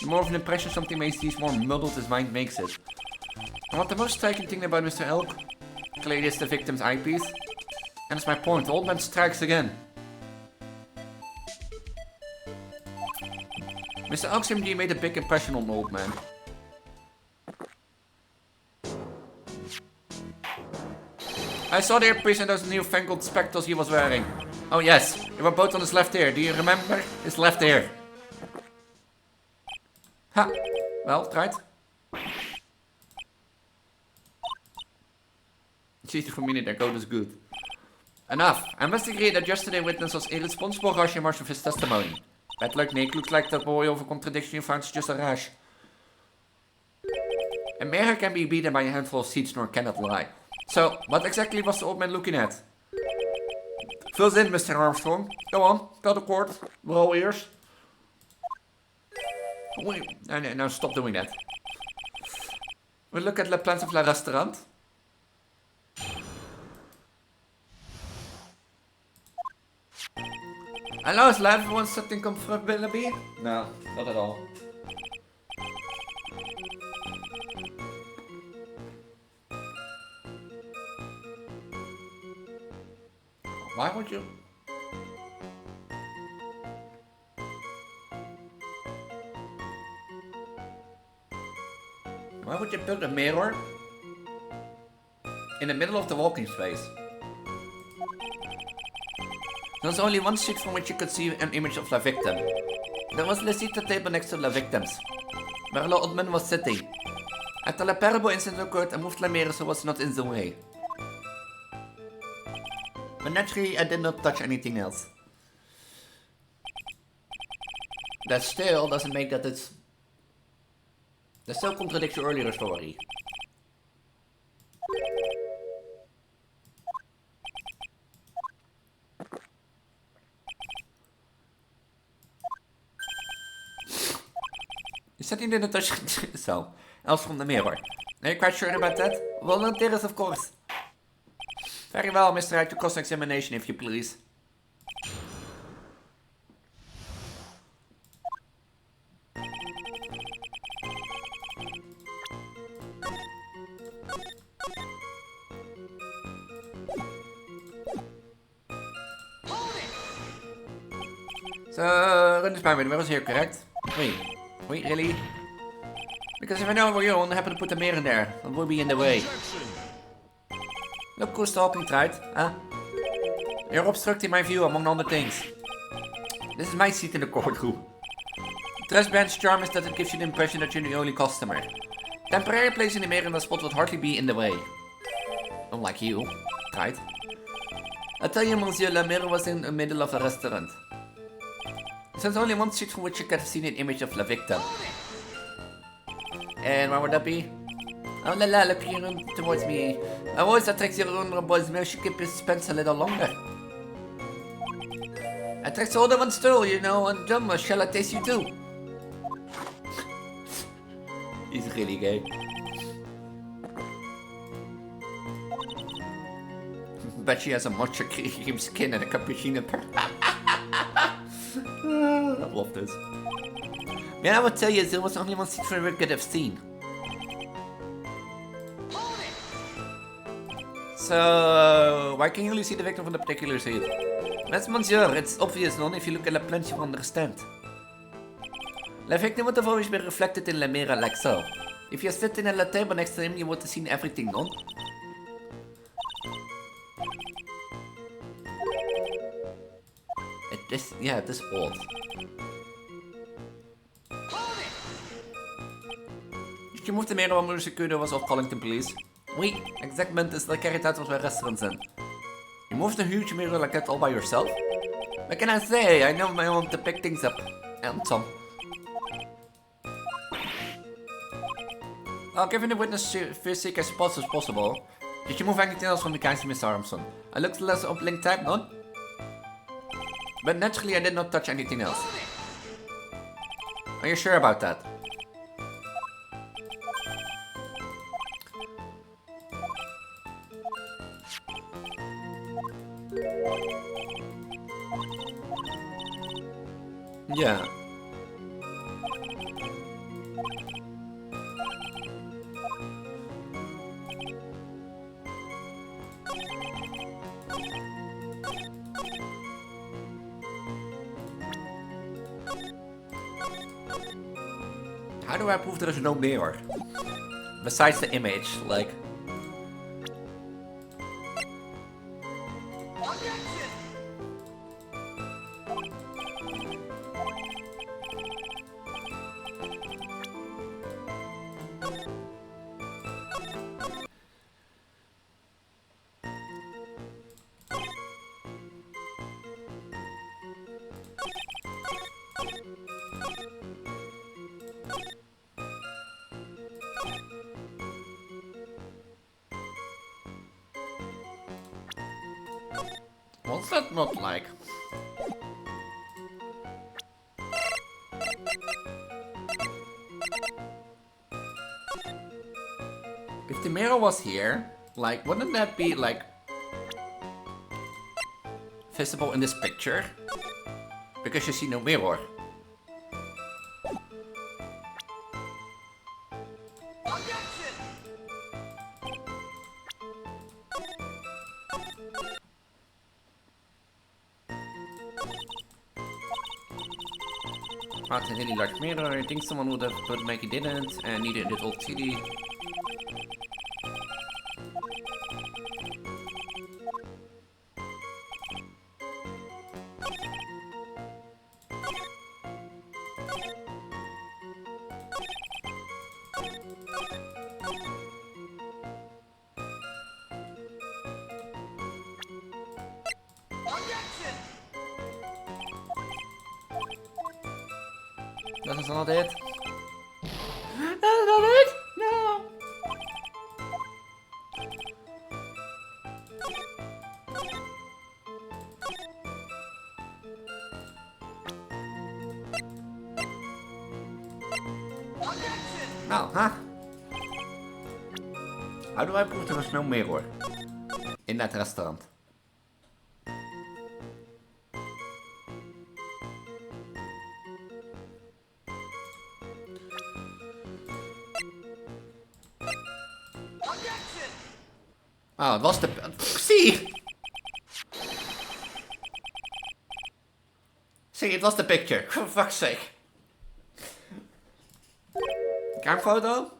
The more of an impression something makes, the more muddled his mind makes it. And what the most striking thing about Mr. Elk clearly is the victim's eyepiece. And that's my point, the old man strikes again. Mr. Elk's MD made a big impression on the old man. I saw the earpiece and those newfangled spectacles he was wearing. Oh yes, they were both on his left ear. Do you remember? His left ear. Ha! Well, tried. Ziet er voor mij niet, that code is good. Enough. I must agree that yesterday's witness was irresponsible rushing much of his testimony. Bad luck, Nick. Looks like that boy over contradiction you found is just a rash. A mare can be beaten by a handful of seeds nor cannot lie. So, what exactly was the old man looking at? Fills in, Mr. Armstrong. Go on, tell the court. We're all ears. Wait, no, stop doing that. We'll look at the plans of the restaurant. Hello, is everyone something comfortable? No, not at all. Why would you? Why would you put a mirror in the middle of the walking space? There was only one seat from which you could see an image of the victim. There was the seat table next to the victims, where the old man was sitting. After the parable incident occurred, I moved the mirror so it was not in the way. But naturally, I did not touch anything else. That still doesn't make that it's... That still contradicts your earlier story. You said you didn't touch... So, else from the mirror. Are you quite sure about that? Volunteers, of course. Very well, Mr. Wright, to cross-examination, if you please. So, run this by me, the mirror's here, correct? Wait, really? Because if I know where you only happen to put the mirror in there, that will be in the way. Look who's talking, Twitct, huh? You're obstructing my view, among other things. This is my seat in the courtroom. The dress band's charm is that it gives you the impression that you're the only customer. Temporary placing the mirror in the spot would hardly be in the way. Unlike you, Twitct. I tell you, monsieur, the mirror was in the middle of a restaurant. There's only one seat from which you can see an image of the victim. And where would that be? Oh la la, look here towards me. I always attract your own boys, maybe you keep his suspense a little longer. I attracts all the ones too, you know, and Jumma, shall I taste you too? He's really gay. Bet she has a matcha cream skin and a cappuccino. I love this. Man, I would tell you, there was only one secret we could have seen. So, why can you only see the victim from the particular scene? That's monsieur, it's obvious, non? If you look at the plant, you understand. The victim would have always been reflected in the mirror like so. If you're sitting at the table next to him, you would have seen everything, non? Yeah, it is odd. Did you move the mirror while Musikudo was off calling the police? Oui, exactement is the carried out of the restaurants in. You moved a huge mirror like that all by yourself? What can I say? I know my own to pick things up. And some. Well, given the witness physique as fast as possible, did you move anything else from the kinds of Miss Armstrong? I looked less up link type, none? But naturally I did not touch anything else. Are you sure about that? Yeah. How do I prove there is no mirror? Besides the image, like... What's that not like? If the mirror was here, like, wouldn't that be, like, visible in this picture? Because you see no mirror. A really large mirror. I think someone would have put it like he didn't, and neither did old CD. That's not it. That's not it? No. Oh, huh? How do I prove there was no mirror in that restaurant? Oh, it was the... See! See, it was the picture. For fuck's sake. Crime photo?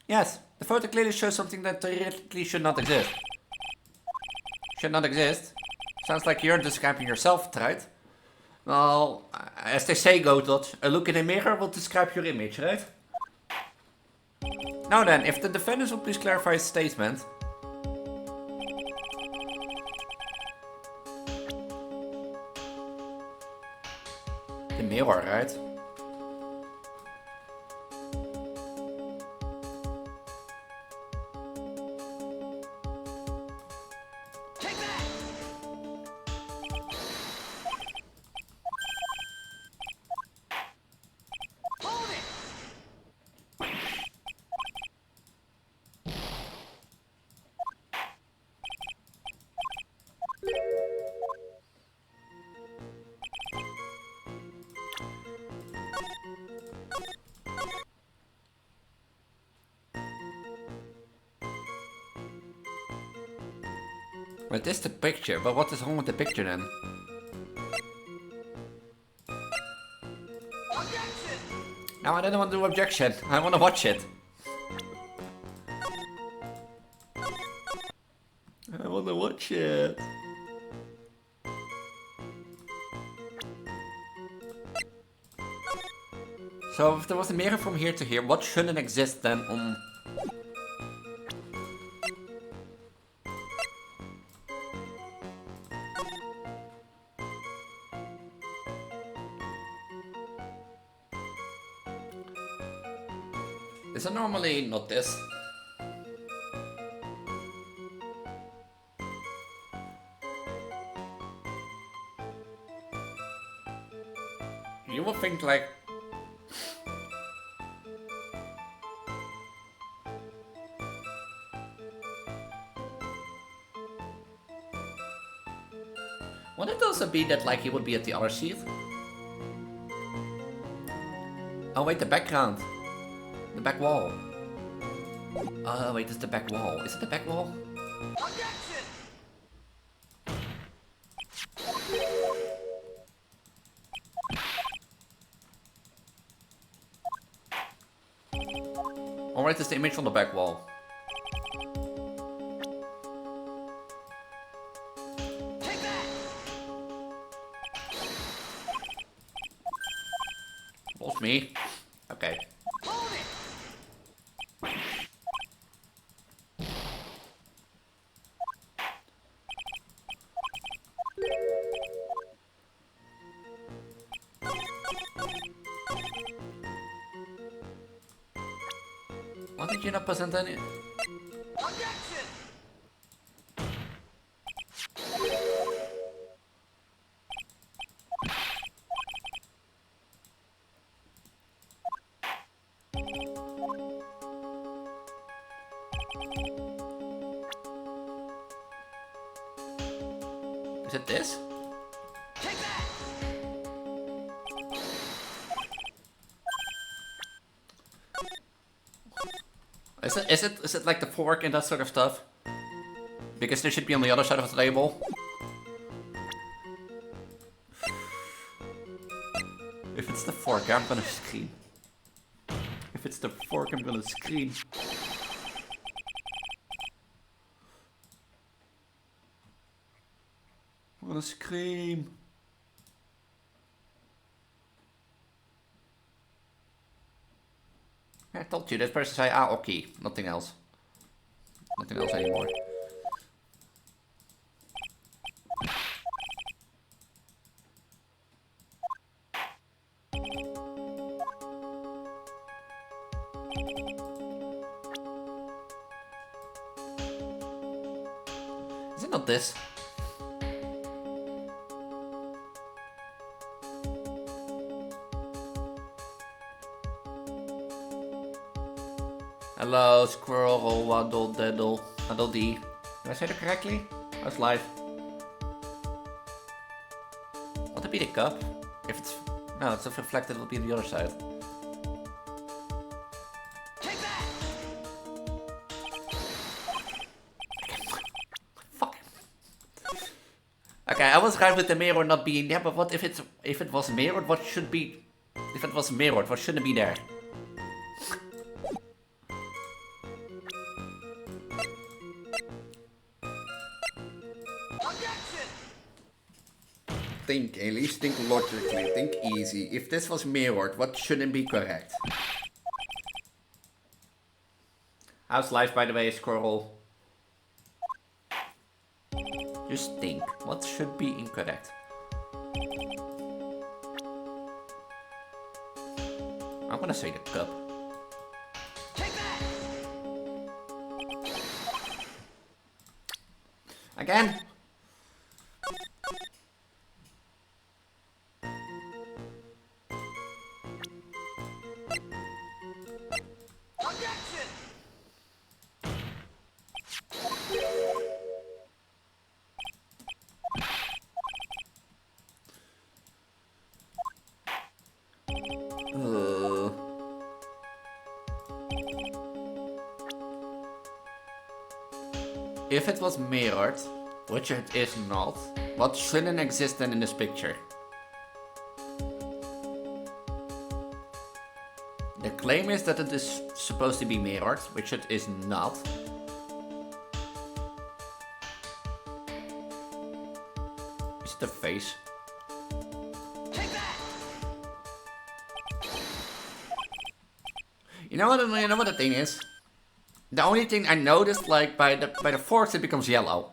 Yes, the photo clearly shows something that theoretically should not exist. Should not exist? Sounds like you're describing yourself, right? Well, as they say, Gotot, a look in a mirror will describe your image, right? Now then, if the defendants would please clarify his statement. The mirror, right? Well, this is the picture, but what is wrong with the picture then? No, I don't want to do objection. I want to watch it. I want to watch it. So if there was a mirror from here to here, what shouldn't exist then on... Is it normally not this? You would think like... Would it also be that like he would be at the other seat? Oh wait, the background. The back wall. Oh wait, it's the back wall. Is it the back wall? Alright, it's the image from the back wall. Was me. Okay. Why did you not present any? Is it this? Is it like the fork and that sort of stuff? Because this should be on the other side of the table. If it's the fork, I'm gonna scream. If it's the fork, I'm gonna scream. I'm gonna scream. I told you, this person say, ah, okay, nothing else. Nothing else anymore. Is it not this? Hello, squirrel, waddle, daddle, waddle dee. Did I say that correctly? I was live. Would it be the cup? If it's... No, it's reflected, it'll be on the other side. Take that! Fuck. Okay, I was right with the mirror not being there, but what if it was mirrored, what should be... If it was mirrored, what shouldn't be there? Think, Elise, think logically, think easy. If this was mirrored, what shouldn't be correct? How's life, by the way, squirrel? Just think, what should be incorrect? I'm gonna say the cup. Take that! Again? Objection! If it was mirrored, Which it is not. What shouldn't exist then in this picture? The claim is that it is supposed to be mirrored, which it is not. It's the face. Take that! You know what the thing is? The only thing I noticed, like by the forks, it becomes yellow.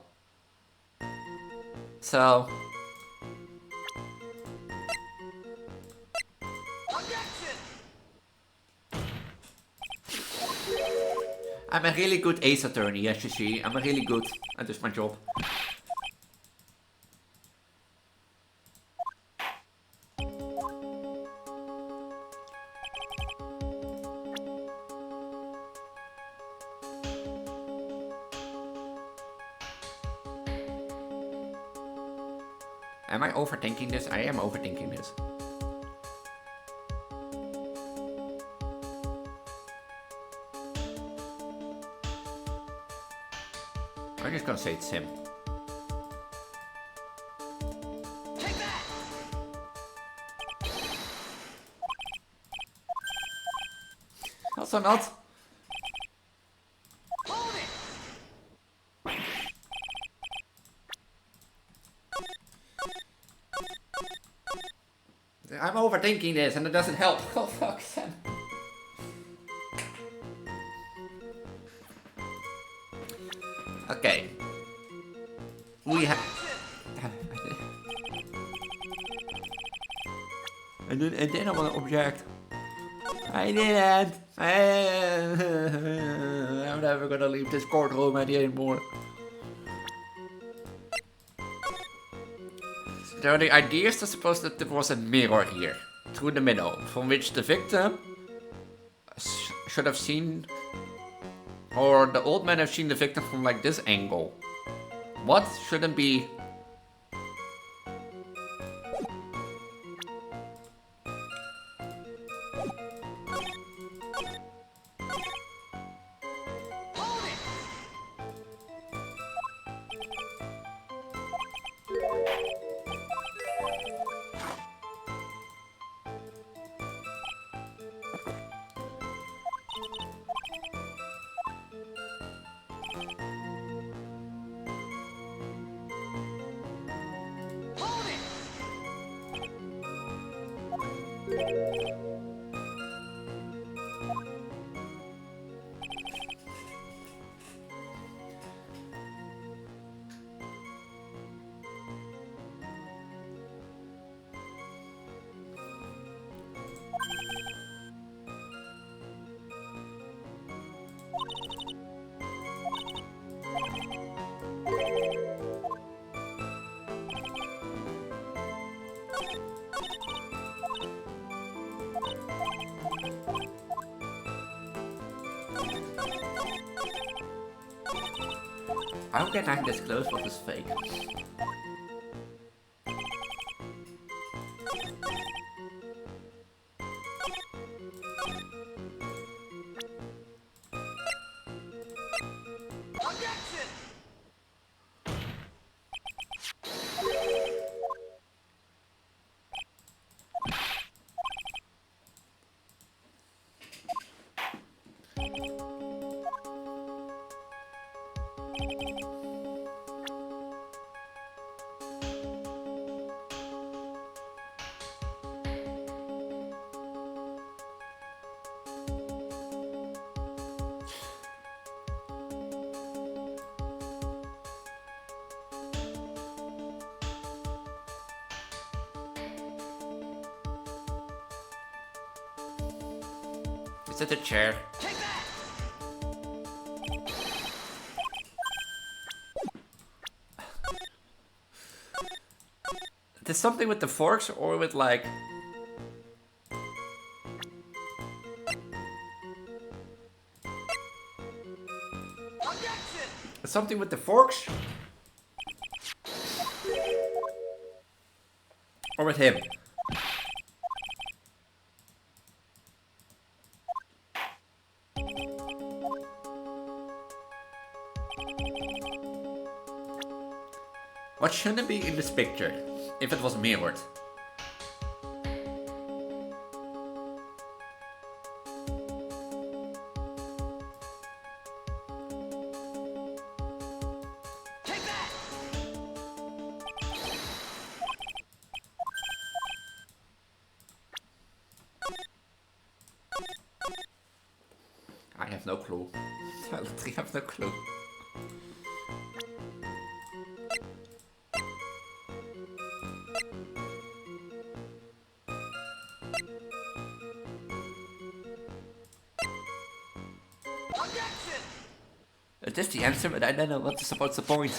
So Objection! I'm a really good ace attorney, as you see. I'm really good at this my job. Am I overthinking this? I am overthinking this. I'm just gonna say it's him. Take that! Also not. Hold it! I'm overthinking this and it doesn't help. Oh fuck, Sam. Okay. We have. And then I want to object. I didn't. I'm never gonna leave this courtroom anymore. So the idea is to suppose that there was a mirror here, through the middle, from which the victim should have seen, or the old man have seen the victim from like this angle. What shouldn't be? Hold it! Hold it! How can I disclose what is fake? Objection! Is it a chair? Take that! There's something with the forks or with like... Objection! Something with the forks? Or with him? shouldn't be in this picture if it was mirrored. Take that! I have no clue. I literally have no clue. Objection! It is the answer, but I don't know what is about the point.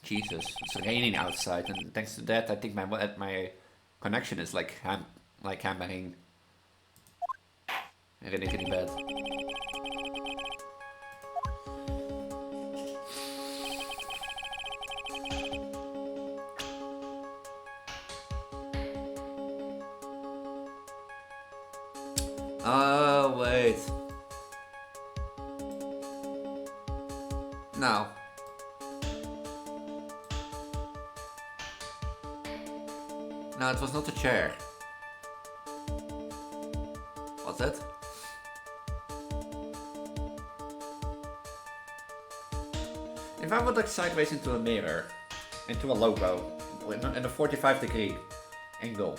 Jesus, it's raining outside, and thanks to that, I think my connection is like hammering really bad. Oh wait. No. No, it was not a chair. Was it? If I would look sideways into a mirror, into a logo, in a 45-degree angle.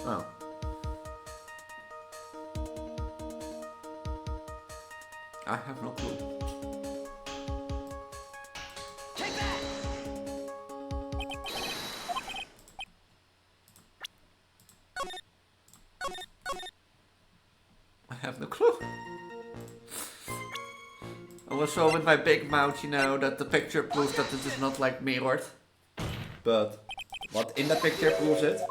Oh. I have no clue. Take that! I have no clue. I was so with my big mouth, you know, that the picture proves that it is not like mirrored. But what in the picture proves it?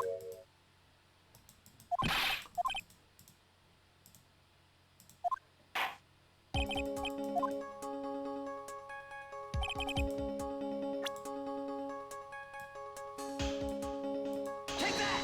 Take that!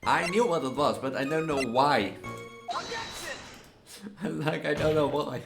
I knew what it was, but I don't know why. Objection! Like, I don't know why.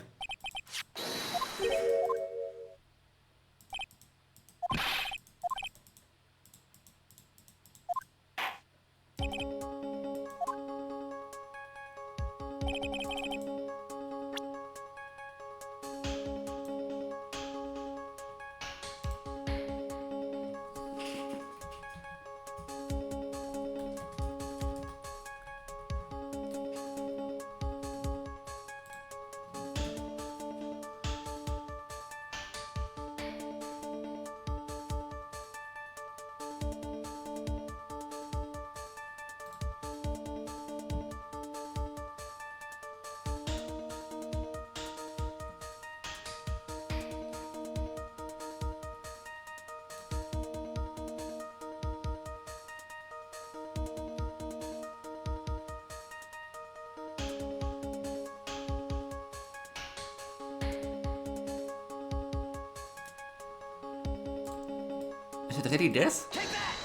Is it really this? Take that!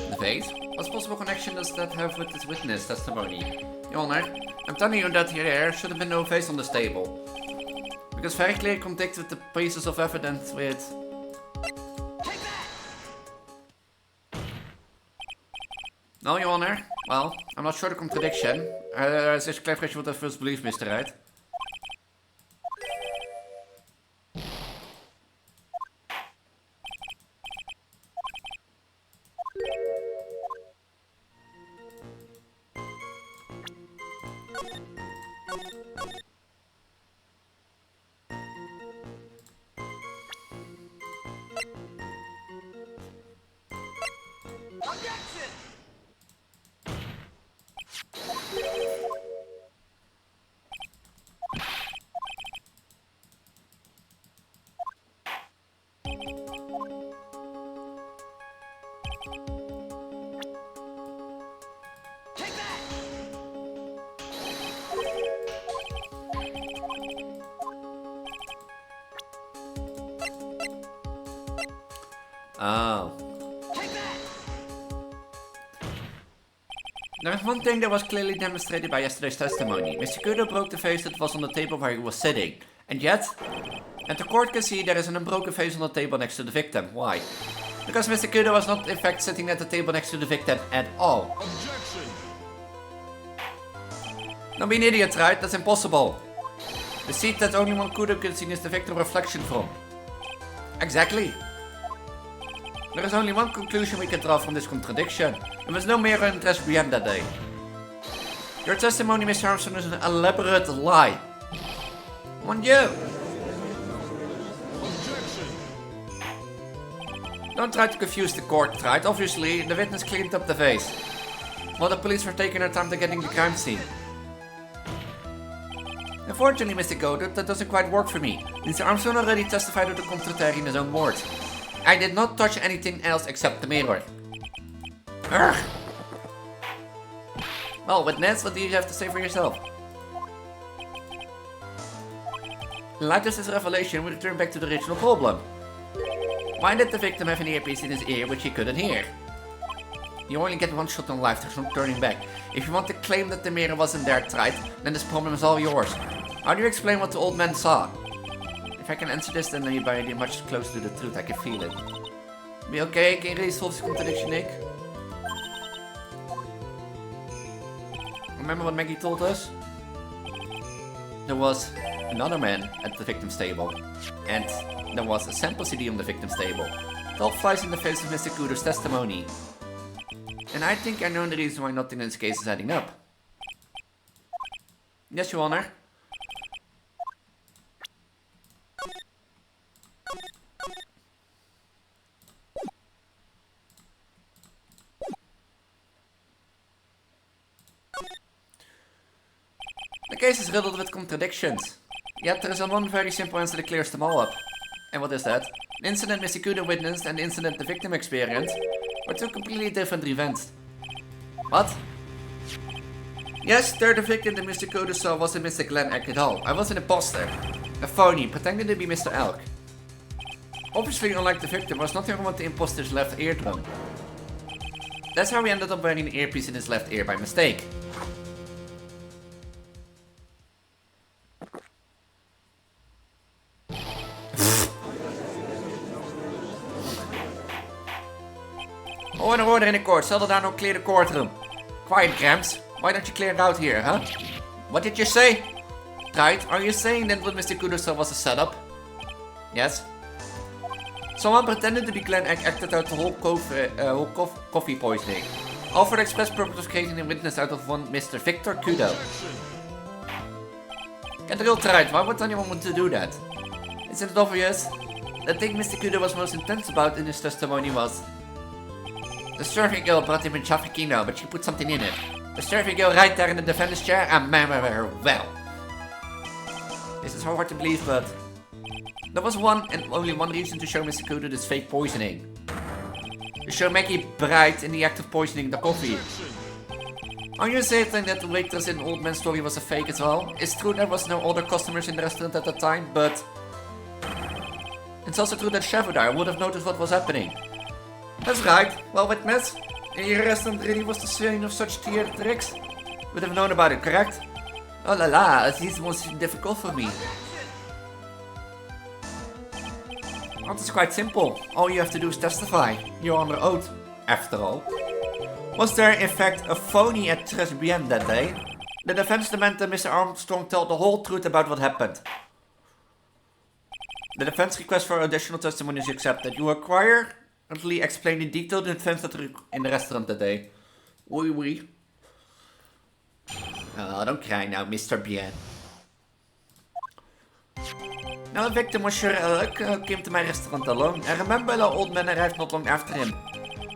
The face? What possible connection does that have with this witness testimony? Your Honor, I'm telling you that there should have been no face on this table. Because very clearly contradicts with the pieces of evidence with... Take that! No, Your Honor. Well, I'm not sure the contradiction. Het is clever als je wat even alsjeblieft misdraait. Objection! Take that! Oh. Take that! There is one thing that was clearly demonstrated by yesterday's testimony. Mr. Kudo broke the vase that was on the table where he was sitting. And yet, the court can see there is an unbroken vase on the table next to the victim. Why? Because Mr. Kudo was not in fact sitting at the table next to the victim at all. Objection! Don't be an idiot, right? That's impossible. The seat that only one Kudo can see is the victim reflection from. Exactly. There is only one conclusion we can draw from this contradiction. There was no mirror in Transgender that day. Your testimony, Mr. Armstrong, is an elaborate lie. On you. Objection! Don't try to confuse the court, right? Obviously, the witness cleaned up the vase, while the police were taking their time to getting the crime scene. Unfortunately, Mr. Goddard, that doesn't quite work for me. Mr. Armstrong already testified to the contrary in his own words. I did not touch anything else except the mirror. Urgh. Well, witness, what do you have to say for yourself? In light of this revelation, we return back to the original problem. Why did the victim have an earpiece in his ear which he couldn't hear? You only get one shot in life, there's no turning back. If you want to claim that the mirror wasn't there, right, then this problem is all yours. How do you explain what the old man saw? If I can answer this, then you're very much closer to the truth, I can feel it. Be okay? Can you really solve this contradiction, Nick? Remember what Maggie told us? There was another man at the victim's table, and there was a sample CD on the victim's table. It all flies in the face of Mr. Kudo's testimony. And I think I know the reason why nothing in this case is adding up. Yes, Your Honor. The case is riddled with contradictions. Yet there is one very simple answer that clears them all up. And what is that? The incident Mr. Kudo witnessed and the incident the victim experienced were two completely different events. What? Yes, third victim that Mr. Kudo saw wasn't Mr. Glenn Eck at all. I was an imposter. A phony, pretending to be Mr. Elk. Obviously, unlike the victim, was nothing wrong with the imposter's left eardrum. That's how he ended up wearing an earpiece in his left ear by mistake. Order in the court. Settle down or clear the courtroom. Quiet, Gramps. Why don't you clear it out here, huh? What did you say? Right, are you saying that what Mr. Kudo saw was a setup? Yes. Someone pretended to be Glenn Eck acted out the whole coffee poisoning. All for the express purpose of creating a witness out of one Mr. Victor Kudo. Get real right, why would anyone want to do that? Isn't it obvious? The thing Mr. Kudo was most intense about in his testimony was... The serving girl brought him in Chafakino, but she put something in it. The serving girl right there in the defender's chair and her well. This is hard to believe, but... There was one and only one reason to show Mr. Kudo this fake poisoning. To show Maggie Bright in the act of poisoning the coffee. Are you saying that the waitress in the old man's story was a fake as well? It's true there was no other customers in the restaurant at the time, but... It's also true that Chef would have noticed what was happening. That's right. Well, witness, your restaurant really was the scene of such theatrics. Would have known about it, correct? Oh la la, this was difficult for me. Well, it's quite simple. All you have to do is testify. You're under oath, after all. Was there, in fact, a phony at Transgender that day? The defense demanded Mr. Armstrong tell the whole truth about what happened. The defense request for additional testimony is accepted. You require... explain in detail the events that were in the restaurant that day. Oui. Oh, don't cry now, Mr. Bien. Now, the victim was sure came to my restaurant alone. I remember the old man arrived not long after him.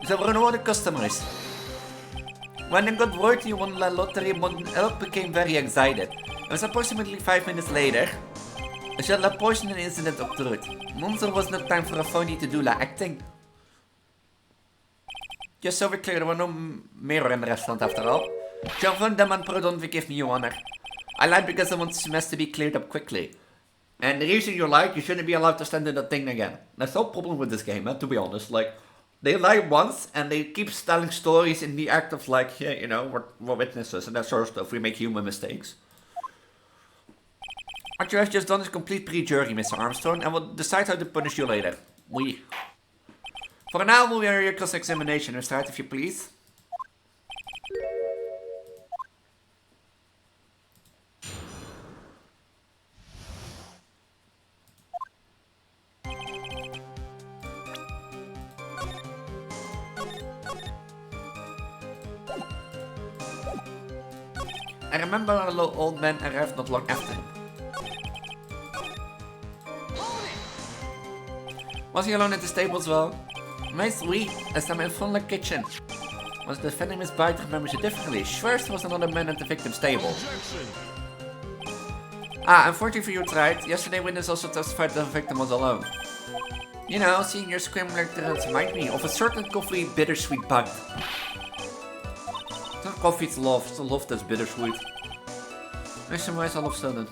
There were no other customers. When he got word he won the lottery, Elk became very excited. It was approximately 5 minutes later. The poisoning incident occurred. Monster was no time for a phony to do the acting. Just so we're clear, there were no mirror in the restaurant after all. John Van Damme and pardon, forgive me, Your Honor. I lied because I want this mess to be cleared up quickly. And the reason you lied, you shouldn't be allowed to stand in that thing again. That's no problem with this game, to be honest. Like, they lie once, and they keep telling stories in the act of like, yeah, you know, we're witnesses and that sort of stuff. We make human mistakes. What you have just done is complete pre-jury, Mr. Armstrong, and we'll decide how to punish you later. For now, we'll hear your cross-examination. We'll start, if you please. I remember a little old man arrived not long after him. Was he alone at the stable as well? Meest oui, as I'm in front of the kitchen. Was the venomous bite remembers it differently? First there was another man at the victim's stable. Unfortunately for you tried. Yesterday witness also testified that the victim was alone. You know, seeing your scream like that remind me of a certain coffee bittersweet bite. That coffee's love, it's a love that's bittersweet. Listen, why is all of a sudden?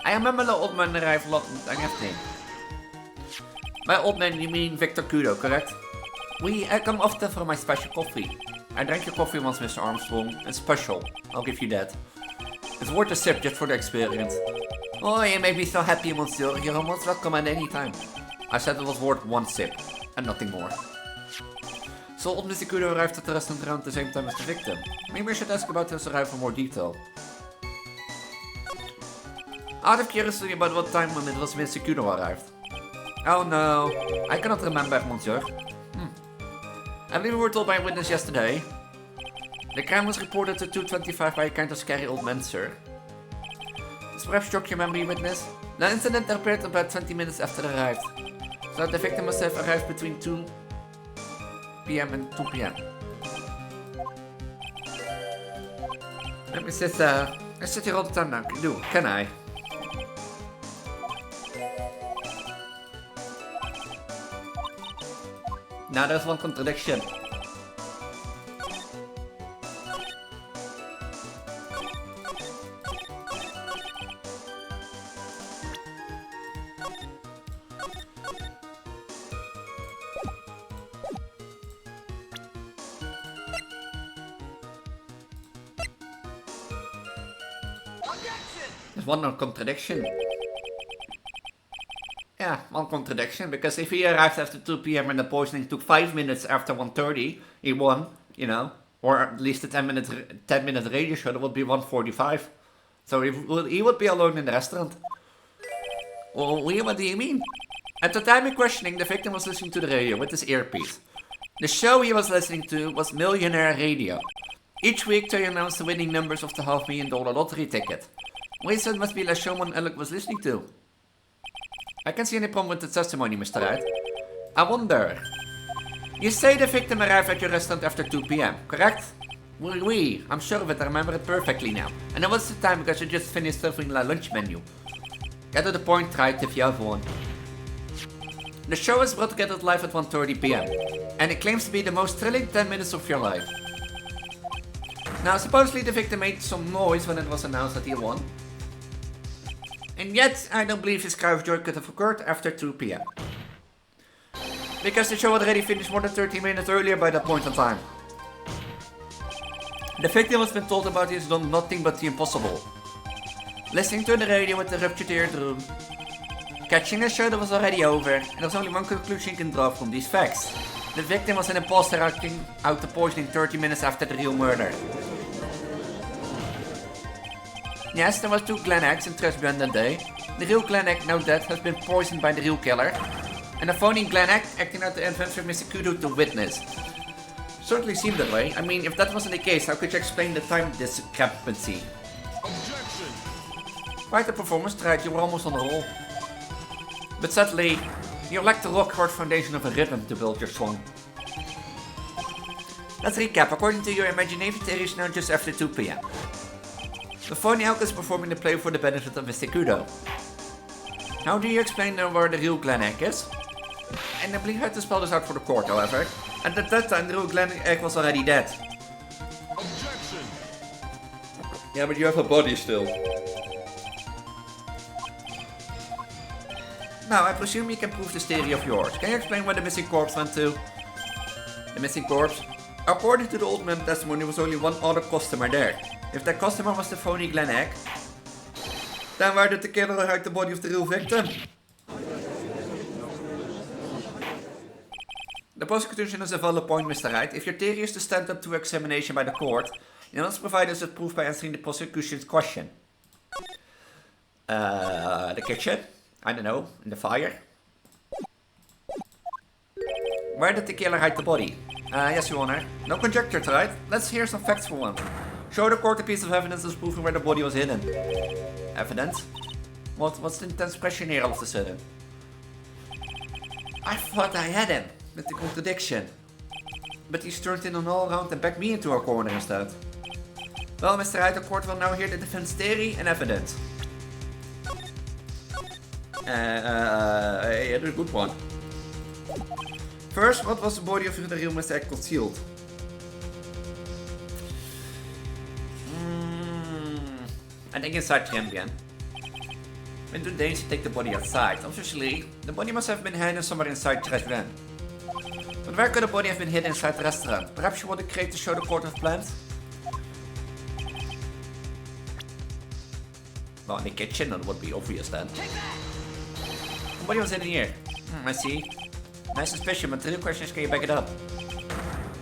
I remember the old man arrived a lot after him. By old man, you mean Victor Kudo, correct? I come often for my special coffee. I drank your coffee once, Mr. Armstrong. It's special, I'll give you that. It's worth a sip just for the experience. Oh, you may be so happy, monsieur. You're most welcome at any time. I said it was worth one sip, and nothing more. So old Mr. Kudo arrived at the restaurant around the same time as the victim. Maybe I should ask about his arrival for more detail. Out of curiosity about what time when it was Mr. Kudo arrived. Oh no, I cannot remember, monsieur. I believe we were told by a witness yesterday. The crime was reported at 2:25 by a kind of scary old man, sir. This perhaps struck your memory, witness? The incident appeared about 20 minutes after it arrived. So the victim must have arrived between 2 p.m. and 2 p.m. Let me sit, I sit here all the time now, can I? Now there's one contradiction. There's one contradiction. Yeah, one contradiction, because if he arrived after 2 p.m. and the poisoning took 5 minutes after 1:30, he won, you know, or at least a 10-minute radio show, that would be 1:45. So he would be alone in the restaurant. Well, what do you mean? At the time of questioning, the victim was listening to the radio with his earpiece. The show he was listening to was Millionaire Radio. Each week they announced the winning numbers of the $500,000 lottery ticket. Wait, so it must be the show one Alec was listening to. I can't see any problem with the testimony, Mr. Wright. I wonder. You say the victim arrived at your restaurant after 2 p.m., correct? Oui, I'm sure of it, I remember it perfectly now. And that was the time because you just finished serving the lunch menu. Get to the point, right, if you have one. The show is broadcast live at 1:30 p.m. and it claims to be the most thrilling 10 minutes of your life. Now, supposedly the victim made some noise when it was announced that he won. And yet, I don't believe his cry of joy could have occurred after 2 p.m. Because the show had already finished more than 30 minutes earlier by that point in time. The victim has been told about he has done nothing but the impossible. Listening to the radio with the ruptured eardrum. Catching a show that was already over, and there's only one conclusion you can draw from these facts. The victim was an imposter acting out the poisoning 30 minutes after the real murder. Yes, there was 2 Glen Eggs in Transgender that day. The real Glen Egg, now dead, has been poisoned by the real killer. And the phony Glen Egg acting out the adventure of Mr. Kudo to witness. Certainly seemed that way. I mean, if that wasn't the case, how could you explain the time discrepancy? Objection! Quite the performance, tried, you were almost on the roll. But sadly, you lacked the rock-hard foundation of a rhythm to build your song. Let's recap. According to your imagination, it is now just after 2 p.m. The phony elk is performing the play for the benefit of Mr. Kudo. How do you explain where the real Glen Egg is? And I believe I had to spell this out for the court, however. And at that time, the real Glen Egg was already dead. Objection! Yeah, but you have a body still. Now, I presume you can prove this theory of yours. Can you explain where the missing corpse went to? The missing corpse? According to the old man testimony, there was only one other customer there. If that customer was the phony Glen Egg, then where did the killer hide the body of the real victim? The prosecution has a valid point, Mr. Wright. If your theory is to stand up to examination by the court, you must provide us with proof by answering the prosecution's question. The kitchen? I don't know. In the fire? Where did the killer hide the body? Yes, Your Honor. No conjecture, right? Let's hear some facts for once. Show the court a piece of evidence as proving where the body was hidden. Evidence? What's the intense pressure here all of a sudden? I thought I had him, with the contradiction. But he's turned in on all around and backed me into a corner instead. Well, Mr. Wright, the court will now hear the defense theory and evidence. Yeah, the good one. First, what was the body of the real Mr. Egg concealed? I think inside Tren again. When do they take the body outside? Obviously, the body must have been hidden somewhere inside Tren. But where could the body have been hidden inside the restaurant? Perhaps you want to create to show the court of plans? Well, in the kitchen, that would be obvious then. The body was hidden here. I see. Nice suspicion, but the real question is, can you back it up?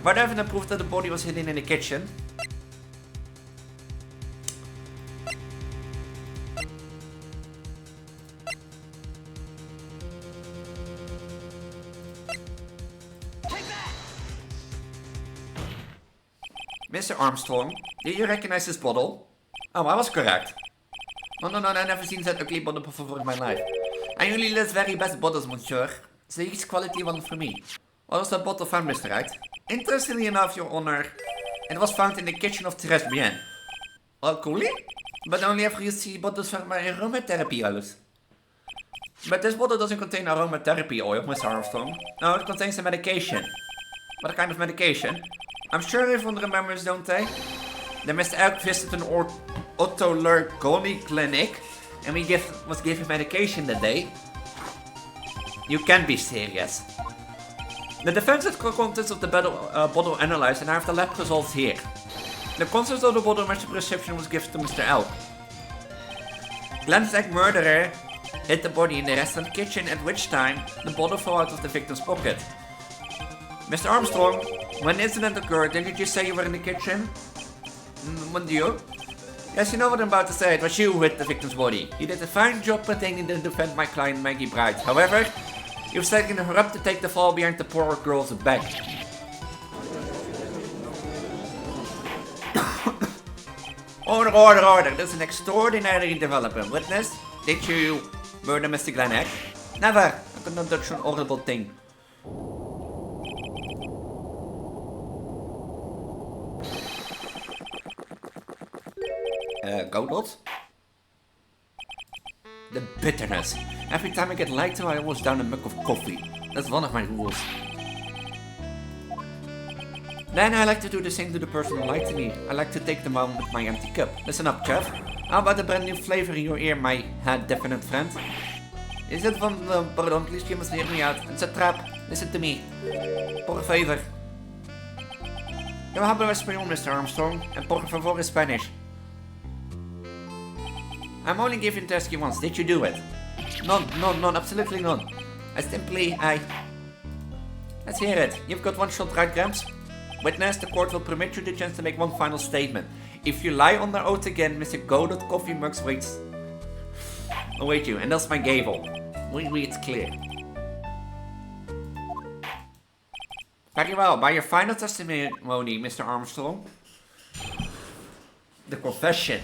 But I haven't proved that the body was hidden in the kitchen. Mr. Armstrong, did you recognize this bottle? Oh, I was correct. No, I've never seen that ugly bottle before in my life. I only list very best bottles, monsieur. It's the least quality one for me. What was that bottle found, Mr. Wright? Interestingly enough, Your Honor, it was found in the kitchen of Transgender. Well, cool. But only after you see bottles from my aromatherapy oils. But this bottle doesn't contain aromatherapy oil, Mr. Armstrong. No, it contains a medication. What kind of medication? I'm sure everyone remembers, don't they? The Mr. Elk visited an otolaryngology clinic and was given medication that day. You can't be serious. The defense had the contents of the bottle analyzed and I have the lab results here. The contents of the bottle matched the prescription was given to Mr. Elk. Glen's Egg murderer hid the body in the restaurant kitchen, at which time the bottle fell out of the victim's pocket. Mr. Armstrong, when the incident occurred, didn't you say you were in the kitchen? When do you? Yes, you know what I'm about to say. It was you with the victim's body. You did a fine job pretending to defend my client Maggie Bright. However, you've taken her up to take the fall behind the poor girl's back. Order. There's an extraordinary development. Witness, did you murder Mr. Glen Egg? Never. I could not do such an horrible thing. Godot? The bitterness. Every time I get lied to, I always down a mug of coffee. That's one of my rules. Then I like to do the same to the person who lied to me. I like to take them out with my empty cup. Listen up, Jeff. How about a brand new flavor in your ear, my definite friend? Is it from the... Pardon, please you must hear me out. It's a trap. Listen to me. Por favor. Yo hablo español, Mr. Armstrong. And por favor is Spanish. I'm only giving to ask you once. Did you do it? None, absolutely none. Let's hear it. You've got one shot, right, Gramps? Witness, the court will permit you the chance to make one final statement. If you lie under oath again, Mr. Godot Coffee Mugs waits. Await you, and that's my gavel. We it's clear. Very well, by your final testimony, Mr. Armstrong. The confession.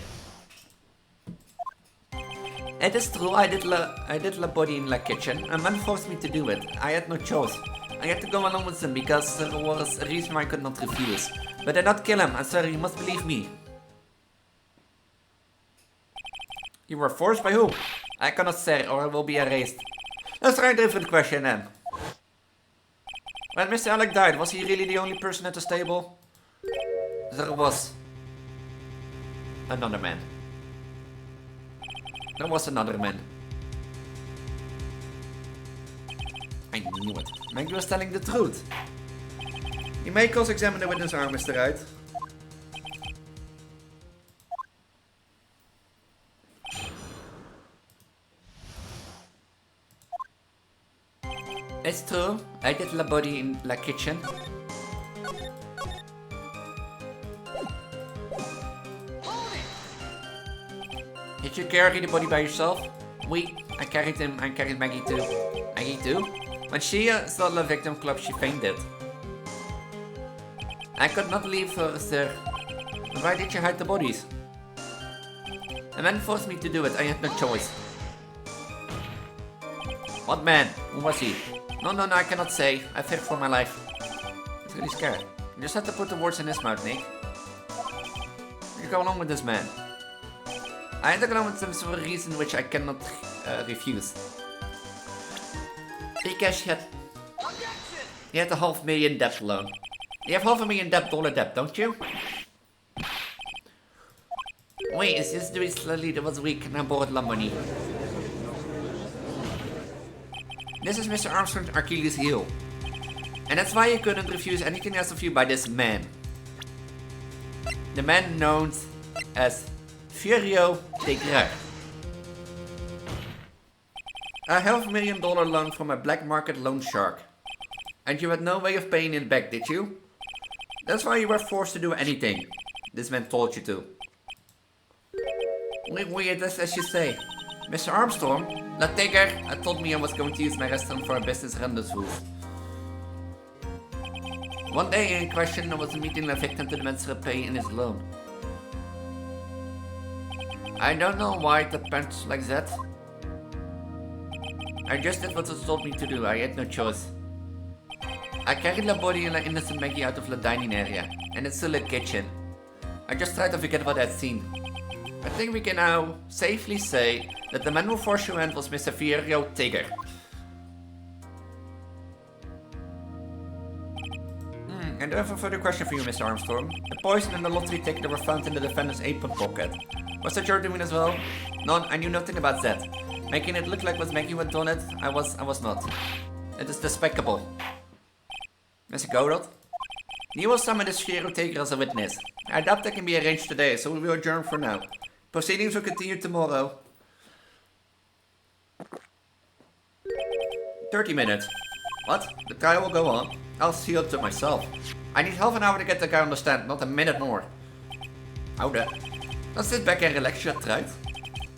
It is true, I did la body in the kitchen. A man forced me to do it. I had no choice. I had to go along with him because there was a reason I could not refuse. But I did not kill him, I'm sorry, you must believe me. You were forced by who? I cannot say, or I will be erased. Let's try a different question then. When Mr. Alec died, was he really the only person at the stable? There was another man. There was another man. knew it. Maggie was telling the truth. You may cross-examine the witness arm, Mr. Wright. It's true. I did la body in la kitchen. Did you carry the body by yourself? Oui, I carried him. I carried Maggie too. Maggie too? When she saw the victim club, she fainted. I could not leave her, sir. Why did you hide the bodies? The man forced me to do it. I had no choice. What man? Who was he? No, I cannot say. I feared for my life. He's really scared. You just have to put the words in his mouth, Nick. You go along with this man. I had to go along with him for a reason which I cannot refuse. Because he had a $500,000 debt loan. You have $500,000 dollar debt, don't you? Wait, is this the slowly that was weak and I borrowed la money? This is Mr. Armstrong's Achilles heel. And that's why you couldn't refuse anything else of you by this man. The man known as Furio Tegrer. A $500,000 loan from a black market loan shark. And you had no way of paying it back, did you? That's why you were forced to do anything this man told you to. Weird as you say. Mr. Armstrong, La Tigger told me I was going to use my restaurant for a business rendezvous. One day in question, I was meeting the victim to demand repaying his loan. I don't know why it depends like that. I just did what was told me to do, I had no choice. I carried the body and the innocent Maggie out of the dining area, and it's still a kitchen. I just tried to forget what I'd seen. I think we can now safely say that the man who forced your hand was Mr. Furio Tigger. And I have a further question for you, Mr. Armstrong. The poison and the lottery ticket were found in the defendant's apron pocket. Was that your doing as well? No, I knew nothing about that. Making it look like was Maggie who had done it, I was not. It is despicable. Mr. Godot? You will summon this Furio Tigger as a witness. I doubt that can be arranged today, so we will adjourn for now. Proceedings will continue tomorrow. 30 minutes. What? The trial will go on? I'll see it to myself. I need half an hour to get the guy on the stand, not a minute more. Oude. Dan sit back and relax your truit.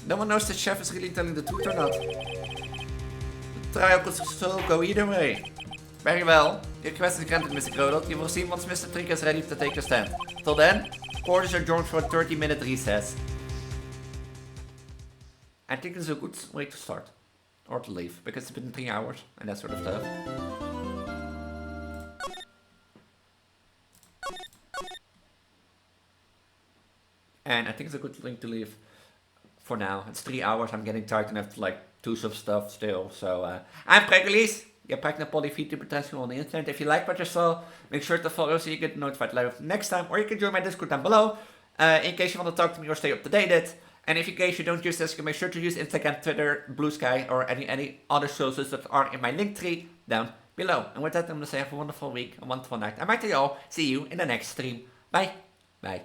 No one knows the chef is really telling the truth or not. The trial could still go either way. Very well. Your request is granted, Mr. Grodot. You will see once Mr. Trigger is ready to take the stand. Till then, court is adjourned for a 30-minute recess. I think this is a good way to start. Or to leave, because it's been 3 hours and that sort of stuff. And I think it's a good thing to leave for now. It's 3 hours, I'm getting tired and I have to do some stuff still. So, I'm Preggo, Elise. You're pregnant poly Vtuber potential on the internet. If you like what you saw, make sure to follow so you get notified live next time. Or you can join my Discord down below, in case you want to talk to me or stay up to date. And if in case you don't use this, you can make sure to use Instagram, Twitter, Blue Sky, or any other socials that are in my link tree down below. And with that, I'm going to say have a wonderful week, a wonderful night. I might tell you all, see you in the next stream. Bye. Bye.